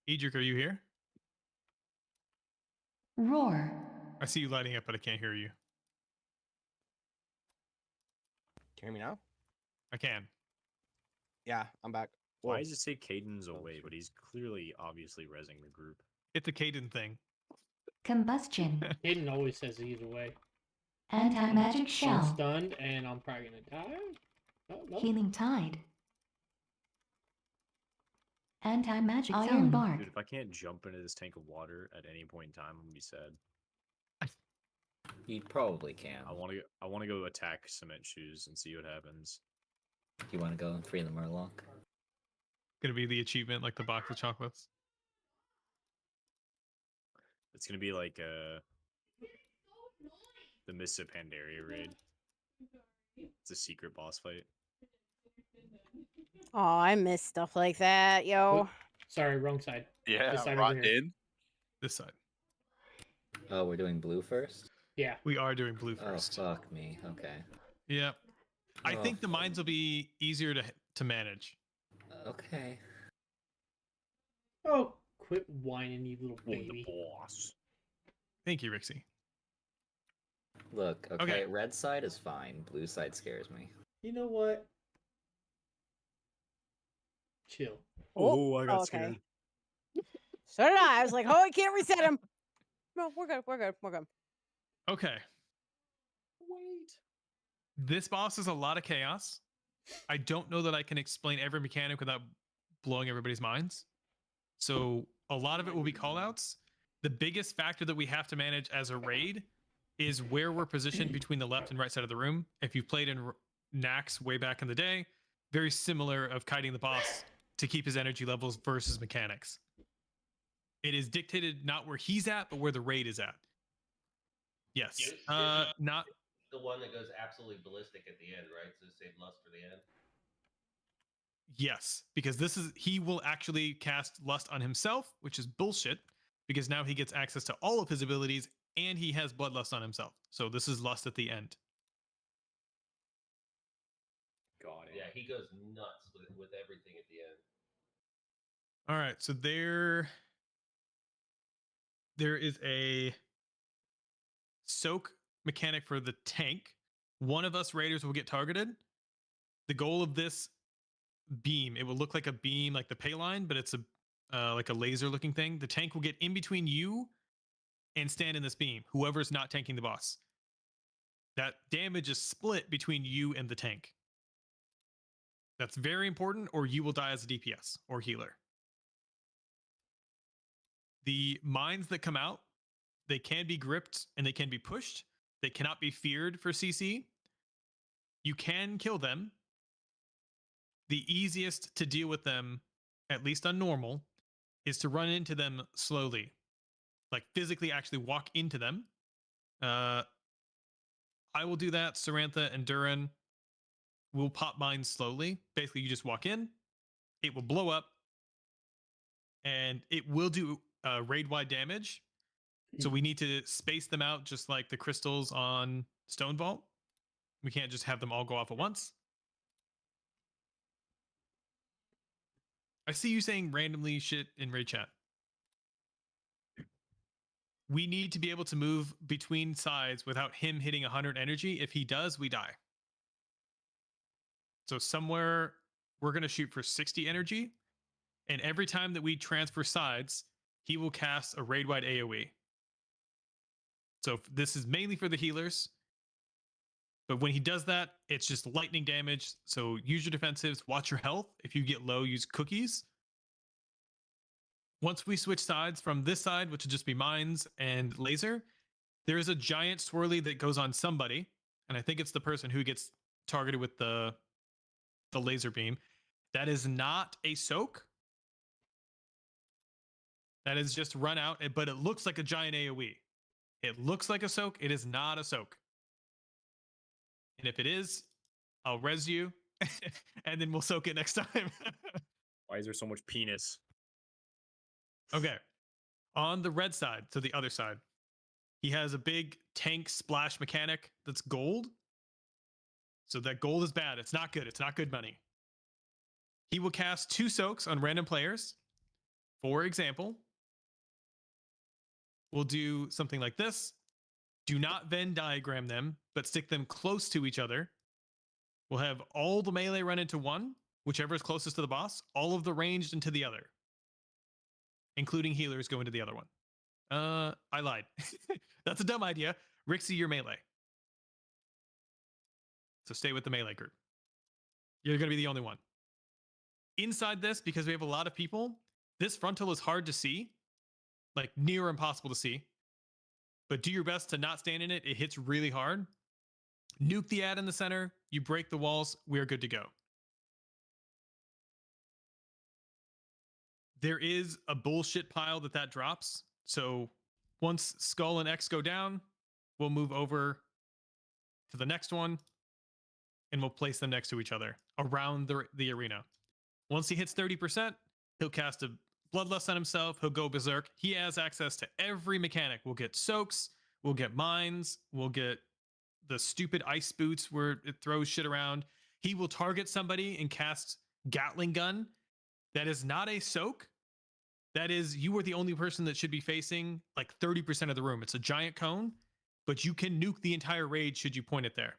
Edric, are you here? Roar. I see you lighting up, but I can't hear you. Can you hear me now? I can. Yeah, I'm back. Why Whoa. does it say Caden's away, but he's clearly obviously rezzing the group? It's a Caden thing. Combustion. Hayden always says he's away. Anti-magic I'm shell. stunned, and I'm probably gonna die. Oh, no. Healing tide. Anti-magic Iron zone. bark. Dude, if I can't jump into this tank of water at any point in time, I'm gonna be sad. You probably can. I want to go attack cement shoes and see what happens. You want to go and free the Murloc? Gonna be the achievement, like the box of chocolates. It's gonna be like the Mists of Pandaria raid. It's a secret boss fight. Oh, I miss stuff like that, yo. Oop, sorry, wrong side. Yeah, This side over rocked here. in. This side. Oh, we're doing blue first? Yeah. We are doing blue first. Oh, fuck me. Okay. Yeah. I Oh, think the mines will be easier to manage. Okay. Oh, quit whining, you little The baby. boss. Thank you, Rixie. Look, okay, Okay. red side is fine. Blue side scares me. You know what? Chill. Oh, I got okay. scared. So did I. I was like, oh, I can't reset him. No, we're good. We're good. We're good. Okay. Wait. This boss is a lot of chaos. I don't know that I can explain every mechanic without blowing everybody's minds. So a lot of it will be callouts. The biggest factor that we have to manage as a raid is where we're positioned between the left and right side of the room. If you've played in Nax way back in the day, very similar of kiting the boss to keep his energy levels versus mechanics. It is dictated not where he's at, but where the raid is at. Yes. Not the one that goes absolutely ballistic at the end, right? So save lust for the end. Yes, because he will actually cast lust on himself, which is bullshit, because now he gets access to all of his abilities and he has bloodlust on himself. So this is lust at the end. Got it. Yeah, he goes nuts with everything at the end. All right, so there is a soak mechanic for the tank. One of us raiders will get targeted. The goal of this beam, it will look like a beam, like the pay line, but it's a like a laser looking thing. The tank will get in between you and stand in this beam, whoever's not tanking the boss. That damage is split between you and the tank. That's very important, or you will die as a DPS or healer. The mines that come out, they can be gripped and they can be pushed. They cannot be feared for CC. You can kill them. The easiest to deal with them, at least on normal, is to run into them slowly. Like physically actually walk into them. I will do that. Sarantha and Duran will pop mines slowly. Basically, you just walk in, it will blow up, and it will do raid-wide damage. So we need to space them out just like the crystals on Stone Vault. We can't just have them all go off at once. I see you saying randomly shit in raid chat. We need to be able to move between sides without him hitting 100 energy. If he does, we die. So somewhere we're going to shoot for 60 energy. And every time that we transfer sides, he will cast a raid-wide AoE. So this is mainly for the healers. But when he does that, it's just lightning damage. So use your defensives, watch your health. If you get low, use cookies. Once we switch sides from this side, which would just be mines and laser, there is a giant swirly that goes on somebody. And I think it's the person who gets targeted with the laser beam. That is not a soak. That is just run out, but it looks like a giant AoE. It looks like a soak. It is not a soak. And if it is, I'll res you, and then we'll soak it next time. Why is there so much penis? Okay. On the red side, so the other side, he has a big tank splash mechanic that's gold. So that gold is bad. It's not good. It's not good money. He will cast 2 soaks on random players. For example, we'll do something like this. Do not Venn diagram them, but stick them close to each other. We'll have all the melee run into one, whichever is closest to the boss, all of the ranged into the other, including healers go into the other one. I lied. That's a dumb idea. Rixie, you're melee. So stay with the melee group. You're going to be the only one. Inside this, because we have a lot of people, this frontal is hard to see, like near impossible to see. But do your best to not stand in it. It hits really hard. Nuke the ad in the center. You break the walls. We're good to go. There is a bullshit pile that drops. So once Skull and X go down, we'll move over to the next one and we'll place them next to each other around the arena. Once he hits 30%, he'll cast a Bloodlust on himself. He'll go berserk. He has access to every mechanic. We'll get soaks. We'll get mines. We'll get the stupid ice boots where it throws shit around. He will target somebody and cast Gatling gun. That is not a soak. That is, you are the only person that should be facing like 30% of the room. It's a giant cone, but you can nuke the entire raid should you point it there.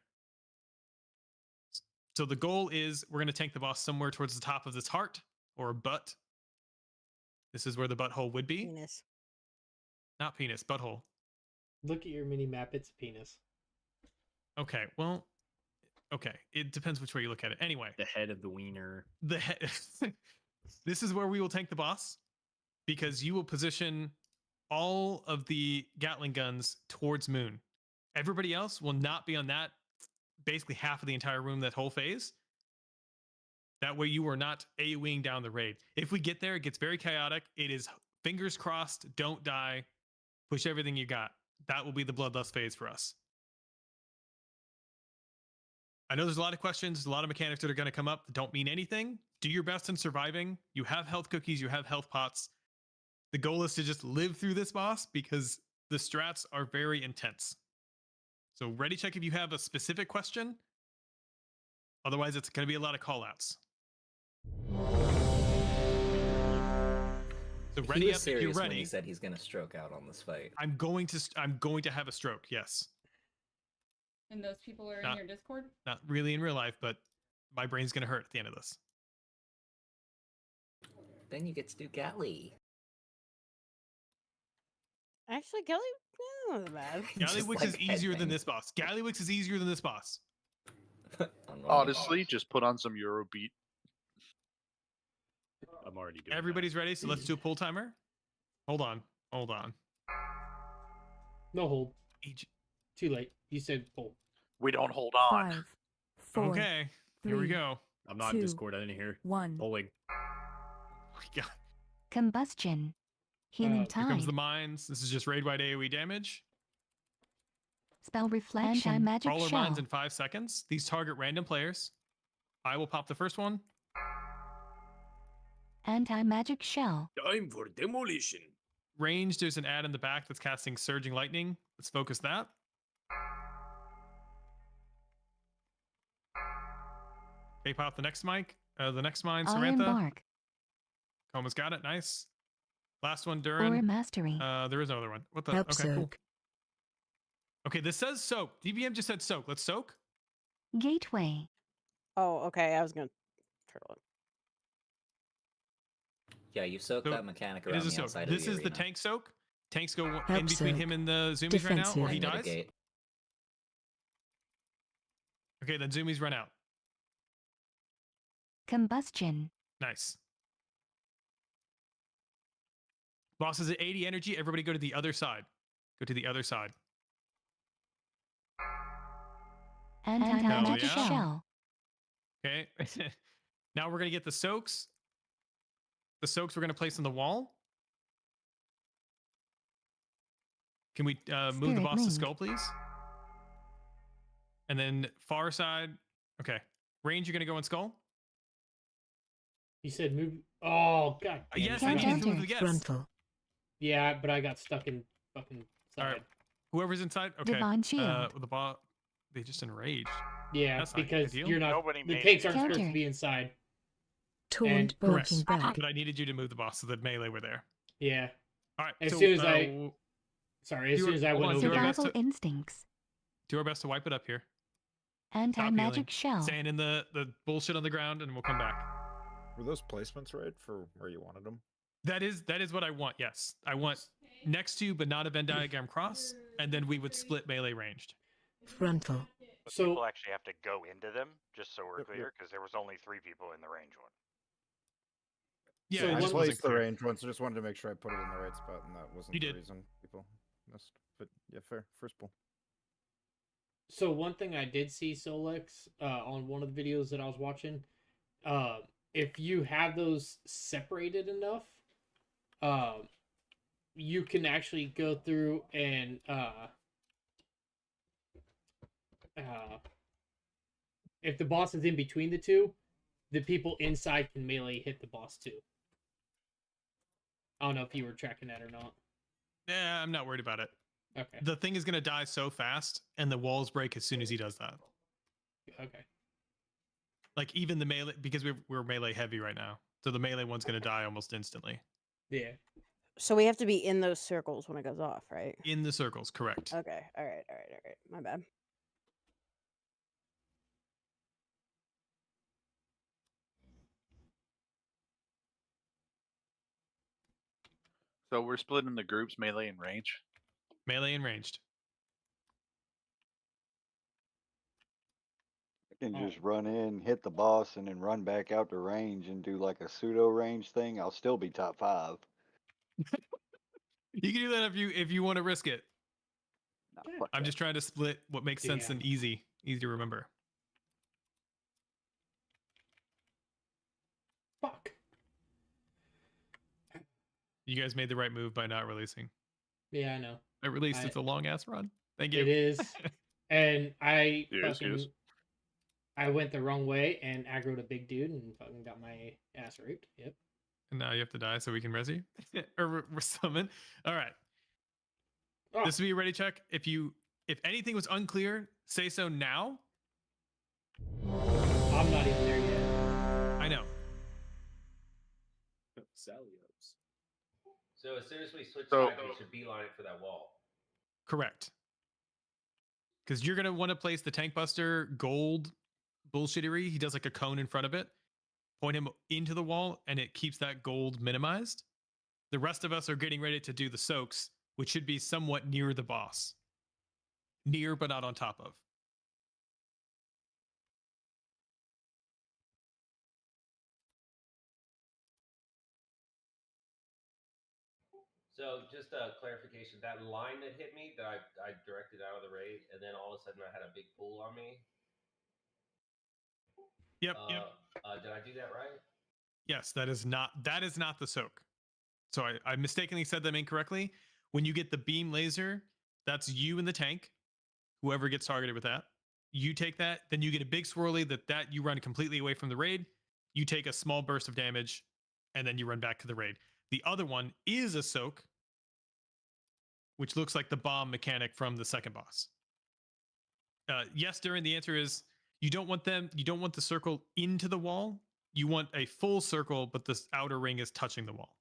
So the goal is we're going to tank the boss somewhere towards the top of this heart or butt. This is where the butthole would be. Penis. Not penis, butthole. Look at your mini map. It's penis. Okay, well, okay. It depends which way you look at it. Anyway. The head of the wiener. The head. This is where we will tank the boss because you will position all of the Gatling guns towards Moon. Everybody else will not be on that, basically half of the entire room, that whole phase. That way you are not AoEing down the raid. If we get there, it gets very chaotic. It is fingers crossed, don't die, push everything you got. That will be the Bloodlust phase for us. I know there's a lot of questions, a lot of mechanics that are going to come up that don't mean anything. Do your best in surviving. You have health cookies, you have health pots. The goal is to just live through this boss because the strats are very intense. So ready check if you have a specific question. Otherwise, it's going to be a lot of callouts. So ready he was up if serious you're when ready. he said he's going to stroke out on this fight. I'm going to have a stroke. Yes. And those people are Not- in your Discord? Not really in real life, but my brain's going to hurt at the end of this. Then you get to do Gatly. Actually, Kelly, not that bad. Gallywix is easier than this boss. Gallywix is easier than this boss. Honestly, just put on some Eurobeat. I'm already doing Everybody's ready, so let's do a pull timer. Hold on. No hold. Too late. You said pull. We don't hold on. 5, 4, Okay, here we 3, go. I'm not in 2, Discord. I didn't hear. 1. Polling. Yeah. Combustion. Healing Here comes tide. the mines. This is just raid-wide AoE damage. Spell reflection. Anti-magic Roller shell. mines in 5 seconds. These target random players. I will pop the first one. Anti-magic shell. Time for demolition. Range, there's an ad in the back that's casting Surging Lightning. Let's focus that. Okay, pop the next mic. The next mine, Iron Samantha. bark. Almost got it. Nice. Last one, Or Durin. mastery. There is another one. What the? Help Okay, cool. soak. Okay, this says soak. DBM just said soak. Let's soak. Gateway. Oh, okay. I was gonna turtle it. Yeah, you soak So that mechanic It around is a the soak. outside This of is the the arena. tank soak. Tanks go in Help between soak. him and the zoomies right now, or he Defensive. dies. Mitigate. Okay, then zoomies run out. Combustion. Nice. Boss is at 80 energy. Everybody go to the other side. Go to the other side. Anti-magic yeah. shell. Okay. Now we're going to get the soaks. The soaks we're going to place on the wall. Can we move the Spirit boss to ring. skull, please? And then far side. Okay. Range, you're going to go on skull? You said move. Oh god. damn Yes, it. I need to move the guest. Frontal. Yeah, but I got stuck in fucking side. All right. Whoever's inside. Okay. Divine shield. The boss. They just enraged. Yeah, That's not because ideal. you're not. Nobody The made tanks it. aren't supposed to Counter. be inside. Taunt And- barking Correct. back. But I needed you to move the boss so that melee were there. Yeah. All right. As so, soon as I- w- Sorry, as Do soon it- as I hold went on, over do our there. best Survival to- instincts. do our best to wipe it up here. Anti-magic shell. Staying in the bullshit on the ground, and we'll come back. Were those placements right for where you wanted them? That is what I want. Yes, I want next to, but not a Venn diagram cross, and then we would split melee ranged. Frontal. But So- people actually have to go into them, just so we're Yep, yep. clear, because there was only 3 people in the range one. Yeah, So it I one- just placed wasn't the clear. range once. I just wanted to make sure I put it in the right spot, and that wasn't You the did. reason people missed. But yeah, fair. First pull. So one thing I did see, Solex, on one of the videos that I was watching, if you have those separated enough, you can actually go through and if the boss is in between the two, the people inside can melee hit the boss too. I don't know if you were tracking that or not. Yeah, I'm not worried about it. Okay. The thing is gonna die so fast, and the walls break as soon as he does that. Okay. Like even the melee, because we're melee heavy right now, so the melee one's gonna die almost instantly. Yeah. So we have to be in those circles when it goes off, right? In the circles, correct. Okay. All right. My bad. So we're splitting the groups melee and range. Melee and ranged. I can just run in, hit the boss, and then run back out to range and do like a pseudo range thing. I'll still be top 5. You can do that if you want to risk it. Nah, fuck I'm that. just trying to split what makes sense Yeah. and easy to remember. Fuck. You guys made the right move by not releasing. Yeah, I know. I released. I- It's a long ass run. Thank you. It is. And I Yes, fucking yes. I went the wrong way and aggroed a big dude and fucking got my ass raped. Yep. And now you have to die so we can res you or summon. All right. Oh, This will be a ready check. If anything was unclear, say so now. I'm not even there yet. I know. Salios. So as soon as we switch So- sides, we should beeline it for that wall. Correct. Because you're gonna want to place the tank buster gold bullshittery. He does like a cone in front of it. Point him into the wall, and it keeps that gold minimized. The rest of us are getting ready to do the soaks, which should be somewhat near the boss. Near, but not on top of. So just a clarification, that line that hit me that I directed out of the raid, and then all of a sudden I had a big pool on me. Yep. Did I do that right? Yes, that is not the soak. So I mistakenly said them incorrectly. When you get the beam laser, that's you in the tank. Whoever gets targeted with that, you take that. Then you get a big swirly that you run completely away from the raid. You take a small burst of damage, and then you run back to the raid. The other one is a soak, which looks like the bomb mechanic from the second boss. Yes, Durin, the answer is you don't want the circle into the wall. You want a full circle, but the outer ring is touching the wall.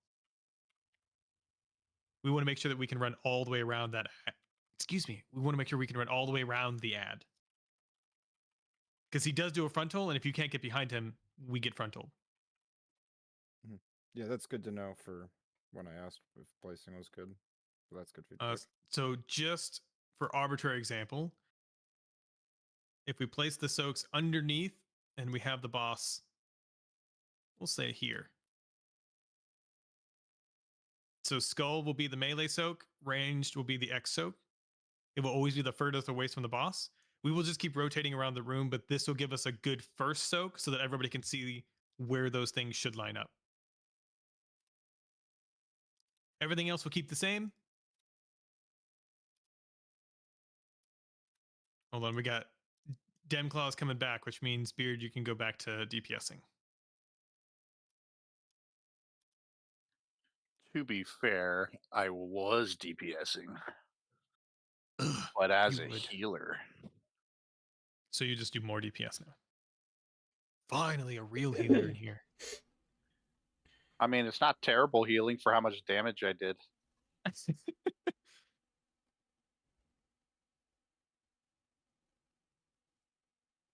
We want to make sure that we can run all the way around that. Excuse me. We want to make sure we can run all the way around the ad. Because he does do a frontal, and if you can't get behind him, we get frontal. Yeah, that's good to know for when I asked if placing was good. So that's good feedback. So just for arbitrary example, if we place the soaks underneath and we have the boss, we'll say here. So skull will be the melee soak, ranged will be the X soak. It will always be the furthest away from the boss. We will just keep rotating around the room, but this will give us a good first soak so that everybody can see where those things should line up. Everything else will keep the same. Hold on, we got Demclaws coming back, which means Beard, you can go back to DPSing. To be fair, I was DPSing, but as a healer. So you just do more DPS now. Finally, a real healer in here. I mean, it's not terrible healing for how much damage I did.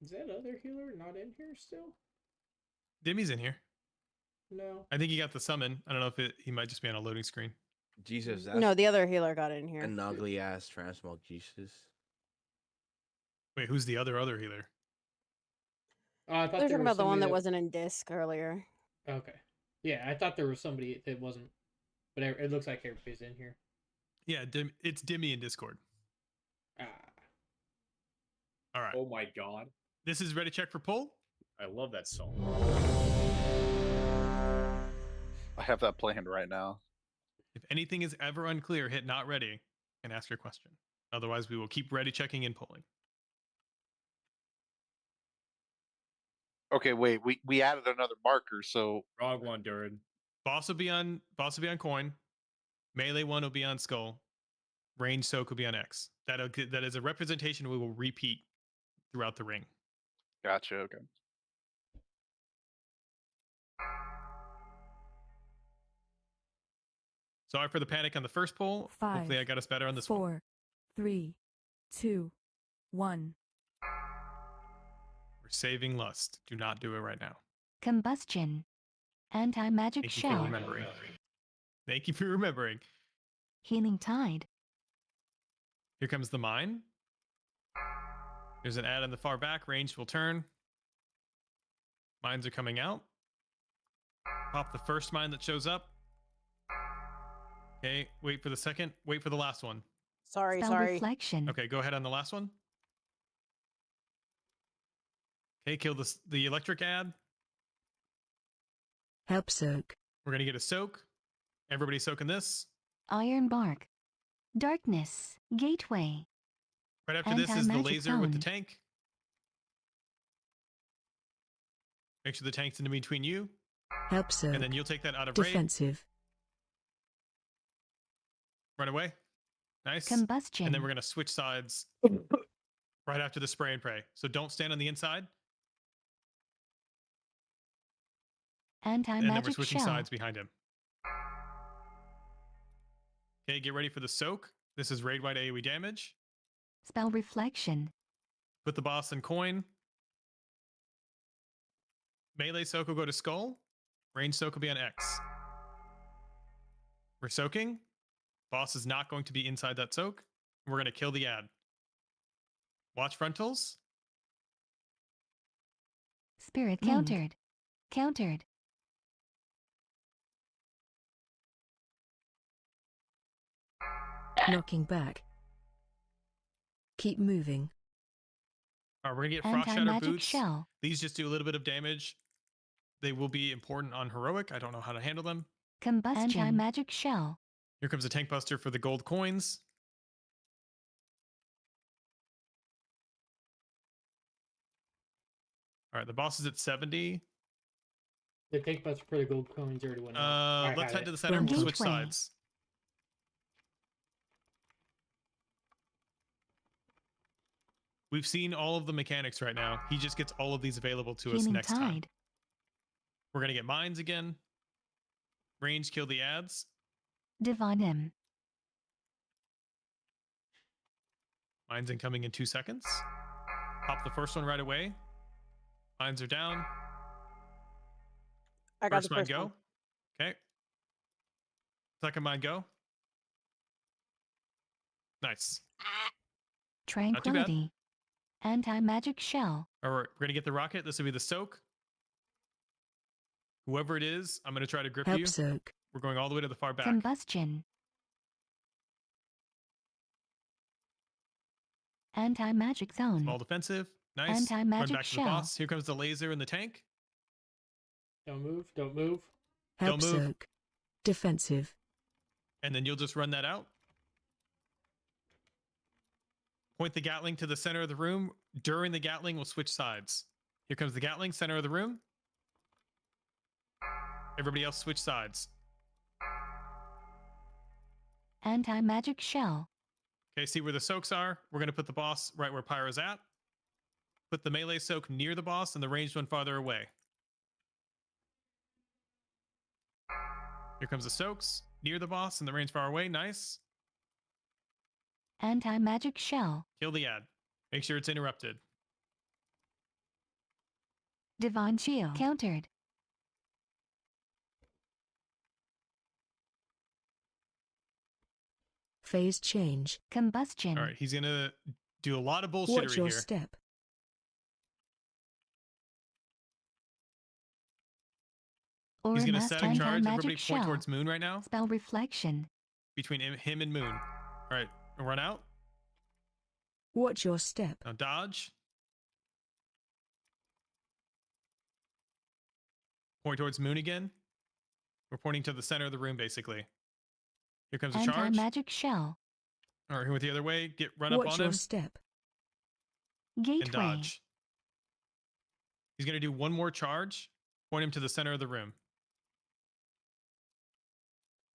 Is that other healer not in here still? Dimmy's in here. No. I think he got the summon. I don't know if he might just be on a loading screen. Jesus, that's No, the other healer got in here. an ugly ass transmog. Jesus. Wait, who's the other healer? I thought They're there talking was about the one somebody that wasn't in disc earlier. Okay. Yeah, I thought there was somebody that wasn't, but it looks like everybody's in here. Yeah, it's Dimmy in Discord. Ah. All right. Oh my god. This is ready check for pull. I love that song. I have that planned right now. If anything is ever unclear, hit not ready and ask your question. Otherwise, we will keep ready checking and pulling. Okay, wait. We added another marker, so Wrong one, Durin. Boss will be on coin. Melee one will be on skull. Range soak will be on X. That is a representation we will repeat throughout the ring. Gotcha. Okay. Sorry for the panic on the first pull. 5, Hopefully, I got us better on this 4, one. 3, 2, 1. We're saving lust. Do not do it right now. Combustion. Anti-magic Thank you for shell. remembering. Thank you for remembering. Healing tide. Here comes the mine. There's an ad on the far back. Range will turn. Mines are coming out. Pop the first mine that shows up. Okay, wait for the second. Wait for the last one. Sorry, Spell sorry. reflection. Okay, go ahead on the last one. Okay, kill the electric ad. Help soak. We're gonna get a soak. Everybody soaking this. Iron bark. Darkness. Gateway. Right after this is the Anti-magic laser with the zone. tank. Make sure the tank's in between you. Help soak. And then you'll take that out of raid. Defensive. Run away. Nice. Combustion. And then we're going to switch sides right after the spray and pray. So don't stand on the inside. And then we're Anti-magic switching shell. sides behind him. Okay, get ready for the soak. This is raid wide AoE damage. Spell reflection. Put the boss in coin. Melee soak will go to skull. Range soak will be on X. We're soaking. Boss is not going to be inside that soak. We're going to kill the ad. Watch frontals. Spirit Wind. countered. Countered. Knocking back. Keep moving. All right, we're gonna get Frost Shatter Anti-magic boots. shell. These just do a little bit of damage. They will be important on heroic. I don't know how to handle them. Combustion. Anti-magic shell. Here comes a tank buster for the gold coins. All right, the boss is at 70. The tank buster for the gold coins already went out. I Let's had head it. to the center. We'll switch Gateway. sides. We've seen all of the mechanics right now. He just gets all of these available to us Healing next time. tide. We're gonna get mines again. Range, kill the ads. Divine him. Mines incoming in 2 seconds. Pop the first one right away. Mines are down. I got First the mine first go. one. Okay. Second mine go. Nice. too bad. Tranquility. Anti-magic shell. All right, we're gonna get the rocket. This will be the soak. Whoever it is, I'm gonna try to grip Help you. soak. We're going all the way to the far back. Combustion. Anti-magic zone. Small defensive. Nice. Run Anti-magic back to the shell. boss. Here comes the laser in the tank. Don't move. Don't move. Help Don't move. soak. Defensive. And then you'll just run that out. Point the Gatling to the center of the room. During the Gatling, we'll switch sides. Here comes the Gatling, center of the room. Everybody else switch sides. Anti-magic shell. Okay, see where the soaks are? We're going to put the boss right where Pyro's at. Put the melee soak near the boss and the ranged one farther away. Here comes the soaks. Near the boss and the range far away. Nice. Anti-magic shell. Kill the ad. Make sure it's interrupted. Divine shield. Countered. Phase change. Combustion. All right, he's going to do a lot of Watch bullshittery your here. step. Or He's going to master set a charge. anti-magic Everybody shell. point towards Moon right now. Spell reflection. Between him and Moon. All right, run out. Watch your step. Now dodge. Point towards Moon again. We're pointing to the center of the room, basically. Here comes a charge. Anti-magic shell. All right, here with the other way. Run up Watch on your him step. Gateway. and dodge. He's going to do one more charge. Point him to the center of the room.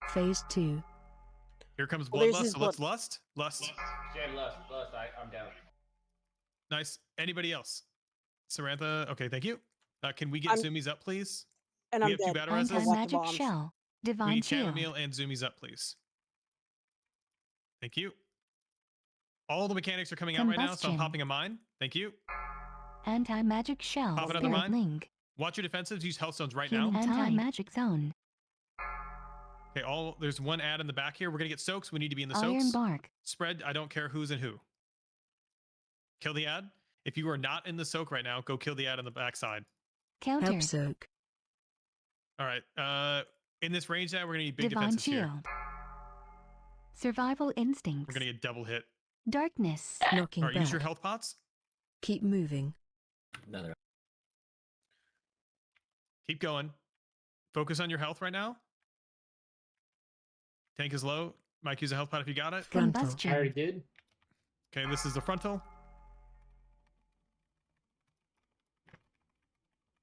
Phase 2. Here comes Well, there's Bloodlust. his So let's blood. lust. Lust. Jam lust. I'm down. Nice. Anybody else? Samantha. Okay, thank you. Can we get I'm- Zoomies up, please? And We I'm have two dead. battle I reses. want the Anti-magic bombs. shell. We Divine need shield. chamomile and Zoomies up, please. Thank you. All the mechanics are coming out right now, so I'm Combustion. popping a mine. Thank you. Anti-magic shell. Pop another Spirit mine. link. Watch your defensives. Use health stones right Healing now. tide. Anti-magic zone. Okay, there's one ad in the back here. We're gonna get soaks. We need to be in the Iron soaks. bark. Spread. I don't care who's and who. Kill the ad. If you are not in the soak right now, go kill the ad on the backside. Help Countered. soak. All right. In this range now, we're gonna need big Divine defenses here. shield. Survival instincts. We're gonna get double hit. Darkness. Knocking All right, back. use your health pots. Keep moving. Another. Keep going. Focus on your health right now. Tank is low. Mike, use a health pot if you got it. Frontal. I already did. Okay, this is the frontal.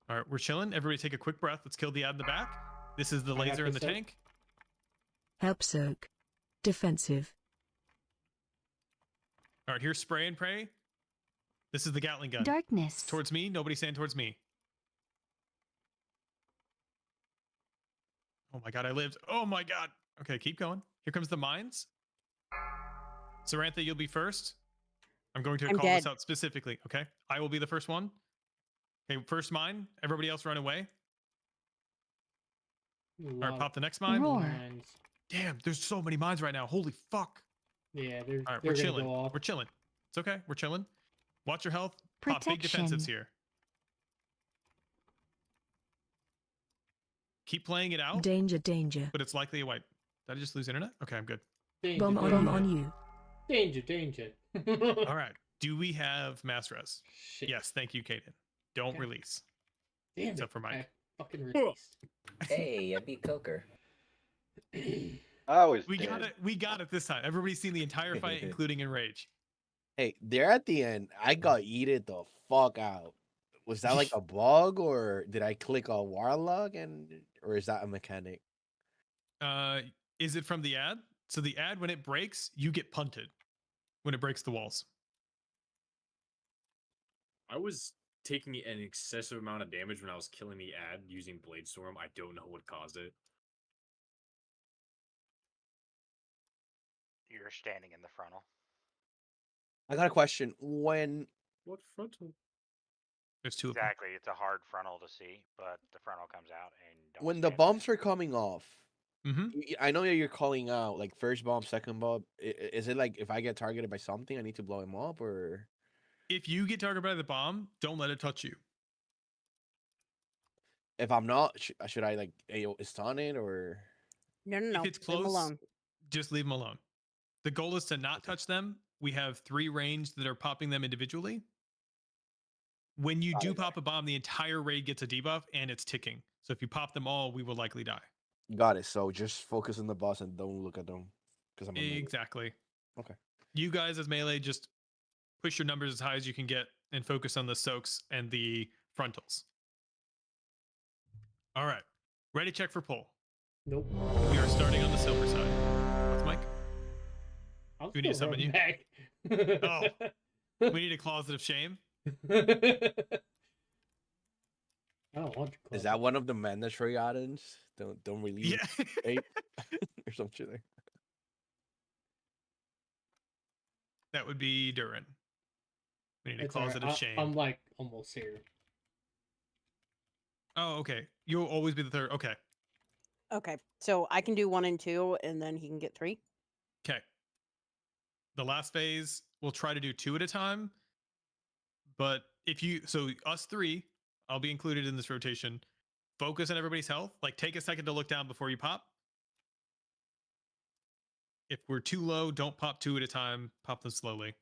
All right, we're chilling. Everybody take a quick breath. Let's kill the ad in the back. This is the I got laser in the this up. tank. Help soak. Defensive. All right, here's spray and pray. This is the Gatling gun. Darkness. Towards me. Nobody stand towards me. Oh my god, I lived. Oh my god. Okay, keep going. Here comes the mines. Sarantha, you'll be first. I'm going to I'm call this dead. out specifically, okay? I will be the first one. Okay, first mine. Everybody else run away. All right, pop the next mine. Roar. Mines. Damn, there's so many mines right now. Holy fuck. Yeah, they're, All right, they're we're gonna chilling. go off. We're chilling. It's okay. We're chilling. Watch your health. Pop big Protection. defensives here. Keep playing it out, Danger, danger. but it's likely a wipe. Did I just lose internet? Okay, I'm good. Danger, Bomb on you. Danger. All right. Do we have mass res? Shit. Yes. Thank you, Kaden. Don't Okay. release. Damn Except it. for Mike. I fucking released. Hey, I beat Coker. I was We dead. got it. We got it this time. Everybody's seen the entire fight, including Enrage. Hey, there at the end, I got yeeted the fuck out. Was that like a bug, or did I click a warlock, or is that a mechanic? Is it from the ad? So the ad, when it breaks, you get punted when it breaks the walls. I was taking an excessive amount of damage when I was killing the ad using Blade Storm. I don't know what caused it. You're standing in the frontal. I got a question. When What frontal? There's two of them. Exactly. It's a hard frontal to see, but the frontal comes out and don't when the stand bombs are coming off, Mhm. I know that you're calling out like first bomb, second bomb. Is it like if I get targeted by something, I need to blow him up, or If you get targeted by the bomb, don't let it touch you. if I'm not, should I like stun it, or No. If it's Leave 'em close, alone. just leave them alone. The goal is to not touch them. We have 3 range that are popping them individually. When you do pop a bomb, the entire raid gets a debuff and it's ticking. So if you pop them all, we will likely die. got it? So just focus on the boss and don't look at them because I'm a melee. Exactly. Okay. You guys as melee, just push your numbers as high as you can get and focus on the soaks and the frontals. All right. Ready check for pull. Nope. We are starting on the silver side. What's Mike? I'll We need to still summon run you. back. Oh, we need a closet of shame. I don't want your Is that one of the mandatory items? Don't release Yeah. ape or some shit there. That would be Durin. We need a It's all right. closet of shame. I'm like almost here. Oh, okay. You'll always be the third. Okay. Okay, so I can do 1 and 2, and then he can get 3. Okay. The last phase, we'll try to do 2 at a time. But if you, so us 3, I'll be included in this rotation. Focus on everybody's health. Like take a second to look down before you pop. If we're too low, don't pop 2 at a time. Pop them slowly.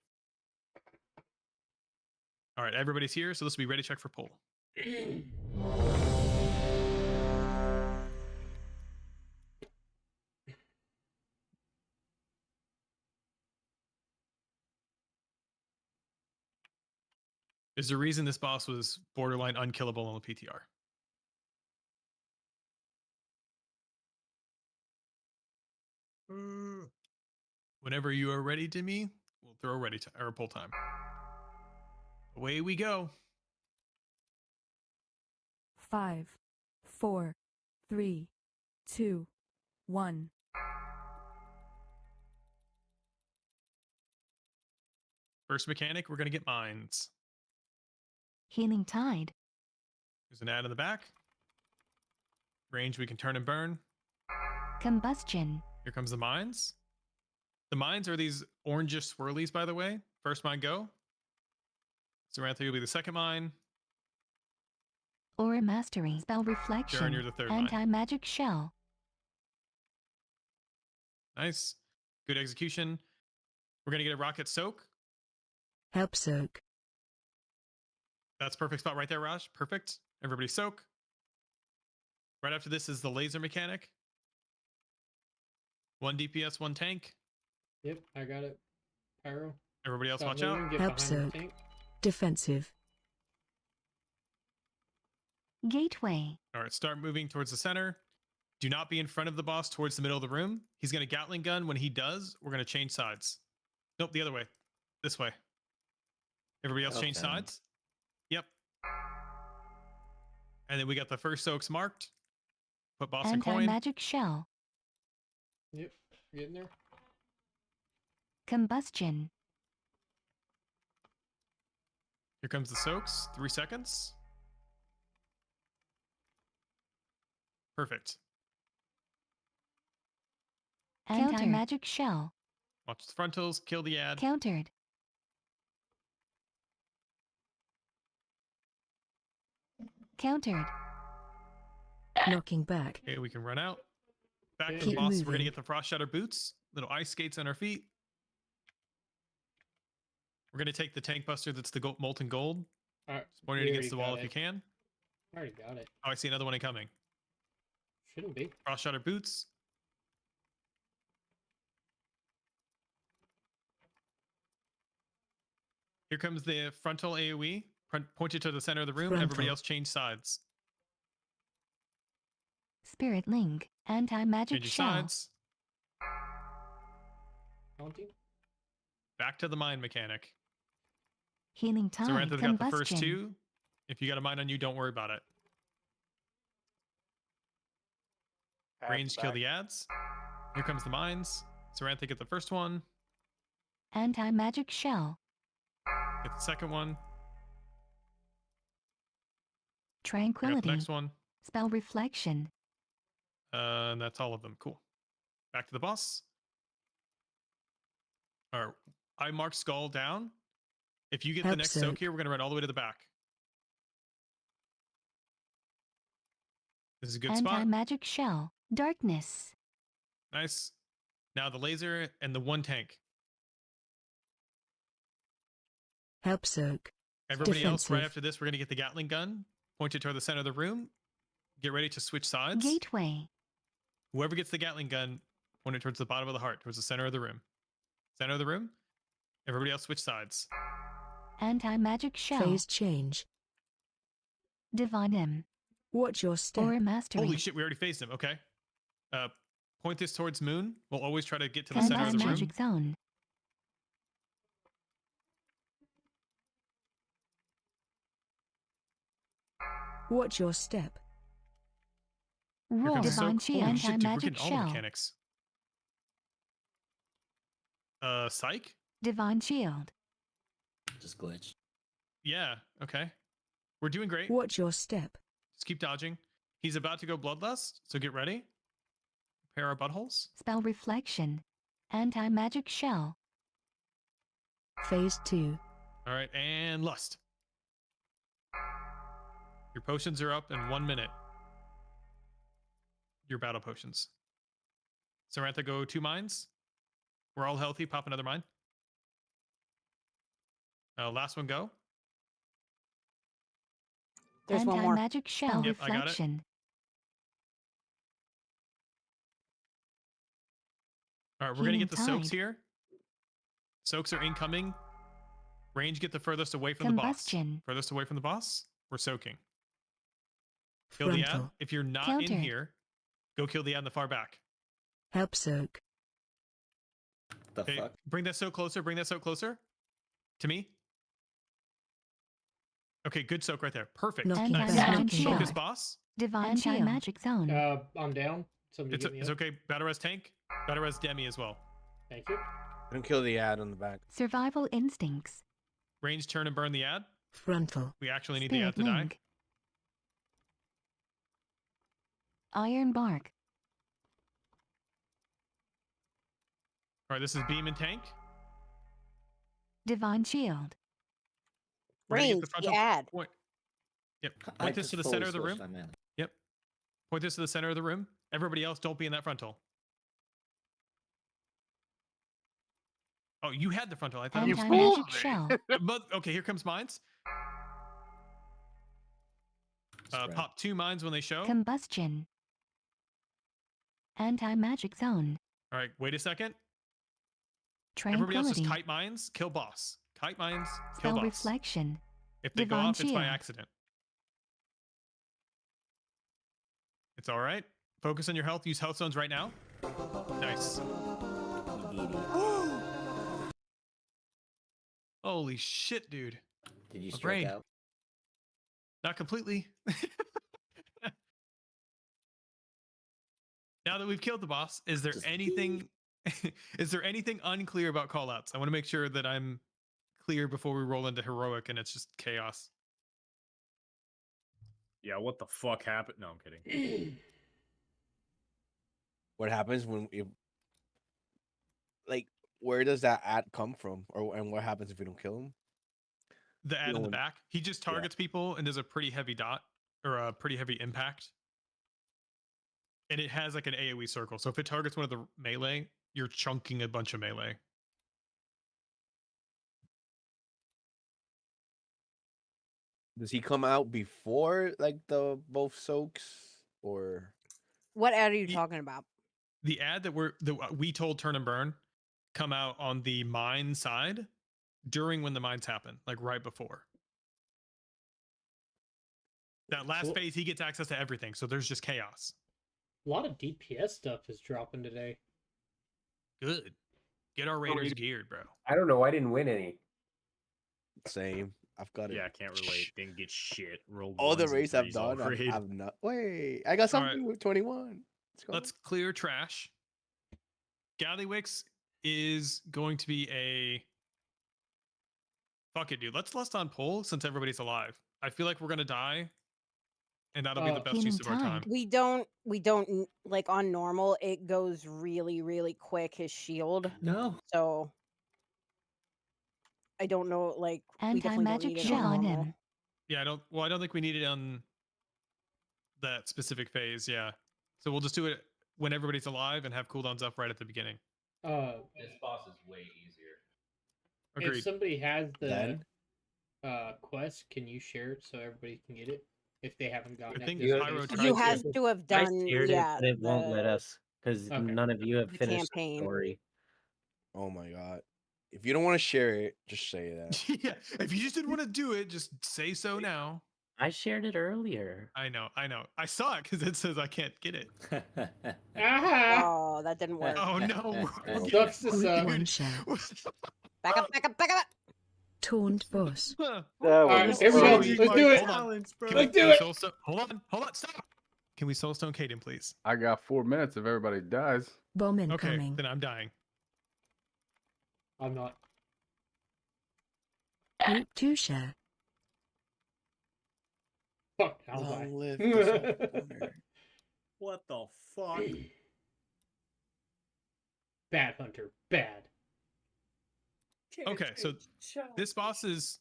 All right, everybody's here. So this will be ready check for pull. There's a reason this boss was borderline unkillable on the PTR. Whenever you are ready, Demi, we'll throw ready or pull time. Away we go. 5, 4, 3, 2, 1. First mechanic, we're going to get mines. Healing Tide. There's an ad in the back. Range we can turn and burn. Combustion. Here comes the mines. The mines are these orangish swirlies, by the way. First mine go. Zarantha will be the second mine. Aura Mastery. Spell Reflection. you're the third mine. Anti-magic shell. Nice. Good execution. We're going to get a rocket soak. Help soak. That's perfect spot right there, Raj. Perfect. Everybody soak. Right after this is the laser mechanic. 1 DPS, 1 tank. Yep, I got it. Pyro. Everybody else Stop watch out. moving, get Help behind the soak. tank. Defensive. Gateway. All right, start moving towards the center. Do not be in front of the boss towards the middle of the room. He's going to Gatling gun. When he does, we're going to change sides. Nope, the other way. This way. Everybody else change Okay. sides. Yep. And then we got the first soaks marked. Put boss in coin. Anti-magic shell. Yep, getting there. Combustion. Here comes the soaks. 3 seconds. Perfect. Anti-magic shell. Watch the frontals. Kill the ad. Countered. Countered. Knocking back. Okay, we can run out. Back to the Keep boss. We're going to moving. get the Frost Shatter boots. little ice skates on our feet. We're going to take the tank buster that's the molten gold. Alright, Just point it we against the already wall got if you it. can. I already got it. Oh, I see another one incoming. Shouldn't be. Cross shutter boots. Here comes the frontal AoE. Point it to the center of the room. Everybody Frontal. else change sides. Spirit Link. Anti-magic Change your shell. sides. Counting. Back to the mind mechanic. Healing tide. Zarantha's got the first Combustion. two. If you got a mind on you, don't worry about it. Ads Range kill back. the ads. Here comes the mines. Zarantha get the first one. Anti-magic shell. Get the second one. Pick up Tranquility. the next one. Spell reflection. And that's all of them. Cool. Back to the boss. All right. I marked Skull down. If you get the Help next soak. soak here, we're going to run all the way to the back. This is a good spot. Anti-magic shell. Darkness. Nice. Now the laser and the one tank. Help soak. Everybody else, right Defensive. after this, we're going to get the Gatling gun. Point it toward the center of the room. Get ready to switch sides. Gateway. Whoever gets the Gatling gun, point it towards the bottom of the heart, towards the center of the room. Center of the room. Everybody else switch sides. Anti-magic shell. Phase change. Divine him. Watch your step. Or mastery. Holy shit, we already phased him. Okay. Point this towards Moon. We'll always try to get to the center of the room. Anti-magic zone. Watch your step. Here Roar. comes the Divine soak. shield. Holy shit, dude, we're Anti-magic getting all the shell. mechanics. Psych? Divine shield. Just glitch. Yeah, okay. We're doing great. Watch your step. Just keep dodging. He's about to go Bloodlust, so get ready. Prepare our buttholes. Spell reflection. Anti-magic shell. Phase 2. All right, and Lust. Your potions are up in 1 minute. Your battle potions. Zarantha, go 2 mines. We're all healthy. Pop another mine. Last one, go. There's one more. Anti-magic shell. Yep, I got it. Reflection. All right, we're going to get the Healing soaks tide. here. Soaks are incoming. Range, get the furthest away from the Combustion. boss. Furthest away from the boss, we're soaking. Kill the ad. Frontal. If you're not Counter. in here, go kill the ad in the far back. Help soak. The Okay, fuck? bring that soak closer. Bring that soak closer to me. Okay, good soak right there. Perfect. Knocking Nice. back. Anti-magic Knocking Focus, shell. boss. Divine shield. Anti-magic zone. I'm down. Somebody It's, get me it's up. okay. Battle res tank. Battle res Demi as well. Thank you. Don't kill the ad on the back. Survival instincts. Range, turn, and burn the ad. Frontal. We actually need the Spirit ad to die. link. Iron bark. All right, this is beam and tank. Divine shield. We're gonna get Range, frontal the ad. point. Yep. I Point this just to the fully center of the switched room. my mana. Yep. Point this to the center of the room. Everybody else, don't be in that frontal. Oh, you had the frontal. I thought. Anti-magic shell. But okay, here comes mines. Spread. Pop 2 mines when they show. Combustion. Anti-magic zone. All right, wait a second. Everybody else Tranquility. just kite mines, kill boss. Kite mines, kill Spell boss. reflection. If they go Divine off, it's by shield. accident. It's all right. Focus on your health. Use health zones right now. Nice. Holy shit, dude. Did you My strike brain. out? Not completely. Now that we've killed the boss, is there anything is there anything unclear about callouts? I want to make sure that I'm clear before we roll into heroic and it's just chaos. Yeah, what the fuck happened? No, I'm kidding. What happens when you like? Where does that ad come from, and what happens if we don't kill him? The ad No in the one- back. He just targets people and does a pretty heavy dot or a pretty heavy impact. And it has like an AoE circle. So if it targets one of the melee, you're chunking a bunch of melee. Does he come out before like the both soaks or? What ad are you talking about? The ad that we told Turn and Burn come out on the mine side during when the mines happen, like right before. That last Cool. phase, he gets access to everything, so there's just chaos. A lot of DPS stuff is dropping today. Good. Get our raiders geared, bro. I don't know. I didn't win any. Same. I've got it. Yeah, I can't relate. Didn't get shit. Rolled All the ones and raids I've threes all done, raid. I've not. Wait, I got something with 21. Let's clear trash. Gallywix is going to be a... Fuck it, dude. Let's lust on pull since everybody's alive. I feel like we're going to die, and that'll be the best use of our time. We don't like on normal. It goes really, really quick. His shield. No. So I don't know. Like we definitely don't need it on normal. Yeah, I don't think we need it on that specific phase. Yeah, so we'll just do it when everybody's alive and have cooldowns up right at the beginning. This boss is way easier. Agreed. If somebody has the Then? quest, can you share it so everybody can get it? If they haven't gotten I think it. Pyro tried You have to have I done. shared Yeah, it, but it won't let the- us because Okay. none of you have The finished campaign. the story. Oh my god! If you don't want to share it, just say that. Yeah, if you just didn't want to do it, just say so now. I shared it earlier. I know. I saw it because it says I can't get it. Oh, that didn't work. Oh no! Sucks to Group suck. 1 share. Back up! Back up! Back up! Taunt boss. Alright, here we go. Let's do it. Hold on. Let's Can do we it. soulstone- Hold on, stop. Can we soulstone Caden, please? I got 4 minutes if everybody dies. Bomb Okay, incoming. then I'm dying. I'm not. Group 2 share. Fuck. I'll Long die. live the Soul What the fuck? Bad hunter. Bad. Okay, so this boss is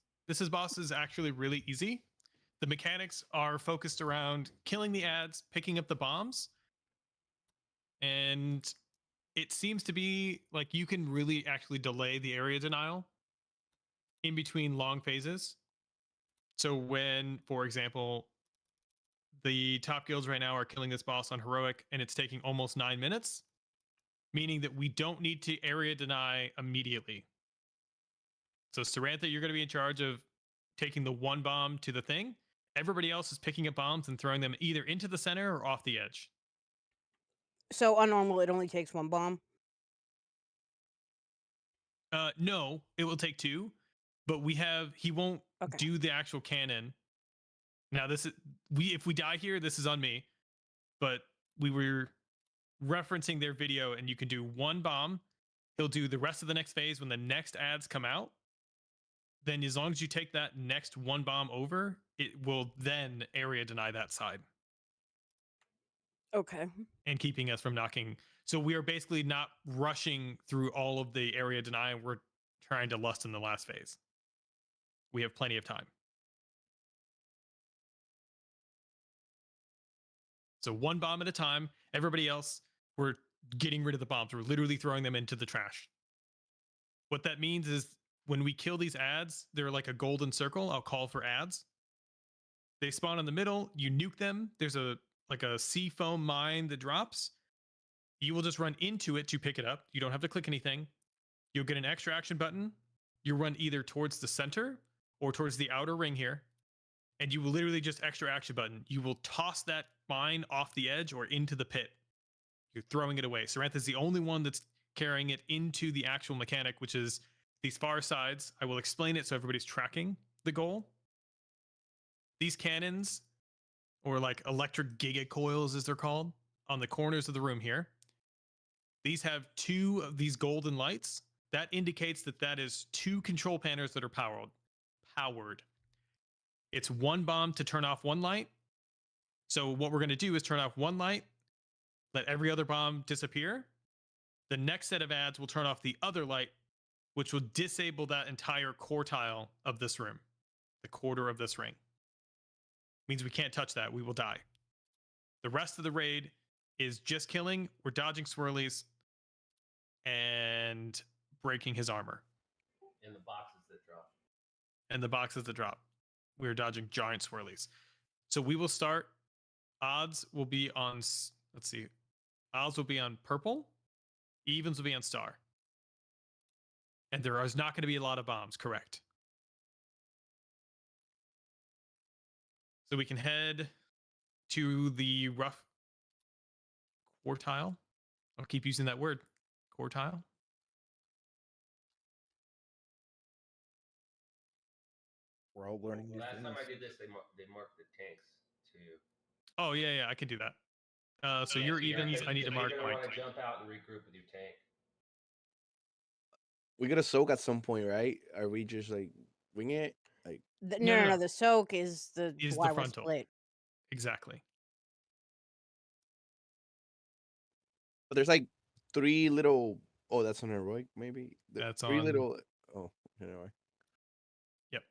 actually really easy. The mechanics are focused around killing the ads, picking up the bombs, and it seems to be like you can really actually delay the area denial in between long phases. So when, for example, the top guilds right now are killing this boss on heroic and it's taking almost 9 minutes, meaning that we don't need to area deny immediately. So Sarantha, you're going to be in charge of taking the one bomb to the thing. Everybody else is picking up bombs and throwing them either into the center or off the edge. So on normal, it only takes one bomb. No, it will take 2, but he won't do the actual cannon. Now if we die here, this is on me, but we were referencing their video and you can do 1 bomb. He'll do the rest of the next phase when the next ads come out. Then as long as you take that next 1 bomb over, it will then area deny that side. Okay. And keeping us from knocking. So we are basically not rushing through all of the area deny. We're trying to lust in the last phase. We have plenty of time. So 1 bomb at a time. Everybody else, we're getting rid of the bombs. We're literally throwing them into the trash. What that means is when we kill these ads, they're like a golden circle. I'll call for ads. They spawn in the middle. You nuke them. There's a sea foam mine that drops. You will just run into it to pick it up. You don't have to click anything. You'll get an extra action button. You run either towards the center or towards the outer ring here. And you will literally just extra action button. You will toss that mine off the edge or into the pit. You're throwing it away. Sarantha's the only one that's carrying it into the actual mechanic, which is these far sides. I will explain it so everybody's tracking the goal. These cannons, or like electric gigacoils as they're called, on the corners of the room here. These have 2 of these golden lights. That indicates that is 2 control panels that are powered. It's 1 bomb to turn off 1 light. So what we're going to do is turn off 1 light, let every other bomb disappear. The next set of ads will turn off the other light, which will disable that entire quartile of this room, the quarter of this ring. Means we can't touch that. We will die. The rest of the raid is just killing. We're dodging swirlies. and breaking his armor. In the boxes that drop. And the boxes that drop. We're dodging giant swirlies. So we will start. Odds will be on, let's see. Odds will be on purple. Evens will be on star. And there is not going to be a lot of bombs, correct? So we can head to the rough quartile. I'll keep using that word. Quartile. We're all learning new Last things. time I did this, they marked the tanks too. Oh, yeah, I can do that. So your evens, I need to mark You're my gonna want tank. to jump out and regroup with your tank. We get a soak at some point, right? Are we just like wing it? Like No. The soak is the Is why the we're frontal. split. Exactly. but there's like 3 little. Oh, that's on heroic, maybe. That's 3 on- little. Oh, anyway. Yep.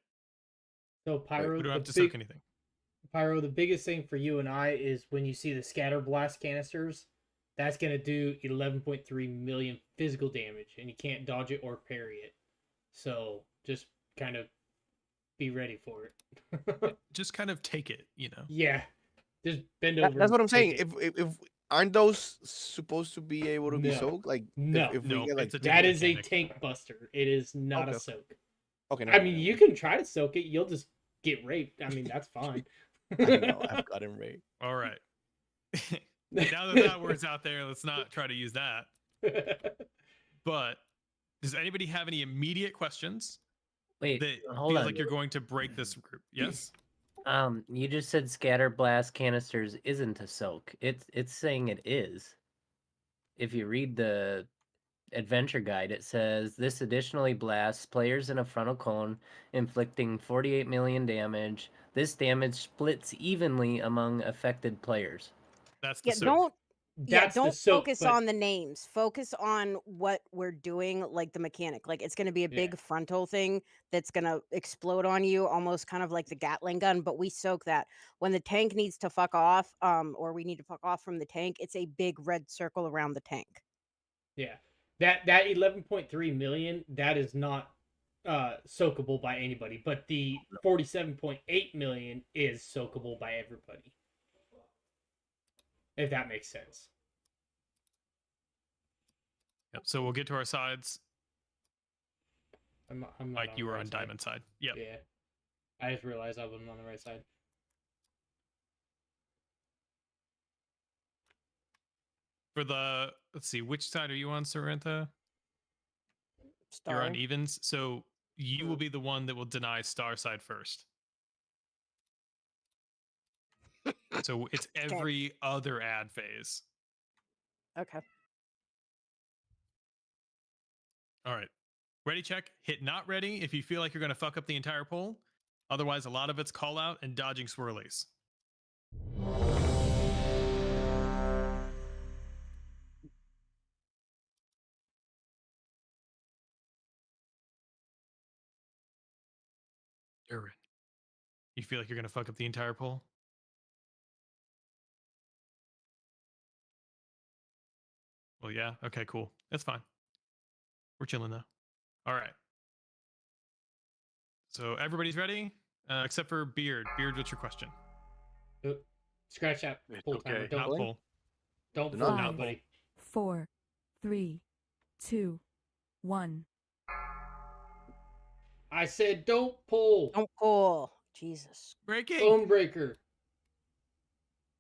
So Pyro, We don't have the to soak anything. Pyro, the biggest thing for you and I is when you see the scatter blast canisters, that's gonna do 11.3 million physical damage, and you can't dodge it or parry it. So just kind of be ready for it. Just kind of take it, you know. Yeah, just bend over. That's what I'm and saying. take it. If aren't those supposed to be able to be No. soaked? Like No. if we No, get like it's a That is a mechanic. tank buster. It is not Okay. a soak. okay, I never mean, mind. you can try to soak it. You'll just get raped. I mean, that's fine. I know I've gotten raped. All right. Now that word's out there, let's not try to use that. But does anybody have any immediate questions Wait, that hold feels on. like you're going to break this group? Yes. You just said scatter blast canisters isn't a soak. It's saying it is. If you read the adventure guide, it says this additionally blasts players in a frontal cone, inflicting 48 million damage. This damage splits evenly among affected players. That's the Yeah, soak. That's the don't soak, focus but- on the names. Focus on what we're doing, like the mechanic. Like it's going to be a Yeah. big frontal thing that's going to explode on you, almost kind of like the Gatling gun. But we soak that when the tank needs to fuck off, or we need to fuck off from the tank. It's a big red circle around the tank. Yeah, that 11.3 million, that is not soakable by anybody, but the 47.8 million is soakable by everybody. If that makes sense. Yep. So we'll get to our sides. I'm not Like on you the were right on side. diamond side. Yep. Yeah, I just realized I wasn't on the right side. For the let's see, which side are you on, Sarantha? You're on Star. evens, so you will be the one that will deny star side first. So it's every other ad phase. Okay. All right. Ready check. Hit not ready if you feel like you're going to fuck up the entire poll. Otherwise, a lot of it's call out and dodging swirlies. Aaron, you feel like you're going to fuck up the entire poll? Well, yeah. Okay, cool. That's fine. We're chilling though. All right. So everybody's ready, except for Beard. Beard, what's your question? Scratch that pull timer. Not Don't pull. Don't Not pull, pull. buddy. 4, 3, 2, 1. I said don't pull. Don't pull. Jesus. Breaking. Bone breaker.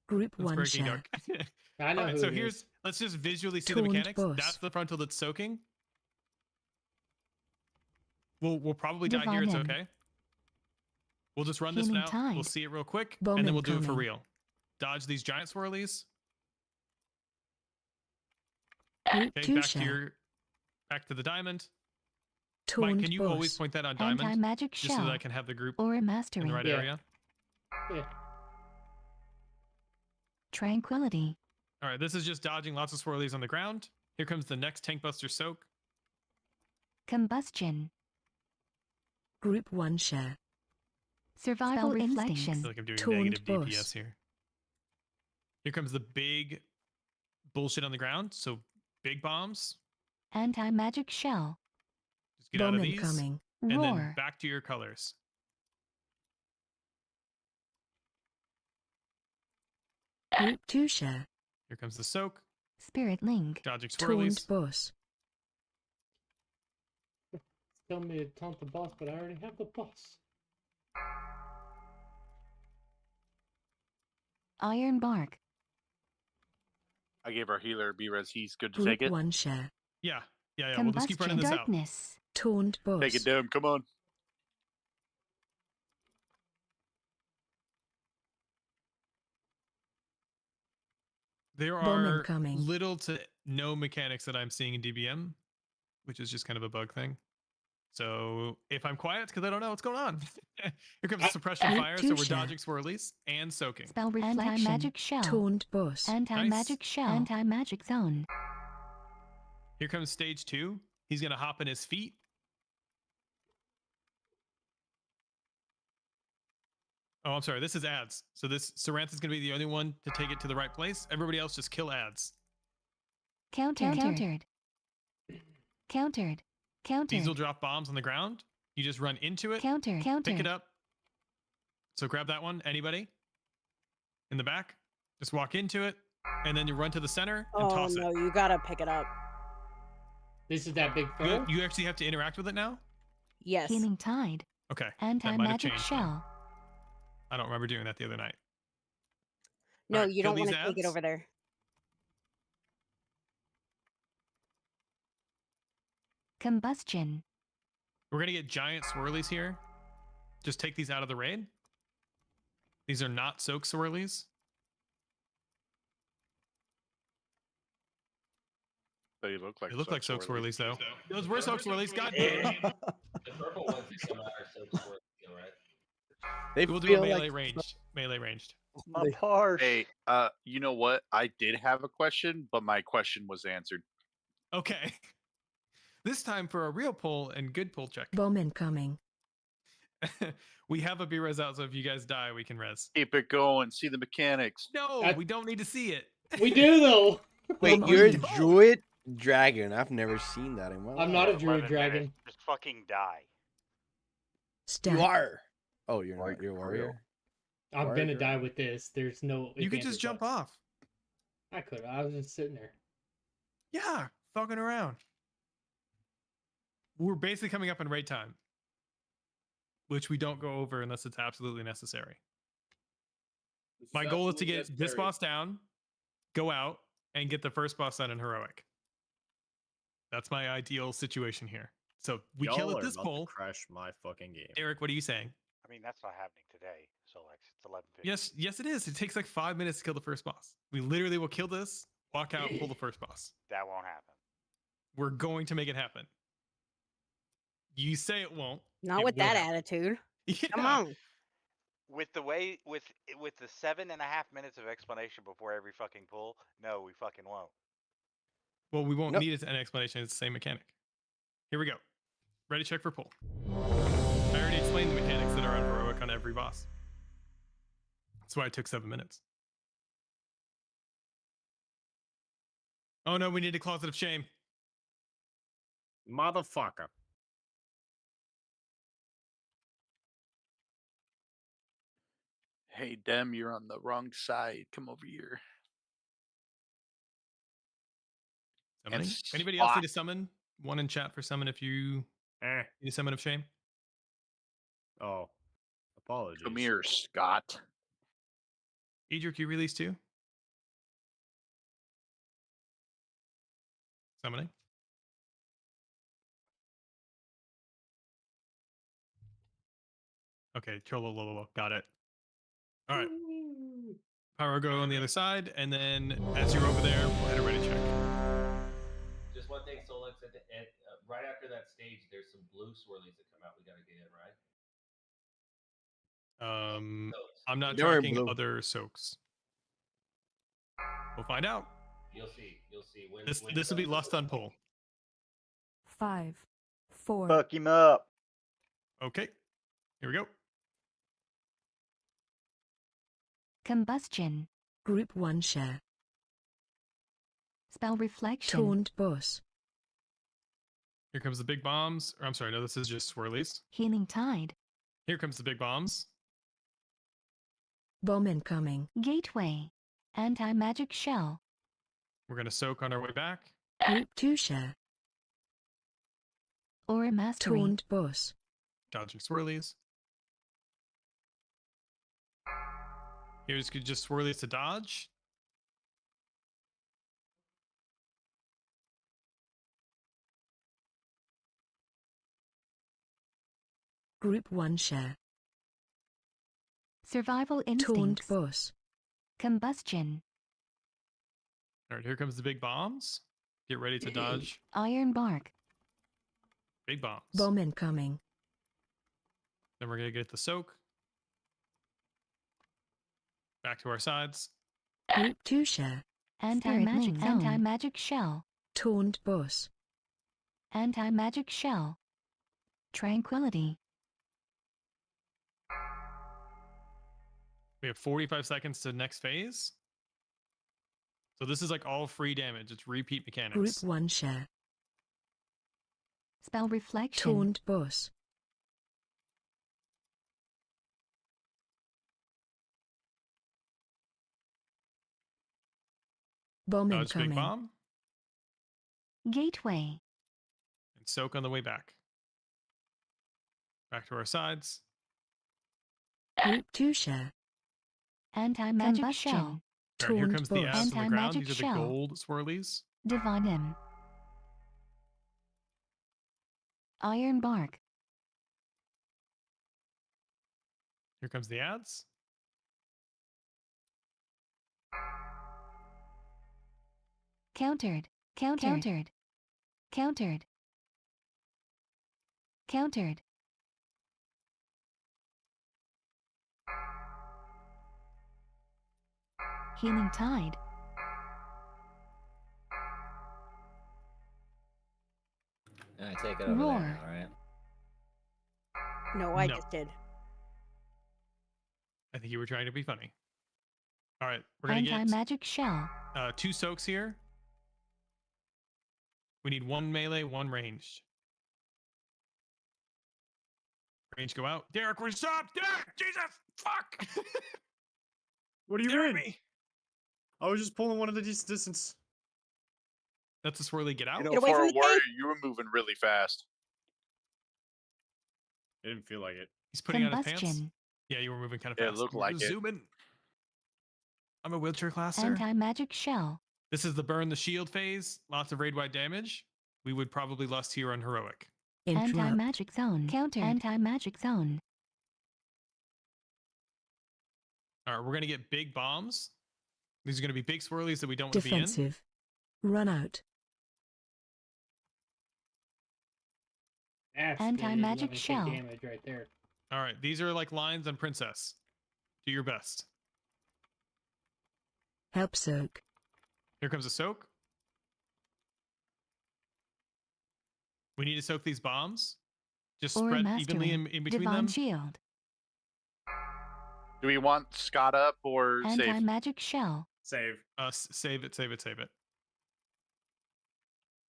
Group That's 1 breaking share. dark. I know All right, who so it here's is. let's just visually see the Taunt mechanics. boss. That's the frontal that's soaking. We'll probably Move die here. on It's in. okay. We'll just run this Healing now. We'll tide. see it real quick, Bomb and then we'll do it for incoming. real. Dodge these giant swirlies. Group Okay, 2 back to share. the diamond. Taunt Mike, can you always boss. point that on diamond, Anti-magic just so that shell. I can have the group Or in mastery. the right Yeah. area? Yeah. Tranquility. All right, this is just dodging lots of swirlies on the ground. Here comes the next tank buster soak. Combustion. Group 1 share. Survival I reflection. feel like I'm doing Taunt negative boss. DPS here. Here comes the big bullshit on the ground. So big bombs, Anti-magic shell. Just get out of Bomb these, incoming. and then Roar. back to your colors. Group 2 share. Here comes the soak. Spirit link. Dodging Taunt swirlies. boss. Tell me to taunt the boss, but I already have the boss. Iron bark. I gave our healer B-res. He's good to Group take it. 1 share. Yeah. We'll just keep running this out. Darkness. Taunt boss. Take it down. Come on. There Bomb are incoming. little to no mechanics that I'm seeing in DBM, which is just kind of a bug thing. So if I'm quiet, it's because I don't know what's going on. Here comes the suppression Group fire, 2 so we're share. dodging swirlies and soaking. Spell reflection. Anti-magic shell. Taunt boss. Anti-magic shell. Anti-magic zone. Here comes stage 2. He's going to hop in his feet. Oh, I'm sorry. This is ads. So this Sarantha's going to be the only one to take it to the right place. Everybody else just kill ads. Countered. Countered. These will drop bombs on the ground. You just run into it. Counter. Pick it up. So grab that one. Anybody? In the back? Just walk into it. And then you run to the center and Oh toss no, it. you gotta pick it up. This is that big throw? You actually have to interact with it now? Yes. Healing tide. Okay. that might have Anti-magic changed then. shell. I don't remember doing that the other night. No, Alright, you kill don't want these to take it ads. over there. Combustion. We're going to get giant swirlies here. Just take these out of the raid. These are not soak swirlies. They look like They look like soak swirlies, though. Those were Those soak were swirlies. God swirlies. damn it. The purple ones that come out are so swirly, right? They We'll do feel a melee like ranged. Melee ranged. My parse. Hey, you know what? I did have a question, but my question was answered. Okay. This time for a real pull and good pull check. Bomb incoming. We have a B-res out, so if you guys die, we can res. Keep it going. See the mechanics. No, we don't need to see it. We do though. Wait, Bomb you're a incoming. druid dragon. I've never seen that in my life. I'm not a 11 druid dragon. minutes. Just fucking die. Stack. You are. Oh, you're not. You're a warrior. I'm Warrior. gonna die with this. There's no. You could just jump off. I could. I was just sitting there. Yeah, fucking around. We're basically coming up in raid time, which we don't go over unless it's absolutely necessary. My goal is to get this boss down, go out, and get the first boss done in heroic. That's my ideal situation here. So we kill Y'all at are this about to poll. crash my fucking game. Eric, what are you saying? I mean, that's not happening today, Solex. It's 11:50. Yes, it is. It takes like 5 minutes to kill the first boss. We literally will kill this, walk out, pull the first boss. That won't happen. We're going to make it happen. You say it won't. Not it with will that happen. attitude. Come Yeah. on. With the way with the 7.5 minutes of explanation before every fucking pull, no, we fucking won't. Well, we won't Nope. need an explanation. It's the same mechanic. Here we go. Ready, check for pull. I already explained the mechanics that are on heroic on every boss. That's why it took 7 minutes. Oh no, we need a closet of shame. Motherfucker. Hey, Dem, you're on the wrong side. Come over here. Summoning? It's Anybody else need hot. to summon? One in chat for summon if you need a summon of shame. Oh, apologies. Come here, Scott. Edric, you released too? Summoning. Okay, Cholololo, got it. All right. Power go on the other side, and then as you're over there, we'll hit a ready check. Just one thing, Solex, right after that stage, there's some blue swirlies that come out. We gotta get in, right? I'm not They're in tracking blue. other soaks. We'll find out. You'll see. You'll see. When This will be Lust on Pull. 5, 4, Fuck him up. Okay. Here we go. Combustion. Group 1 share. Spell reflection. Taunt boss. Here comes the big bombs. Or I'm sorry, no, this is just swirlies. Healing Tide. Here comes the big bombs. Bomb incoming. Gateway. Anti-magic shell. We're going to soak on our way back. Group 2 share. Aura Mastery. Taunt boss. Dodging swirlies. Here's just swirlies to dodge. Group 1 share. Survival Taunt instincts. boss. Combustion. All right, here comes the big bombs. Get ready to dodge. Iron Bark. Big bombs. Bomb incoming. Then we're going to get the soak. Back to our sides. Group 2 share. Anti-magic zone. Anti-magic shell. Taunt boss. Anti-magic shell. Tranquility. We have 45 seconds to next phase. So this is like all free damage. It's repeat mechanics. Group 1 share. Spell reflection. Taunt boss. Bomb Dodge big incoming. bomb Gateway. and soak on the way back. Back to our sides. Group 2 share. Anti-magic shell. All right, here Taunt comes the boss. ads on the ground. Anti-magic These are the shell. gold swirlies. Divine him. Iron Bark. Here comes the ads. Countered. Countered. Countered. Countered. Healing Tide. I take it over Roar. there now, right? No, I No. just did. I think you were trying to be funny. All right, we're gonna get Anti-magic shell. 2 soaks here. We need 1 melee, 1 ranged. Range go out. Derek, we're stop! Derek! Jesus! Fuck! What do you Derek mean? me! I was just pulling one of the decent distance. That's a swirly get out. You know, Get away for from a the warrior, tank. you were moving really fast. It didn't feel like it. He's putting out his pants. Combustion. Yeah, you were moving kind of Yeah, it fast. looked We're like it. zooming. I'm a wheelchair classer. Anti-magic shell. This is the burn the shield phase. Lots of raid-wide damage. We would probably lust here on heroic. Interrupt. Anti-magic zone. Countered. Anti-magic zone. All right, we're gonna get big bombs. These are gonna be big swirlies that we don't want to be in. Defensive. Run out. That's good. Anti-magic Let me take shell. damage right there. All right, these are like lines on Princess. Do your best. Help soak. Here comes a soak. We need to soak these bombs. Just Aura spread Mastery. evenly in between Divine them. shield. Do we want Scott up or save? Anti-magic shell. Save. Save it, save it, save it.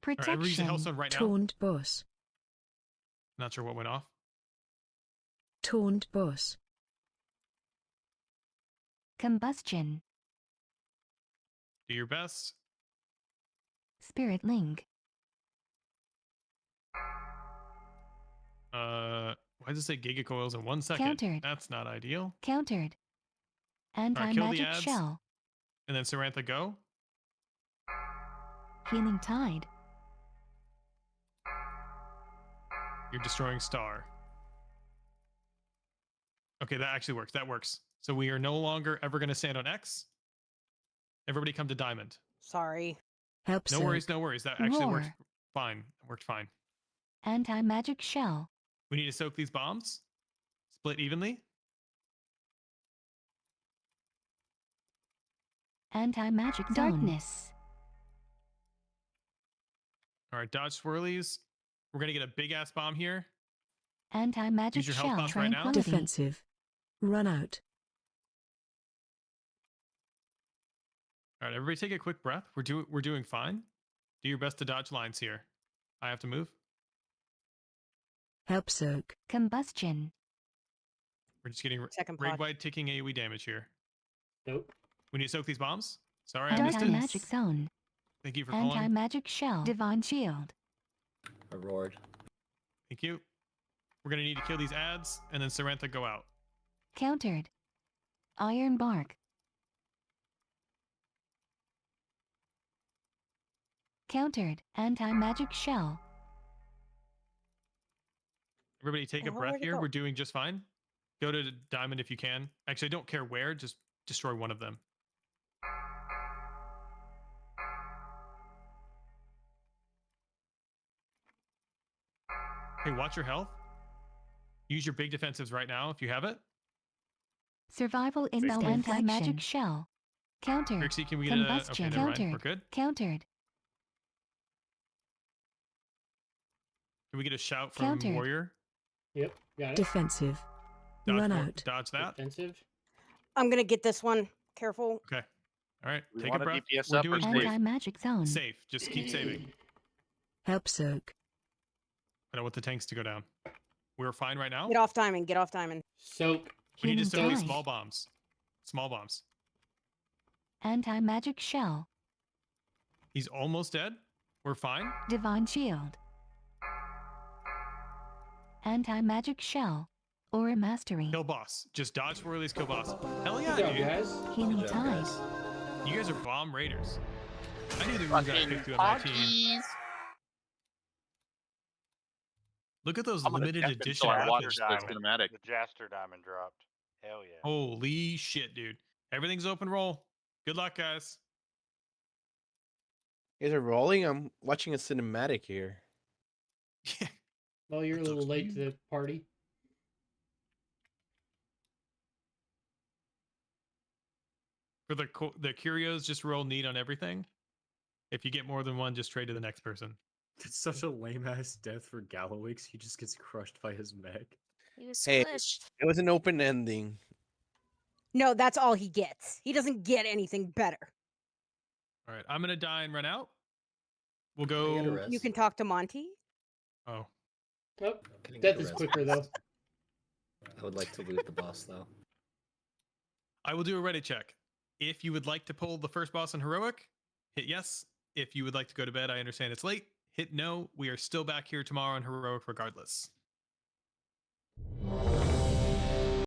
All right, everybody use a Protection. Hellstone right now. Taunt boss. Not sure what went off. Taunt boss. Combustion. Do your best. Spirit link. Why does it say Giga Coils in 1 second? Countered. That's not ideal. Countered. kill the Anti-magic ads. shell. And then Sarantha go. Healing Tide. You're destroying Star. Okay, that actually works. That works. So we are no longer ever going to stand on X. Everybody come to Diamond. Sorry. Help No soak. worries, no worries. That actually worked Roar. fine. It worked fine. Anti-magic shell. We need to soak these bombs. Split evenly. Anti-magic zone. Darkness. All right, dodge swirlies. We're going to get a big ass bomb here. Anti-magic Use your health shell. buff right now. Tranquility. Defensive. Run out. All right, everybody take a quick breath. We're doing fine. Do your best to dodge lines here. I have to move. Help soak. Combustion. We're just getting Second pod. raid-wide ticking AoE damage here. Nope. We need to soak these bombs. Sorry, I missed it. Anti-magic zone. Thank you for calling. Anti-magic shell. Divine shield. A roared. Thank you. We're gonna need to kill these ads, and then Sarantha go out. Countered. Iron bark. Countered. Anti-magic shell. Everybody take a Oh, breath where'd it here. go? We're doing just fine. Go to diamond if you can. Actually, I don't care where. Just destroy one of them. Hey, watch your health. Use your big defensives right now if you have it. Survival inbound. Anti-magic shell. Countered. Trixie, can we get Combustion. a... Okay, never mind. Countered. We're good. Countered. Can we get a shout from Countered. Warrior? Yep. Got it. Defensive. Dodge, Run out. Dodge that. Defensive. I'm gonna get this one. Careful. Okay. All right. We Take a want a breath. DPS We're up or doing safe? great. Anti-magic zone. Safe. Just keep saving. Help soak. I don't want the tanks to go down. We're fine right now. Get off diamond. Get off diamond. Soak. We need to Healing soak these tide. small bombs. Small bombs. Anti-magic shell. He's almost dead. We're fine. Divine shield. Anti-magic shell. Aura mastery. Kill boss. Just dodge for release, kill boss. Hell yeah, Good job, dude. guys. Healing Good job, tide. guys. You guys are bomb raiders. I knew the runes got picked through on my team. Look at those I'm gonna limited check edition until I watch outfits. the though. cinematic. The Jaster diamond dropped. Hell yeah. Holy shit, dude. Everything's open roll. Good luck, guys. You guys are rolling. I'm watching a cinematic here. Well, you're a little late to the party. For the curios, just roll neat on everything. If you get more than one, just trade to the next person. It's such a lame ass death for Gallowix. He just gets crushed by his mech. He was Hey, squished. it was an open ending. No, that's all he gets. He doesn't get anything better. All right, I'm gonna die and run out. We'll Can I get a go. rest? You can talk to Monty. Oh, Oh, Can I get death a is rest, quicker please? though. I would like to loot the boss though. I will do a ready check. If you would like to pull the first boss in heroic, hit yes. If you would like to go to bed, I understand it's late. Hit no. We are still back here tomorrow in heroic regardless.